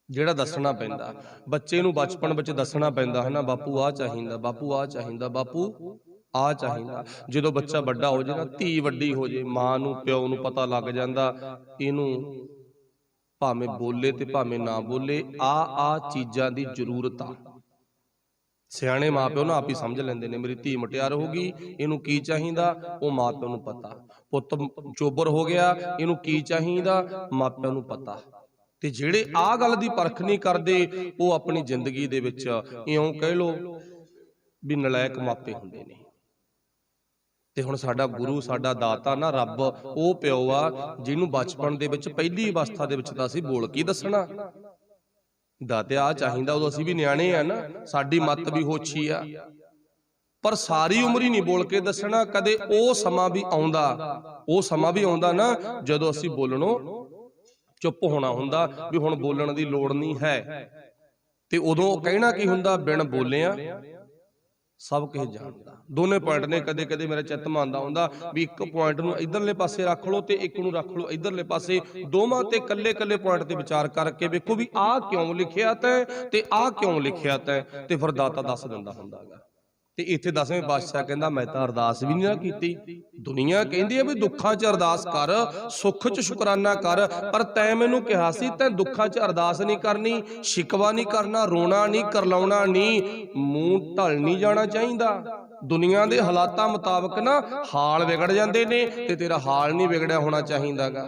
ਜਿਹੜਾ ਦੱਸਣਾ ਪੈਂਦਾ। ਬੱਚੇ ਨੂੰ ਬਚਪਨ ਵਿੱਚ ਦੱਸਣਾ ਪੈਂਦਾ ਹੈ ਨਾ, ਬਾਪੂ ਆਹ ਚਾਹੀਦਾ, ਬਾਪੂ ਆਹ ਚਾਹੀਦਾ, ਬਾਪੂ ਆਹ ਚਾਹੀਦਾ। ਜਦੋਂ ਬੱਚਾ ਵੱਡਾ ਹੋ ਜਾਏ ਨਾ, ਧੀ ਵੱਡੀ ਹੋ ਜਾਏ, ਮਾਂ ਨੂੰ ਪਿਓ ਨੂੰ ਪਤਾ ਲੱਗ ਜਾਂਦਾ ਇਹਨੂੰ भावें बोले ते भावें ना बोले, आ चीज़ां दी जरूरत आ। सियाणे माँ प्यो ना आप ही समझ लेंदे ने, मेरी धी मुटियार हो गई, इनू की चाहिदा वो माँ प्यो नू पता, पुत्त चोबर हो गया, इनू की चाहिदा माँ प्यो नू पता। ते जिहड़े आ गल दी परख नहीं करदे, वो अपनी जिंदगी दे विच इउं कह लो भी नलायक मापे हुंदे ने। ते हुण साडा गुरु साडा दाता ना रब वो प्यो आ जिहनू बचपन दे विच पहली अवस्था दे विच तां असीं बोल के दसना दाते आ चाहिदा, उदों असीं भी नियाणे आ ना, साडी मत भी होछी आ, पर सारी उम्र ही नहीं बोल के दसना। कदे ओ समा भी आउंदा, ओ समा भी आउंदा ना जदों असीं बोलणों चुप होना हुंदा भी हुण बोलण दी लोड़ नहीं है। ते उदों कहना की हुंदा, बिन बोलिया सब कुछ जानदा। दोने पॉइंट ने, कदे कदे मेरा चित्त मानदा हुंदा भी एक पॉइंट नूं इधरले पासे रख लो ते एक नूं रख लो इधरले पासे, दोवां ते कल्ले कल्ले पॉइंट ते विचार करके वेखो भी आ क्यों लिखिया तैं ते आ क्यों लिखिया तैं, ते फिर दाता दस दिंदा हुंदा गा। ते इत्थे 10वें पातशाह कहंदा मैं तां अरदास भी नहीं ना कीती। दुनिया कहंदी है भी दुखां च अरदास कर, सुख च शुकराना कर, पर तैं मैनूं कहा सी तैं दुखां च अरदास नहीं करनी, शिकवा नहीं करना, रोना नहीं, करलाउणा नहीं, मूंह ढल नहीं जाना चाहिदा। दुनिया दे हालातां मुताबक ना हाल विगड़ जांदे ने, ते तेरा हाल नहीं विगड़िया होना चाहिदा गा।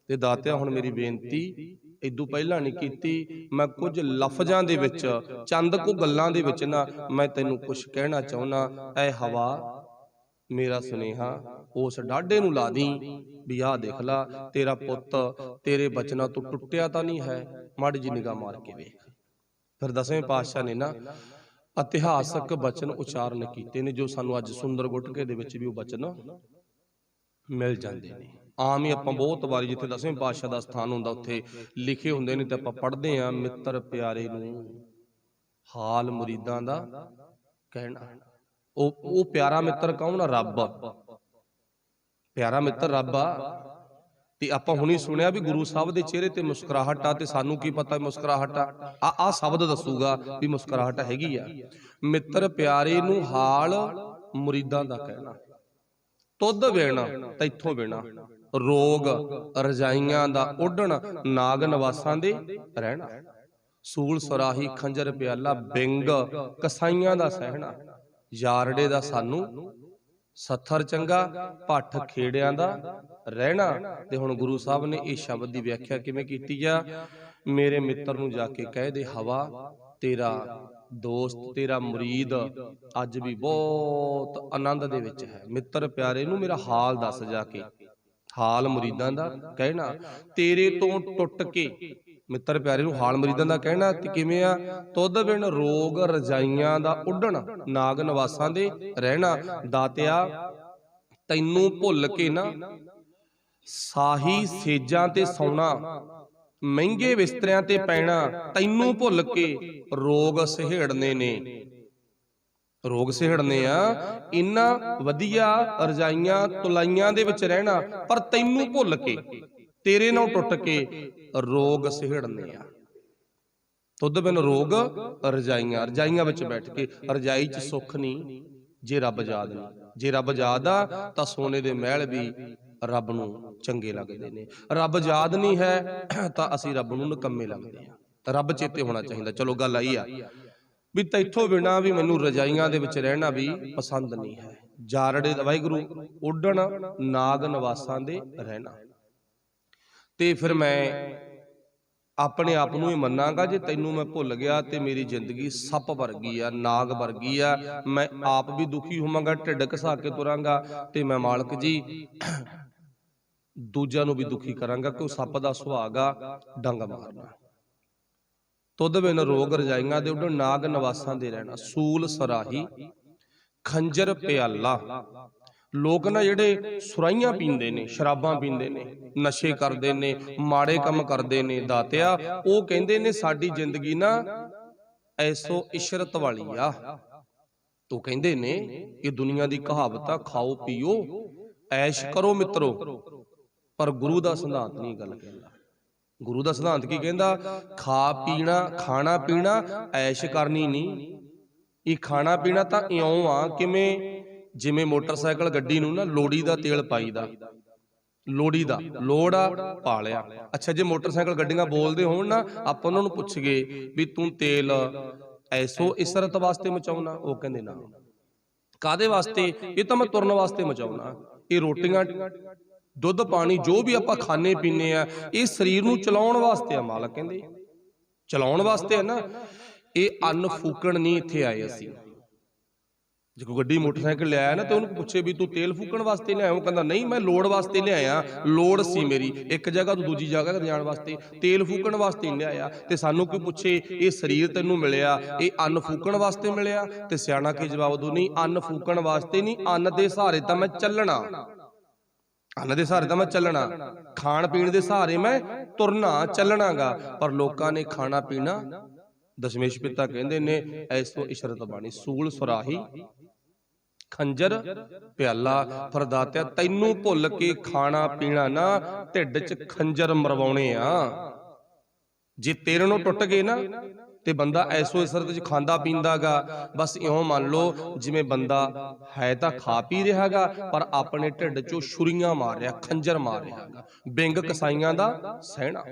ते दातिया हुण मेरी बेनती इदों पहला नहीं कीती, मैं कुछ लफजां दे विच चंद को गल्लां दे विच ना मैं तैनूं कुछ कहना चाहुंदा। ऐ हवा मेरा सुनेहा उस डाढे नूं ला दी भी आ देख ला तेरा पुत्त तेरे बचनां तो टुटिया तां नहीं है, माड़ी जी निगाह मार के वेख। फिर 10वें पातशाह ने ना इतिहासक बचन उचारण कीते ने, जो सानूं अज सुंदर गुटके दे विच भी वो बचन मिल जांदे ने। आम ही आपां बहुत वारी जिथे 10वें पातशाह दा स्थान हुंदा उत्थे लिखे हुंदे ने ते आपां पढ़दे आ, मित्र प्यारे नूं हाल मुरीदां दा कहना। ओ प्यारा मित्र कौन आ? रब। प्यारा मित्र रब आ। ते आपां हुणी सुनिया भी गुरु साहब दे चेहरे ते मुस्कुराहट आ, ते सानू की पता मुस्कुराहट आ शब्द दसूगा भी मुस्कुराहट हैगी आ। मित्र प्यारे नूं हाल मुरीदां दा कहना, तुद वेण तैथों बिना, रोग रजाइयां दा उडण, नाग नवासां दे रहना, सूल सराही खंजर प्याला बिंग कसाइयां दा सहना, यारड़े दा सानू सत्थर चंगा भट्ठ खेड़ियां दा रहना। ते हुण गुरु साहब ने इस शब्द की व्याख्या किवें कीती आ, मेरे मित्र नूं जाके कह दे हवा तेरा दोस्त तेरा मुरीद अज भी बहुत आनंद दे विच है। मित्र प्यारे नूं मेरा हाल दस जाके, हाल मुरीदां दा कहना, तेरे तो टुट के, मित्र प्यारे नूं हाल मुरीदां दा कहना ते किवें आ, तुद बिन रोग रजाइयां दा उडण, नाग नवासां दे रहना। दातिया तैनूं भुल के ना साही सेजां ते सौना, महंगे बिस्तरियां ते पैना, तैनूं भुल के रोग सहेड़ने ने, रोग सहेड़ने आ इन्ना वधिया रजाइयां तुलाइयां दे विच रहना, पर तैनूं भुल के तेरे नाल टुट के रोग सहेड़ने आ। तुद बिन रोग रजाइयां, रजाइयां विच बैठ के, रजाई च सुख नहीं जे रब याद नहीं, जे रब याद आ तां सोने दे महल भी रब नूं चंगे लगदे ने, रब याद नहीं है तां असीं रब नूं नकम्मे लगदे आ। रब चेते होना चाहिदा। चलो गल आई आ भी तैथों बिना भी मैनूं रजाइयां दे विच रहना भी पसंद नहीं है, जारड़े वाहिगुरू उडण नाग नवासां दे रहना। ते फिर मैं अपने आप नूं ही मन्नांगा जे तैनूं मैं भुल गया ते मेरी जिंदगी सप वर्गी आ, नाग वर्गी आ, मैं आप भी दुखी होवांगा, ढिड घसा के तुरांगा, ते मैं मालक जी दूजिआं नूं भी दुखी करांगा, क्यों सप दा सुभाग आ डंग मारना। तुद बिन रोग रजाइयां दे उडण, नाग नवासां दे रहना, सूल सराही खंजर प्याला। लोग ना जिहड़े सुराइयां पींदे ने, शराबां पींदे ने, नशे करदे ने, माड़े काम करदे ने, दातिया वो कहंदे ने साडी जिंदगी ना ऐसो इशरत वाली आ। तो कहंदे ने कि दुनिया दी कहावत आ, खाओ पीओ ऐश करो मित्रो, पर गुरु दा सिद्धांत नहीं गल कहंदा। गुरु दा सिद्धांत की कहंदा, खा पीना खाना पीना ऐश करनी नहीं। ये खाना पीना तां इउं आ किवें जिवें मोटरसाइकिल गड्डी नूं ना लोड़ी दा तेल पाईदा, ਲੋੜੀ ਦਾ ਲੋੜ ਆ ਪਾ ਲਿਆ। ਅੱਛਾ ਜੇ ਮੋਟਰਸਾਈਕਲ ਗੱਡੀਆਂ ਬੋਲਦੇ ਹੋਣ ਨਾ, ਆਪਾਂ ਉਹਨਾਂ ਨੂੰ ਪੁੱਛ ਗਏ ਵੀ ਤੂੰ ਤੇਲ ਐਸੋ ਇਸਰਤ ਵਾਸਤੇ ਮਚਾਉਣਾ? ਉਹ ਕਹਿੰਦੇ ਨਾ। ਕਾਦੇ ਵਾਸਤੇ? ਇਹ ਤਾਂ ਮੈਂ ਤੁਰਨ ਵਾਸਤੇ ਮਚਾਉਣਾ। ਇਹ ਰੋਟੀਆਂ ਦੁੱਧ ਪਾਣੀ ਜੋ ਵੀ ਆਪਾਂ ਖਾਣੇ ਪੀਣੇ ਆ, ਇਹ ਸਰੀਰ ਨੂੰ ਚਲਾਉਣ ਵਾਸਤੇ ਆ। ਮਾਲਕ ਕਹਿੰਦੇ ਚਲਾਉਣ ਵਾਸਤੇ ਹੈ ਨਾ। ਇਹ ਅੰਨ ਫੂਕਣ ਨਹੀਂ ਇੱਥੇ ਆਏ ਅਸੀਂ। ਜੇ ਕੋਈ ਗੱਡੀ ਮੋਟਰਸਾਈਕਲ ਲਿਆਇਆ ਨਾ ਤੇ ਉਹਨੂੰ ਪੁੱਛੇ ਵੀ ਤੂੰ ਤੇਲ ਫੂਕਣ ਵਾਸਤੇ ਲਿਆਇਆ? ਉਹ ਕਹਿੰਦਾ ਨਹੀਂ, ਮੈਂ ਲੋੜ ਵਾਸਤੇ ਲਿਆਇਆ। ਲੋੜ ਸੀ ਮੇਰੀ ਇੱਕ ਜਗ੍ਹਾ ਤੋਂ ਦੂਜੀ ਜਗ੍ਹਾ ਜਾਣ ਵਾਸਤੇ, ਤੇਲ ਫੂਕਣ ਵਾਸਤੇ ਨਹੀਂ ਲਿਆਇਆ। ਤੇ ਸਾਨੂੰ ਕੋਈ ਪੁੱਛੇ ਇਹ ਸਰੀਰ ਤੈਨੂੰ ਮਿਲਿਆ, ਇਹ ਅੰਨ ਫੂਕਣ ਵਾਸਤੇ ਮਿਲਿਆ? ਤੇ ਸਿਆਣਾ ਕੀ ਜਵਾਬ ਦੂ? ਨਹੀਂ, ਅੰਨ ਫੂਕਣ ਵਾਸਤੇ ਨਹੀਂ, ਅੰਨ ਦੇ ਸਹਾਰੇ ਤਾਂ ਮੈਂ ਚੱਲਣਾ। ਅੰਨ ਦੇ ਸਹਾਰੇ ਤਾਂ ਮੈਂ ਚੱਲਣਾ, ਖਾਣ ਪੀਣ ਦੇ ਸਹਾਰੇ ਮੈਂ ਤੁਰਨਾ ਚੱਲਣਾਗਾ। ਪਰ ਲੋਕਾਂ ਨੇ ਖਾਣਾ ਪੀਣਾ, ਦਸ਼ਮੇਸ਼ ਪਿਤਾ ਕਹਿੰਦੇ ਨੇ ਐਸੋ ਇਸ਼ਰਤ ਬਾਣੀ, ਸੂਲ ਸੁਰਾਹੀ ਖੰਜਰ ਪਿਆਲਾ। ਫਰਦਾਤਿਆ ਤੈਨੂੰ ਭੁੱਲ ਕੇ ਖਾਣਾ ਪੀਣਾ ਨਾ, ਢਿੱਡ 'ਚ ਖੰਜਰ ਮਰਵਾਉਣੇ ਆ। ਜੇ ਤੇਰੇ ਨੂੰ ਟੁੱਟ ਗਏ ਨਾ ਤੇ ਬੰਦਾ ਐਸੋ ਇਸਰਤ 'ਚ ਖਾਂਦਾ ਪੀਂਦਾਗਾ। ਬਸ ਇਉਂ ਮੰਨ ਲਓ ਜਿਵੇਂ ਬੰਦਾ ਹੈ ਤਾਂ ਖਾ ਪੀ ਰਿਹਾਗਾ, ਪਰ ਆਪਣੇ ਢਿੱਡ 'ਚੋਂ ਛੁਰੀਆਂ ਮਾਰ ਰਿਹਾ, ਖੰਜਰ ਮਾਰ ਰਿਹਾਗਾ, ਬਿੰਗ ਕਸਾਈਆਂ ਦਾ ਸਹਿਣਾ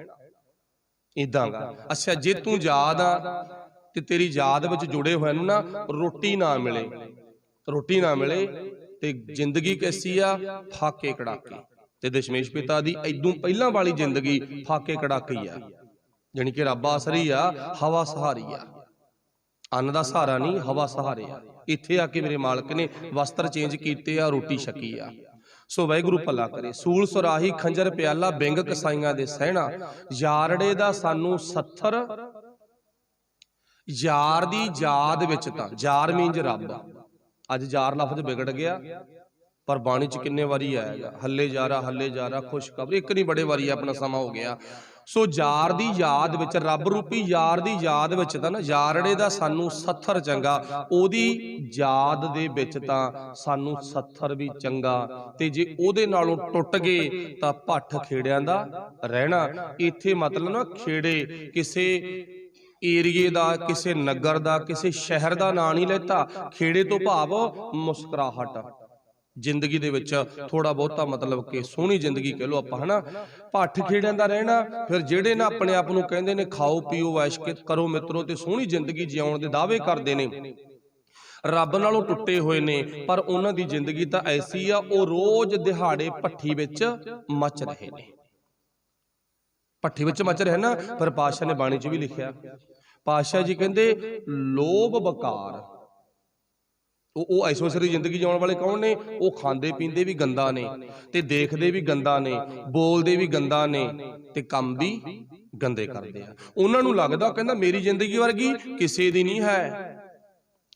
ਇਦਾਂ ਗਾ। ਅੱਛਾ ਜੇ ਤੂੰ ਯਾਦ ਆ ਤੇ ਤੇਰੀ ਯਾਦ ਵਿੱਚ ਜੁੜੇ ਹੋਏ ਨੂੰ ਨਾ ਰੋਟੀ ਨਾ ਮਿਲੇ, ਰੋਟੀ ਨਾ ਮਿਲੇ ਤੇ ਜ਼ਿੰਦਗੀ ਕੈਸੀ ਆ? ਫਾਕੇ ਕੜਾਕੇ। ਤੇ ਦਸ਼ਮੇਸ਼ ਪਿਤਾ ਦੀ ਇਦੋਂ ਪਹਿਲਾਂ ਵਾਲੀ ਜ਼ਿੰਦਗੀ ਫਾਕੇ ਕੜਾਕੇ ਹੀ ਆ, ਜਾਣੀ ਕਿ ਰੱਬ ਆਸਰੀ ਆ, ਹਵਾ ਸਹਾਰੀ ਆ। ਅੰਨ ਦਾ ਸਹਾਰਾ ਨਹੀਂ, ਹਵਾ ਸਹਾਰੇ ਆ। ਇੱਥੇ ਆ ਕੇ ਮੇਰੇ ਮਾਲਕ ਨੇ ਵਸਤਰ ਚੇਂਜ ਕੀਤੇ ਆ, ਰੋਟੀ ਛਕੀ ਆ। ਸੋ ਵਾਹਿਗੁਰੂ ਭਲਾ ਕਰੇ। ਸੂਲ ਸੁਰਾਹੀ ਖੰਜਰ ਪਿਆਲਾ, ਬਿੰਗ ਕਸਾਈਆਂ ਦੇ ਸਹਿਣਾ। ਯਾਰੜੇ ਦਾ ਸਾਨੂੰ ਸੱਥਰ, ਯਾਰ ਦੀ ਯਾਦ ਵਿੱਚ ਤਾਂ, ਯਾਰ ਮੀਨਜ ਰੱਬ। ਅੱਜ ਯਾਰ ਲਫ਼ਜ਼ ਵਿਗੜ ਗਿਆ, ਪਰ ਬਾਣੀ 'ਚ ਕਿੰਨੇ ਵਾਰੀ ਆਏਗਾ ਹੱਲੇ ਜਾਰਾ, ਹੱਲੇ ਜਾਰਾ, ਖੁਸ਼ਖਬਰੀ। ਇੱਕ ਨਹੀਂ ਬੜੇ ਵਾਰੀ ਆਪਣਾ ਸਮਾਂ ਹੋ ਗਿਆ। ਸੋ ਯਾਰ ਦੀ ਯਾਦ ਵਿੱਚ, ਰੱਬ ਰੂਪੀ ਯਾਰ ਦੀ ਯਾਦ ਵਿੱਚ ਤਾਂ ਨਾ ਯਾਰੜੇ ਦਾ ਸਾਨੂੰ ਸੱਥਰ ਚੰਗਾ, ਉਹਦੀ ਯਾਦ ਦੇ ਵਿੱਚ ਤਾਂ ਸਾਨੂੰ ਸੱਥਰ ਵੀ ਚੰਗਾ। ਤੇ ਜੇ ਉਹਦੇ ਨਾਲੋਂ ਟੁੱਟ ਗਏ ਤਾਂ ਭੱਠ ਖੇੜਿਆਂ ਦਾ ਰਹਿਣਾ। ਇੱਥੇ ਮਤਲਬ ਨਾ ਖੇੜੇ ਕਿਸੇ ਏਰੀਏ ਦਾ, ਕਿਸੇ ਨਗਰ ਦਾ, ਕਿਸੇ ਸ਼ਹਿਰ ਦਾ ਨਾਂ ਨਹੀਂ ਲੈਤਾ। ਖੇੜੇ ਤੋਂ ਭਾਵ ਮੁਸਕਰਾਹਟ ਜ਼ਿੰਦਗੀ ਦੇ ਵਿੱਚ, ਥੋੜਾ ਬਹੁਤਾ ਮਤਲਬ ਕਿ ਸੋਹਣੀ ਜ਼ਿੰਦਗੀ ਕਹਿ ਲਓ ਆਪਾਂ, ਹਨਾ। ਭੱਠ ਖੇੜਿਆਂ ਦਾ ਰਹਿਣਾ। ਫਿਰ ਜਿਹੜੇ ਨਾ ਆਪਣੇ ਆਪ ਨੂੰ ਕਹਿੰਦੇ ਨੇ ਖਾਓ ਪੀਓ ਐਸ਼ ਕਰੋ ਮਿੱਤਰੋ ਤੇ ਸੋਹਣੀ ਜ਼ਿੰਦਗੀ ਜਿਉਣ ਦੇ ਦਾਅਵੇ ਕਰਦੇ ਨੇ, ਰੱਬ ਨਾਲੋਂ ਟੁੱਟੇ ਹੋਏ ਨੇ, ਪਰ ਉਹਨਾਂ ਦੀ ਜ਼ਿੰਦਗੀ ਤਾਂ ਐਸੀ ਆ, ਉਹ ਰੋਜ਼ ਦਿਹਾੜੇ ਭੱਠੀ ਵਿੱਚ ਮੱਚ ਰਹੇ ਨੇ। ਭੱਠੀ ਵਿੱਚ ਮੱਚ ਰਹੇ ਨਾ। ਫਿਰ ਪਾਤਸ਼ਾਹ ਨੇ ਬਾਣੀ 'ਚ ਵੀ ਲਿਖਿਆ, ਪਾਤਸ਼ਾਹ ਜੀ ਕਹਿੰਦੇ ਲੋਭ ਵਕਾਰ, ਉਹ ਐਸੋ ਐਸੀ ਜ਼ਿੰਦਗੀ ਜਿਉਣ ਵਾਲੇ ਕੌਣ ਨੇ? ਉਹ ਖਾਂਦੇ ਪੀਂਦੇ ਵੀ ਗੰਦਾ ਨੇ, ਤੇ ਦੇਖਦੇ ਵੀ ਗੰਦਾ ਨੇ, ਬੋਲਦੇ ਵੀ ਗੰਦਾ ਨੇ, ਤੇ ਕੰਮ ਵੀ ਗੰਦੇ ਕਰਦੇ ਆ। ਉਹਨਾਂ ਨੂੰ ਲੱਗਦਾ, ਕਹਿੰਦਾ ਮੇਰੀ ਜ਼ਿੰਦਗੀ ਵਰਗੀ ਕਿਸੇ ਦੀ ਨਹੀਂ ਹੈ,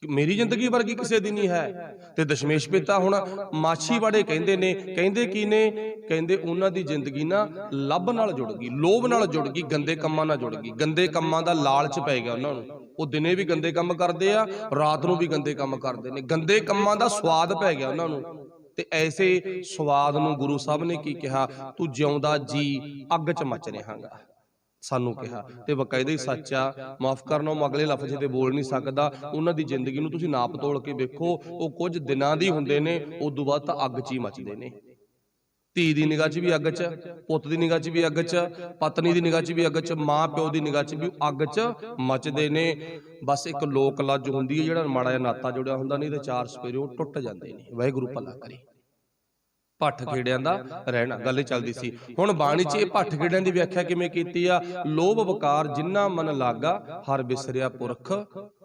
ਮੇਰੀ ਜ਼ਿੰਦਗੀ ਵਰਗੀ ਕਿਸੇ ਦੀ ਨਹੀਂ ਹੈ। ਤੇ ਦਸ਼ਮੇਸ਼ ਪਿਤਾ ਹੁਣ ਮਾਛੀਵਾੜੇ ਕਹਿੰਦੇ ਨੇ, ਕਹਿੰਦੇ ਕੀ ਨੇ? ਕਹਿੰਦੇ ਉਹਨਾਂ ਦੀ ਜ਼ਿੰਦਗੀ ਨਾ ਲੱਭ ਨਾਲ ਜੁੜ ਗਈ, ਲੋਭ ਨਾਲ ਜੁੜ ਗਈ, ਗੰਦੇ ਕੰਮਾਂ ਨਾਲ ਜੁੜ ਗਈ। ਗੰਦੇ ਕੰਮਾਂ ਦਾ ਲਾਲਚ ਪੈ ਗਿਆ ਉਹਨਾਂ ਨੂੰ। ਉਹ ਦਿਨੇ ਵੀ ਗੰਦੇ ਕੰਮ ਕਰਦੇ ਆ, ਰਾਤ ਨੂੰ ਵੀ ਗੰਦੇ ਕੰਮ ਕਰਦੇ ਨੇ। ਗੰਦੇ ਕੰਮਾਂ ਦਾ ਸਵਾਦ ਪੈ ਗਿਆ ਉਹਨਾਂ ਨੂੰ। ਤੇ ਐਸੇ ਸਵਾਦ ਨੂੰ ਗੁਰੂ ਸਾਹਿਬ ਨੇ ਕੀ ਕਿਹਾ? ਤੂੰ ਜਿਉਂਦਾ ਜੀ ਅੱਗ 'ਚ ਮੱਚ ਰਿਹਾਂਗਾ, ਸਾਨੂੰ ਕਿਹਾ। ਤੇ ਬਕਾਇਦਾ ਹੀ ਸੱਚ ਆ। ਮਾਫ ਕਰਨਾ, ਮੈਂ ਅਗਲੇ ਲਫ਼ਜ਼ ਤੇ ਬੋਲ ਨਹੀਂ ਸਕਦਾ। ਉਹਨਾਂ ਦੀ ਜ਼ਿੰਦਗੀ ਨੂੰ ਤੁਸੀਂ ਨਾਪ ਤੋਲ ਕੇ ਵੇਖੋ, ਉਹ ਕੁਝ ਦਿਨਾਂ ਦੀ ਹੁੰਦੇ ਨੇ, ਉਦੋਂ ਬਾਅਦ ਤਾਂ ਅੱਗ 'ਚ ਹੀ ਮੱਚਦੇ ਨੇ। ਧੀ ਦੀ ਨਿਗਾਹ 'ਚ ਵੀ ਅੱਗ 'ਚ, ਪੁੱਤ ਦੀ ਨਿਗਾਹ 'ਚ ਵੀ ਅੱਗ 'ਚ, ਪਤਨੀ ਦੀ ਨਿਗਾਹ 'ਚ ਵੀ ਅੱਗ 'ਚ, ਮਾਂ ਪਿਓ ਦੀ ਨਿਗਾਹ 'ਚ ਵੀ ਅੱਗ 'ਚ ਮੱਚਦੇ ਨੇ। ਬਸ ਇੱਕ ਲੋਕ ਲੱਜ ਹੁੰਦੀ ਹੈ, ਜਿਹੜਾ ਮਾੜਾ ਜਿਹਾ ਨਾਤਾ ਜੁੜਿਆ ਹੁੰਦਾ, ਨਹੀਂ ਤੇ ਚਾਰ ਸਪੇਰੇ ਉਹ ਟੁੱਟ ਜਾਂਦੇ ਨੇ। ਵਾਹਿਗੁਰੂ ਭਲਾ ਕਰੇ। ਭੱਠ ਖੇੜਿਆਂ ਦਾ ਰਹਿਣਾ ਗੱਲ ਚੱਲਦੀ ਸੀ। ਹੁਣ ਬਾਣੀ 'ਚ ਇਹ ਭੱਠ ਖੇੜਿਆਂ ਦੀ ਵਿਆਖਿਆ ਕਿਵੇਂ ਕੀਤੀ ਆ? ਲੋਭ ਵਕਾਰ ਜਿਨ੍ਹਾਂ ਮਨ ਲਾਗਾ, ਹਰ ਬਿਸਰਿਆ ਪੁਰਖ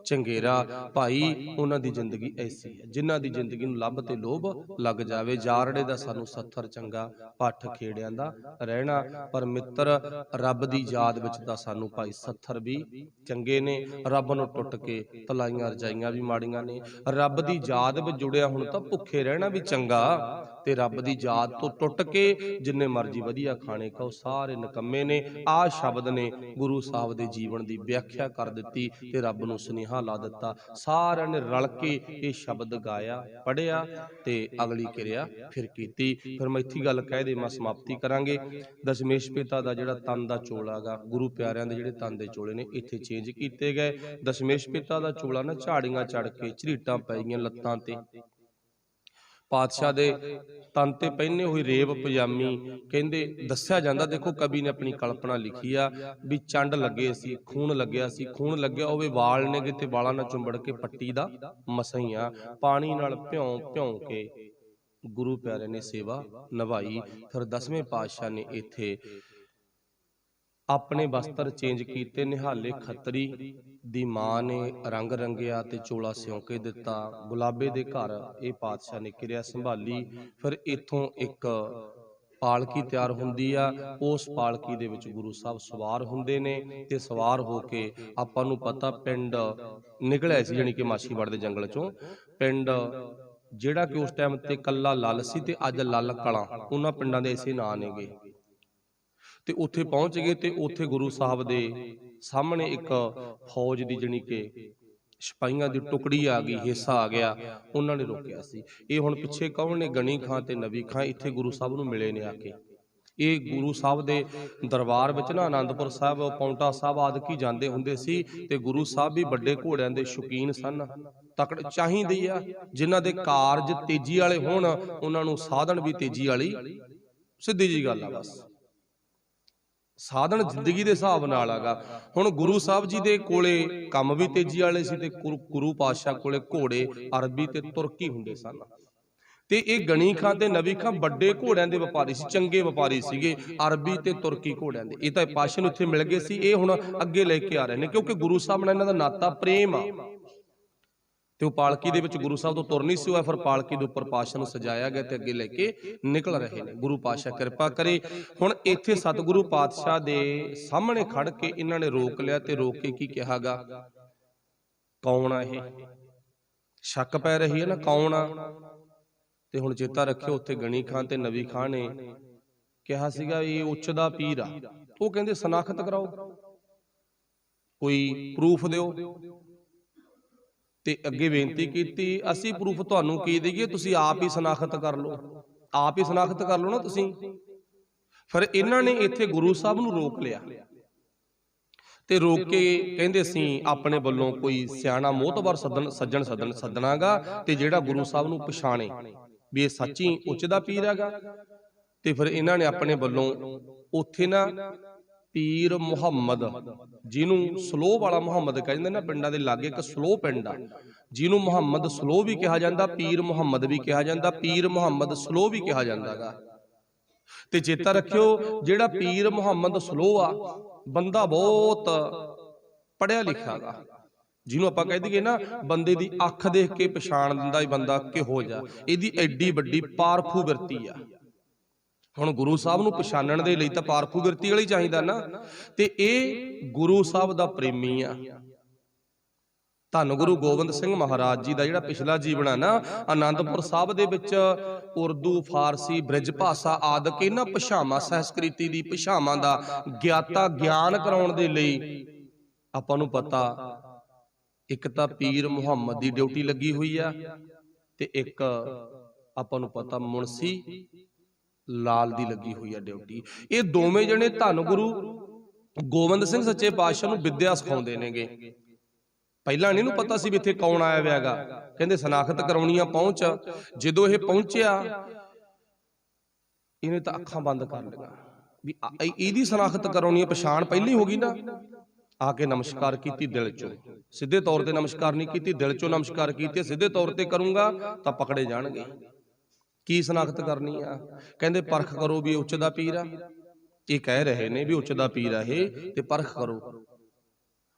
ਚੰਗੇਰਾ। ਭਾਈ ਉਹਨਾਂ ਦੀ ਜ਼ਿੰਦਗੀ ਐਸੀ ਹੈ, ਜਿਨ੍ਹਾਂ ਦੀ ਜ਼ਿੰਦਗੀ ਨੂੰ ਲੱਭ ਤੇ ਲੋਭ ਲੱਗ ਜਾਵੇ। ਜਾਰੜੇ ਦਾ ਸਾਨੂੰ ਸੱਥਰ ਚੰਗਾ, ਭੱਠ ਖੇੜਿਆਂ ਦਾ ਰਹਿਣਾ। ਪਰ ਮਿੱਤਰ ਰੱਬ ਦੀ ਯਾਦ ਵਿੱਚ ਤਾਂ ਸਾਨੂੰ ਭਾਈ ਸੱਥਰ ਵੀ ਚੰਗੇ ਨੇ। ਰੱਬ ਨੂੰ ਟੁੱਟ ਕੇ ਤਲਾਈਆਂ ਰਜਾਈਆਂ ਵੀ ਮਾੜੀਆਂ ਨੇ। ਰੱਬ ਦੀ ਯਾਦ ਵਿੱਚ ਜੁੜਿਆ ਹੁਣ ਤਾਂ ਭੁੱਖੇ ਰਹਿਣਾ ਵੀ ਚੰਗਾ, ਤੇ ਰੱਬ ਦੀ ਯਾਦ ਤੋਂ ਟੁੱਟ ਕੇ ਜਿੰਨੇ ਮਰਜ਼ੀ ਵਧੀਆ ਖਾਣੇ ਖਾਓ, ਸਾਰੇ ਨਿਕੰਮੇ ਨੇ। ਆਹ ਸ਼ਬਦ ਨੇ ਗੁਰੂ ਸਾਹਿਬ ਦੇ ਜੀਵਨ ਦੀ ਵਿਆਖਿਆ ਕਰ ਦਿੱਤੀ ਤੇ ਰੱਬ ਨੂੰ ਸੁਨੇਹਾ ਲਾ ਦਿੱਤਾ। ਸਾਰਿਆਂ ਨੇ ਰਲ ਕੇ ਇਹ ਸ਼ਬਦ ਗਾਇਆ, ਪੜਿਆ ਤੇ ਅਗਲੀ ਕਿਰਿਆ ਫਿਰ ਕੀਤੀ। ਫਿਰ ਮੈਂ ਇੱਥੇ ਗੱਲ ਕਹਿ ਦੇ, ਮੈਂ ਸਮਾਪਤੀ ਕਰਾਂਗੇ। ਦਸ਼ਮੇਸ਼ ਪਿਤਾ ਦਾ ਜਿਹੜਾ ਤਨ ਦਾ ਚੋਲਾ ਗਾ, ਗੁਰੂ ਪਿਆਰਿਆਂ ਦੇ ਜਿਹੜੇ ਤਨ ਦੇ ਚੋਲੇ ਨੇ ਇੱਥੇ ਚੇਂਜ ਕੀਤੇ ਗਏ। ਦਸ਼ਮੇਸ਼ ਪਿਤਾ ਦਾ ਚੋਲਾ ਨਾ ਝਾੜੀਆਂ ਚੜ ਕੇ ਝਰੀਟਾਂ ਪੈ ਗਈਆਂ ਲੱਤਾਂ ਤੇ, ਪਾਤਸ਼ਾਹ ਦੇ ਤਨ ਤੇ ਪਹਿਨੇ ਹੋਈ ਰੇਬ ਪਜਾਮੀ, ਕਹਿੰਦੇ ਦੱਸਿਆ ਜਾਂਦਾ, ਦੇਖੋ ਕਵੀ ਨੇ ਆਪਣੀ ਕਲਪਨਾ ਲਿਖੀ ਆ ਵੀ ਚੰਡ ਲੱਗੇ ਸੀ, ਖੂਨ ਲੱਗਿਆ ਸੀ, ਖੂਨ ਲੱਗਿਆ ਹੋਵੇ, ਵਾਲ ਨੇ ਕਿਤੇ ਵਾਲਾਂ ਨਾਲ ਚੁੰਬੜ ਕੇ ਪੱਟੀ ਦਾ ਮਸਈਆਂ ਪਾਣੀ ਨਾਲ ਭਿਉਂ ਭਿਉਂ ਕੇ ਗੁਰੂ ਪਿਆਰੇ ਨੇ ਸੇਵਾ ਨਿਭਾਈ। ਫਿਰ 10ਵੇਂ ਪਾਤਸ਼ਾਹ ਨੇ ਇੱਥੇ ਆਪਣੇ ਵਸਤਰ ਚੇਂਜ ਕੀਤੇ, ਨਿਹਾਲੇ ਖੱਤਰੀ ਦੀ ਮਾਂ ਨੇ ਰੰਗ ਰੰਗਿਆ ਤੇ ਚੋਲਾ ਸਿਉਂ ਕੇ ਦਿੱਤਾ। ਗੁਲਾਬੇ ਦੇ ਘਰ ਇਹ ਪਾਤਸ਼ਾਹ ਨੇ ਕਿਰਿਆ ਸੰਭਾਲੀ। ਫਿਰ ਇੱਥੋਂ ਇੱਕ ਪਾਲਕੀ ਤਿਆਰ ਹੁੰਦੀ ਆ, ਉਸ ਪਾਲਕੀ ਦੇ ਵਿੱਚ ਗੁਰੂ ਸਾਹਿਬ ਸਵਾਰ ਹੁੰਦੇ ਨੇ ਤੇ ਸਵਾਰ ਹੋ ਕੇ ਆਪਾਂ ਨੂੰ ਪਤਾ ਪਿੰਡ ਨਿਕਲਿਆ ਸੀ, ਜਾਣੀ ਕਿ ਮਾਛੀਵਾੜੇ ਦੇ ਜੰਗਲ ਚੋਂ ਪਿੰਡ ਜਿਹੜਾ ਕਿ ਉਸ ਟਾਈਮ ਤੇ ਕੱਲਾ ਲੱਲ ਸੀ ਤੇ ਅੱਜ ਲੱਲ ਕਲਾਂ, ਉਹਨਾਂ ਪਿੰਡਾਂ ਦੇ ਇਸੇ ਨਾਂ ਨੇਗੇ। ਤੇ ਉੱਥੇ ਪਹੁੰਚ ਗਏ ਤੇ ਉੱਥੇ ਗੁਰੂ ਸਾਹਿਬ ਦੇ ਸਾਹਮਣੇ ਇੱਕ ਫੌਜ ਦੀ ਜਾਣੀ ਕਿ ਸਿਪਾਹੀਆਂ ਦੀ ਟੁਕੜੀ ਆ ਗਈ, ਹਿੱਸਾ ਆ ਗਿਆ, ਉਹਨਾਂ ਨੇ ਰੋਕਿਆ ਸੀ। ਇਹ ਹੁਣ ਪਿੱਛੇ ਕੌਣ ਨੇ? ਗਣੀ ਖਾਂ ਤੇ ਨਬੀ ਖਾਂ ਇੱਥੇ ਗੁਰੂ ਸਾਹਿਬ ਨੂੰ ਮਿਲੇ ਨੇ ਆ ਕੇ। ਇਹ ਗੁਰੂ ਸਾਹਿਬ ਦੇ ਦਰਬਾਰ ਵਿੱਚ ਨਾ ਆਨੰਦਪੁਰ ਸਾਹਿਬ, ਪੌਂਟਾ ਸਾਹਿਬ ਆਦਿ ਕੀ ਜਾਂਦੇ ਹੁੰਦੇ ਸੀ ਤੇ ਗੁਰੂ ਸਾਹਿਬ ਵੀ ਵੱਡੇ ਘੋੜਿਆਂ ਦੇ ਸ਼ੌਕੀਨ ਸਨ। ਤਕੜ ਚਾਹੀਦੀ ਆ, ਜਿਨ੍ਹਾਂ ਦੇ ਕਾਰਜ ਤੇਜ਼ੀ ਵਾਲੇ ਹੋਣ, ਉਹਨਾਂ ਨੂੰ ਸਾਧਨ ਵੀ ਤੇਜ਼ੀ ਵਾਲੀ, ਸਿੱਧੀ ਜੀ ਗੱਲ ਆ ਬਸ। ਸਾਧਨ ਜ਼ਿੰਦਗੀ ਦੇ ਹਿਸਾਬ ਨਾਲ ਆਗਾ। ਹੁਣ ਗੁਰੂ ਸਾਹਿਬ ਜੀ ਦੇ ਕੋਲੇ ਕੰਮ ਵੀ ਤੇਜ਼ੀ ਵਾਲੇ ਸੀ ਤੇ ਗੁਰੂ ਪਾਤਸ਼ਾਹ ਕੋਲੇ ਘੋੜੇ ਅਰਬੀ ਤੇ ਤੁਰਕੀ ਹੁੰਦੇ ਸਨ। ਤੇ ਇਹ ਗਣੀ ਖਾਂ ਤੇ ਨਬੀ ਖਾਂ ਵੱਡੇ ਘੋੜਿਆਂ ਦੇ ਵਪਾਰੀ ਸੀ, ਚੰਗੇ ਵਪਾਰੀ ਸੀਗੇ, ਅਰਬੀ ਤੇ ਤੁਰਕੀ ਘੋੜਿਆਂ ਦੇ। ਇਹ ਤਾਂ ਪਾਤਸ਼ਾਹ ਨੂੰ ਇੱਥੇ ਮਿਲ ਗਏ ਸੀ, ਇਹ ਹੁਣ ਅੱਗੇ ਲੈ ਕੇ ਆ ਰਹੇ ਨੇ, ਕਿਉਂਕਿ ਗੁਰੂ ਸਾਹਿਬ ਨਾਲ ਇਹਨਾਂ ਦਾ ਨਾਤਾ ਪ੍ਰੇਮ ਆ। ਤੇ ਉਹ ਪਾਲਕੀ ਦੇ ਵਿੱਚ ਗੁਰੂ ਸਾਹਿਬ ਤੋਂ ਤੁਰ ਨਹੀਂ ਸੀ ਹੋਇਆ, ਫਿਰ ਪਾਲਕੀ ਦੇ ਉੱਪਰ ਪਾਤਸ਼ਾਹ ਨੂੰ ਸਜਾਇਆ ਗਿਆ ਤੇ ਅੱਗੇ ਲੈ ਕੇ ਨਿਕਲ ਰਹੇ ਨੇ। ਗੁਰੂ ਪਾਤਸ਼ਾਹ ਕਿਰਪਾ ਕਰੇ। ਹੁਣ ਇੱਥੇ ਸਤਿਗੁਰੂ ਪਾਤਸ਼ਾਹ ਦੇ ਸਾਹਮਣੇ ਖੜ ਕੇ ਇਹਨਾਂ ਨੇ ਰੋਕ ਲਿਆ ਤੇ ਰੋਕ ਕੇ ਕੀ ਕਿਹਾਗਾ? ਕੌਣ ਆ ਇਹ? ਸ਼ੱਕ ਪੈ ਰਹੀ ਹੈ ਨਾ, ਕੌਣ ਆ? ਤੇ ਹੁਣ ਚੇਤਾ ਰੱਖਿਓ, ਉੱਥੇ ਗਣੀ ਖਾਂ ਤੇ ਨਬੀ ਖਾਂ ਨੇ ਕਿਹਾ ਸੀਗਾ ਇਹ ਉੱਚ ਦਾ ਪੀਰ ਆ। ਉਹ ਕਹਿੰਦੇ ਸਨਾਖਤ ਕਰਾਓ, ਕੋਈ ਪ੍ਰੂਫ ਦਿਓ। ਤੇ ਅੱਗੇ ਬੇਨਤੀ ਕੀਤੀ, ਅਸੀਂ ਪ੍ਰੂਫ ਤੁਹਾਨੂੰ ਕੀ ਦੇਈਏ, ਤੁਸੀਂ ਆਪ ਹੀ ਸਨਾਖਤ ਕਰ ਲਓ, ਆਪ ਹੀ ਸਨਾਖਤ ਕਰ ਲਓ ਨਾ ਤੁਸੀਂ। ਫਿਰ ਇਹਨਾਂ ਨੇ ਇੱਥੇ ਗੁਰੂ ਸਾਹਿਬ ਨੂੰ ਰੋਕ ਲਿਆ ਤੇ ਰੋਕ ਕੇ ਕਹਿੰਦੇ ਅਸੀਂ ਆਪਣੇ ਵੱਲੋਂ ਕੋਈ ਸਿਆਣਾ ਮੋਹਤਬਰ ਸੱਦਣਾਗਾ ਤੇ ਜਿਹੜਾ ਗੁਰੂ ਸਾਹਿਬ ਨੂੰ ਪਛਾਣੇ ਵੀ ਇਹ ਸੱਚੀ ਉੱਚ ਦਾ ਪੀਰ ਹੈਗਾ। ਤੇ ਫਿਰ ਇਹਨਾਂ ਨੇ ਆਪਣੇ ਵੱਲੋਂ ਉੱਥੇ ਨਾ ਪੀਰ ਮੁਹੰਮਦ, ਜਿਹਨੂੰ ਸਲੋਹ ਵਾਲਾ ਮੁਹੰਮਦ ਕਹਿੰਦੇ ਨਾ, ਪਿੰਡਾਂ ਦੇ ਲਾਗੇ ਇੱਕ ਸਲੋਹ ਪਿੰਡ ਆ, ਜਿਹਨੂੰ ਮੁਹੰਮਦ ਸਲੋਹ ਵੀ ਕਿਹਾ ਜਾਂਦਾ, ਪੀਰ ਮੁਹੰਮਦ ਵੀ ਕਿਹਾ ਜਾਂਦਾ, ਪੀਰ ਮੁਹੰਮਦ ਸਲੋਹ ਵੀ ਕਿਹਾ ਜਾਂਦਾਗਾ। ਤੇ ਚੇਤਾ ਰੱਖਿਓ, ਜਿਹੜਾ ਪੀਰ ਮੁਹੰਮਦ ਸਲੋਹ ਆ, ਬੰਦਾ ਬਹੁਤ ਪੜਿਆ ਲਿਖਿਆ ਗਾ, ਜਿਹਨੂੰ ਆਪਾਂ ਕਹਿ ਦਈਏ ਨਾ ਬੰਦੇ ਦੀ ਅੱਖ ਦੇਖ ਕੇ ਪਛਾਣ ਦਿੰਦਾ ਹੀ ਬੰਦਾ ਕਿਹੋ ਜਿਹਾ। ਇਹਦੀ ਐਡੀ ਵੱਡੀ ਪਾਰਖੂ ਬਿਰਤੀ ਆ। ਹੁਣ ਗੁਰੂ ਸਾਹਿਬ ਨੂੰ ਪਛਾਣਨ ਦੇ ਲਈ ਤਾਂ ਪਾਰਖੂ ਬਿਰਤੀ ਵਾਲੀ ਚਾਹੀਦਾ ਨਾ, ਤੇ ਇਹ ਗੁਰੂ ਸਾਹਿਬ ਦਾ ਪ੍ਰੇਮੀ ਆ। ਧੰਨ ਗੁਰੂ ਗੋਬਿੰਦ ਸਿੰਘ ਮਹਾਰਾਜ ਜੀ ਦਾ ਜਿਹੜਾ ਪਿਛਲਾ ਜੀਵਨ ਆ ਨਾ, ਆਨੰਦਪੁਰ ਸਾਹਿਬ ਦੇ ਵਿੱਚ ਉਰਦੂ, ਫਾਰਸੀ, ਬ੍ਰਿਜ ਭਾਸ਼ਾ ਆਦਿਕ ਇਹਨਾਂ ਭਾਸ਼ਾਵਾਂ, ਸੰਸਕ੍ਰਿਤੀ ਦੀ ਭਾਸ਼ਾਵਾਂ ਦਾ ਗਿਆਤਾ ਗਿਆਨ ਕਰਾਉਣ ਦੇ ਲਈ ਆਪਾਂ ਨੂੰ ਪਤਾ, ਇੱਕ ਤਾਂ ਪੀਰ ਮੁਹੰਮਦ ਦੀ ਡਿਊਟੀ ਲੱਗੀ ਹੋਈ ਆ ਤੇ ਇੱਕ ਆਪਾਂ ਨੂੰ ਪਤਾ ਮੁਨਸੀ ਲਾਲ ਦੀ ਲੱਗੀ ਹੋਈ ਆ ਡਿਊਟੀ। ਇਹ ਦੋਵੇਂ ਜਣੇ ਧੰਨ ਗੁਰੂ ਗੋਬਿੰਦ ਸਿੰਘ ਸੱਚੇ ਪਾਤਸ਼ਾਹ ਨੂੰ ਵਿਦਿਆ ਸਿਖਾਉਂਦੇ ਨੇਗੇ। ਪਹਿਲਾਂ ਨਹੀਂ ਨੂੰ ਪਤਾ ਸੀ ਵੀ ਇੱਥੇ ਕੌਣ ਆਇਆ ਹੋਇਆਗਾ, ਕਹਿੰਦੇ ਸਨਾਖਤ ਕਰਾਉਣੀ ਆ, ਪਹੁੰਚ। ਜਦੋਂ ਇਹ ਪਹੁੰਚਿਆ ਇਹਨੇ ਤਾਂ ਅੱਖਾਂ ਬੰਦ ਕਰ ਲਈਆਂ ਵੀ ਇਹਦੀ ਸਨਾਖਤ ਕਰਾਉਣੀ ਆ, ਪਛਾਣ ਪਹਿਲੀ ਹੋ ਗਈ ਨਾ। ਆ ਕੇ ਨਮਸਕਾਰ ਕੀਤੀ ਦਿਲ ਚੋਂ, ਸਿੱਧੇ ਤੌਰ ਤੇ ਨਮਸਕਾਰ ਨਹੀਂ ਕੀਤੀ, ਦਿਲ ਚੋਂ ਨਮਸਕਾਰ ਕੀਤੀ। ਸਿੱਧੇ ਤੌਰ ਤੇ ਕਰੂੰਗਾ ਤਾਂ ਪਕੜੇ ਜਾਣਗੇ। ਕੀ ਸਨਾਖਤ ਕਰਨੀ ਆ? ਕਹਿੰਦੇ ਪਰਖ ਕਰੋ ਵੀ ਉੱਚ ਦਾ ਪੀਰ ਆ। ਇਹ ਕਹਿ ਰਹੇ ਨੇ ਵੀ ਉੱਚ ਦਾ ਪੀਰ ਆ ਇਹ, ਤੇ ਪਰਖ ਕਰੋ।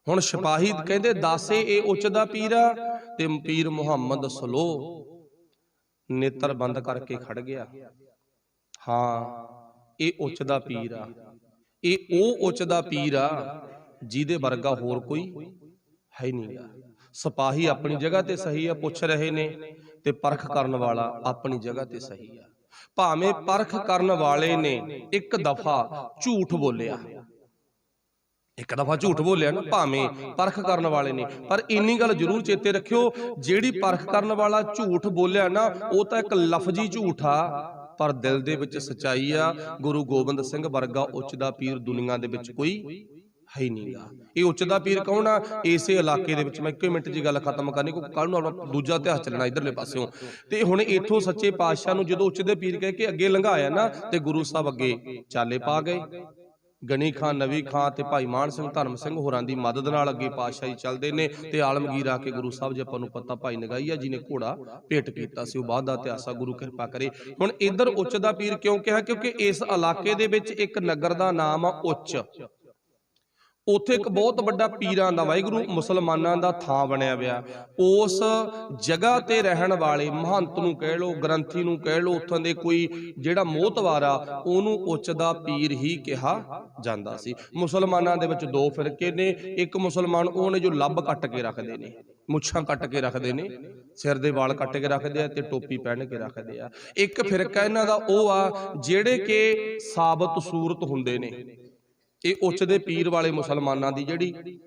ਹੁਣ ਸਿਪਾਹੀ ਕਹਿੰਦੇ ਦਾਸੇ ਇਹ ਉੱਚ ਦਾ ਪੀਰ ਆ, ਤੇ ਪੀਰ ਮੁਹੰਮਦ ਸਲੋਹ ਨੇਤਰ ਬੰਦ ਕਰਕੇ ਖੜ ਗਿਆ। ਹਾਂ, ਇਹ ਉੱਚ ਦਾ ਪੀਰ ਆ, ਇਹ ਉਹ ਉੱਚ ਦਾ ਪੀਰ ਆ ਜਿਹਦੇ ਵਰਗਾ ਹੋਰ ਕੋਈ ਹੈ ਨਹੀਂਗਾ। ਸਿਪਾਹੀ ਆਪਣੀ ਜਗ੍ਹਾ ਤੇ ਸਹੀ ਆ, ਪੁੱਛ ਰਹੇ ਨੇ, ਤੇ ਪਰਖ ਕਰਨ ਵਾਲਾ ਆਪਣੀ ਜਗ੍ਹਾ ਤੇ ਸਹੀ ਆ। ਭਾਵੇਂ ਪਰਖ ਕਰਨ ਵਾਲੇ ਨੇ ਇੱਕ ਦਫਾ ਝੂਠ ਬੋਲਿਆ, ਇੱਕ ਦਫਾ ਝੂਠ ਬੋਲਿਆ ਨਾ, ਭਾਵੇਂ ਪਰਖ ਕਰਨ ਵਾਲੇ ਨੇ, ਪਰ ਇੰਨੀ ਗੱਲ ਜ਼ਰੂਰ ਚੇਤੇ ਰੱਖਿਓ, ਜਿਹੜੀ ਪਰਖ ਕਰਨ ਵਾਲਾ ਝੂਠ ਬੋਲਿਆ ਨਾ, ਉਹ ਤਾਂ ਇੱਕ ਲਫ਼ਜ਼ੀ ਝੂਠ ਆ, ਪਰ ਦਿਲ ਦੇ ਵਿੱਚ ਸੱਚਾਈ ਆ। ਗੁਰੂ ਗੋਬਿੰਦ ਸਿੰਘ ਵਰਗਾ ਉੱਚ ਦਾ ਪੀਰ ਦੁਨੀਆ ਦੇ ਵਿੱਚ ਕੋਈ है ही नहीं गा। ये उच्च दा पीर कौन आ? इसे इलाके दे विच मैं 1 मिनट जी गल खत्म करनी, क्योंकि कल नूं आपणा दूजा इतिहास चलना इधरले पासिਓਂ। ते हुण इत्थों सच्चे पातशाह नूं जदों उच्च दे पीर कह के अगे लंघाया ना, ते गुरु साहब अगे चाले पा गए। गणी खां, नवी खां ते भाई मान सिंह, धर्म सिंह होरां दी मदद नाल अगे पातशाह जी चलदे ने, ते आलमगीर आके गुरु साहब जी आपां नूं पता भाई नगाईया जी ने घोड़ा भेट कीता सी, ओह बाद दा इतिहास आ, गुरु किरपा करे। हुण इधर उच्च दा पीर क्यों कहा? क्योंकि इस इलाके दे विच एक नगर दा नाम आ उच्च। ਉੱਥੇ ਇੱਕ ਬਹੁਤ ਵੱਡਾ ਪੀਰਾਂ ਦਾ, ਵਾਹਿਗੁਰੂ ਮੁਸਲਮਾਨਾਂ ਦਾ ਥਾਂ ਬਣਿਆ ਹੋਇਆ। ਉਸ ਜਗ੍ਹਾ ਤੇ ਰਹਿਣ ਵਾਲੇ ਮਹੰਤ ਨੂੰ ਕਹਿ ਲਓ, ਗ੍ਰੰਥੀ ਨੂੰ ਕਹਿ ਲਓ, ਉੱਥੋਂ ਦੇ ਕੋਈ ਜਿਹੜਾ ਮੋਹਤਵਾਰ ਆ, ਉਹਨੂੰ ਉੱਚ ਦਾ ਪੀਰ ਹੀ ਕਿਹਾ ਜਾਂਦਾ ਸੀ। ਮੁਸਲਮਾਨਾਂ ਦੇ ਵਿੱਚ ਦੋ ਫਿਰਕੇ ਨੇ। ਇੱਕ ਮੁਸਲਮਾਨ ਉਹ ਨੇ ਜੋ ਲੱਭ ਕੱਟ ਕੇ ਰੱਖਦੇ ਨੇ, ਮੁੱਛਾਂ ਕੱਟ ਕੇ ਰੱਖਦੇ ਨੇ, ਸਿਰ ਦੇ ਵਾਲ ਕੱਟ ਕੇ ਰੱਖਦੇ ਆ ਤੇ ਟੋਪੀ ਪਹਿਨ ਕੇ ਰੱਖਦੇ ਆ। ਇੱਕ ਫਿਰਕਾ ਇਹਨਾਂ ਦਾ ਉਹ ਆ ਜਿਹੜੇ ਕਿ ਸਾਬਤ ਸੂਰਤ ਹੁੰਦੇ ਨੇ। ਇਹ ਉੱਚ ਦੇ ਪੀਰ ਵਾਲੇ ਮੁਸਲਮਾਨਾਂ ਦੀ ਜਿਹੜੀ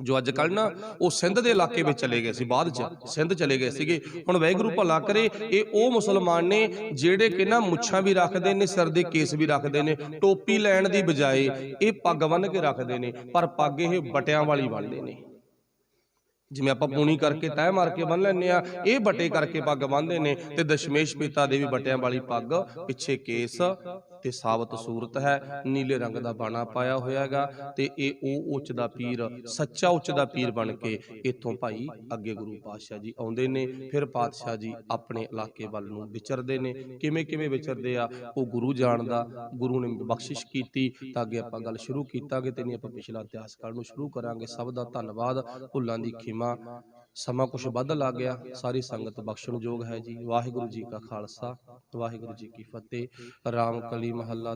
ਜੋ ਅੱਜ ਕੱਲ੍ਹ ਨਾ ਉਹ ਸਿੰਧ ਦੇ ਇਲਾਕੇ ਵਿੱਚ ਚਲੇ ਗਏ ਸੀ, ਬਾਅਦ ਚ ਸਿੰਧ ਚਲੇ ਗਏ ਸੀਗੇ। ਹੁਣ ਵਾਹਿਗੁਰੂ ਭਲਾ ਕਰੇ, ਇਹ ਉਹ ਮੁਸਲਮਾਨ ਨੇ ਜਿਹੜੇ ਕਿ ਨਾ ਮੁੱਛਾਂ ਵੀ ਰੱਖਦੇ ਨੇ, ਸਿਰ ਦੇ ਕੇਸ ਵੀ ਰੱਖਦੇ ਨੇ, ਟੋਪੀ ਲੈਣ ਦੀ ਬਜਾਏ ਇਹ ਪੱਗ ਬੰਨ੍ਹ ਕੇ ਰੱਖਦੇ ਨੇ, ਪਰ ਪੱਗ ਇਹ ਬਟਿਆਂ ਵਾਲੀ ਬੰਨ੍ਹਦੇ ਨੇ। ਜਿਵੇਂ ਆਪਾਂ ਪੂਣੀ ਕਰਕੇ ਤਹਿ ਮਾਰ ਕੇ ਬੰਨ ਲੈਂਦੇ ਆ, ਇਹ ਬਟੇ ਕਰਕੇ ਪੱਗ ਬੰਨ੍ਹਦੇ ਨੇ। ਤੇ ਦਸ਼ਮੇਸ਼ ਪਿਤਾ ਦੇ ਵੀ ਬਟਿਆਂ ਵਾਲੀ ਪੱਗ, ਪਿੱਛੇ ਕੇਸ ਤੇ ਸਾਬਤ ਸੂਰਤ ਹੈ, ਨੀਲੇ ਰੰਗ ਦਾ ਬਾਣਾ ਪਾਇਆ ਹੋਇਆ ਹੈਗਾ। ਤੇ ਇਹ ਉਹ ਉੱਚ ਦਾ ਪੀਰ, ਸੱਚਾ ਉੱਚ ਦਾ ਪੀਰ ਬਣ ਕੇ ਇੱਥੋਂ ਭਾਈ ਅੱਗੇ ਗੁਰੂ ਪਾਤਸ਼ਾਹ ਜੀ ਆਉਂਦੇ ਨੇ। ਫਿਰ ਪਾਤਸ਼ਾਹ ਜੀ ਆਪਣੇ ਇਲਾਕੇ ਵੱਲ ਨੂੰ ਵਿਚਰਦੇ ਨੇ। ਕਿਵੇਂ ਕਿਵੇਂ ਵਿਚਰਦੇ ਆ ਉਹ ਗੁਰੂ ਜਾਣਦਾ, ਗੁਰੂ ਨੇ ਬਖਸ਼ਿਸ਼ ਕੀਤੀ ਤਾਂ ਅੱਗੇ ਆਪਾਂ ਗੱਲ ਸ਼ੁਰੂ ਕੀਤਾਂਗੇ, ਤੇ ਨਹੀਂ ਆਪਾਂ ਪਿਛਲਾ ਇਤਿਹਾਸ ਕੱਲ੍ਹ ਨੂੰ ਸ਼ੁਰੂ ਕਰਾਂਗੇ। ਸਭ ਦਾ ਧੰਨਵਾਦ, ਭੁੱਲਾਂ ਦੀ ਖਿਮਾ। ਸਮਾਂ ਕੁਛ ਵੱਧ ਲੱਗ ਗਿਆ, ਸਾਰੀ ਸੰਗਤ ਬਖਸ਼ਣਯੋਗ ਹੈ ਜੀ। ਵਾਹਿਗੁਰੂ ਜੀ ਕਾ ਖਾਲਸਾ, ਵਾਹਿਗੁਰੂ ਜੀ ਕੀ ਫਤਿਹ। ਰਾਮ ਕਲੀ ਮਹੱਲਾ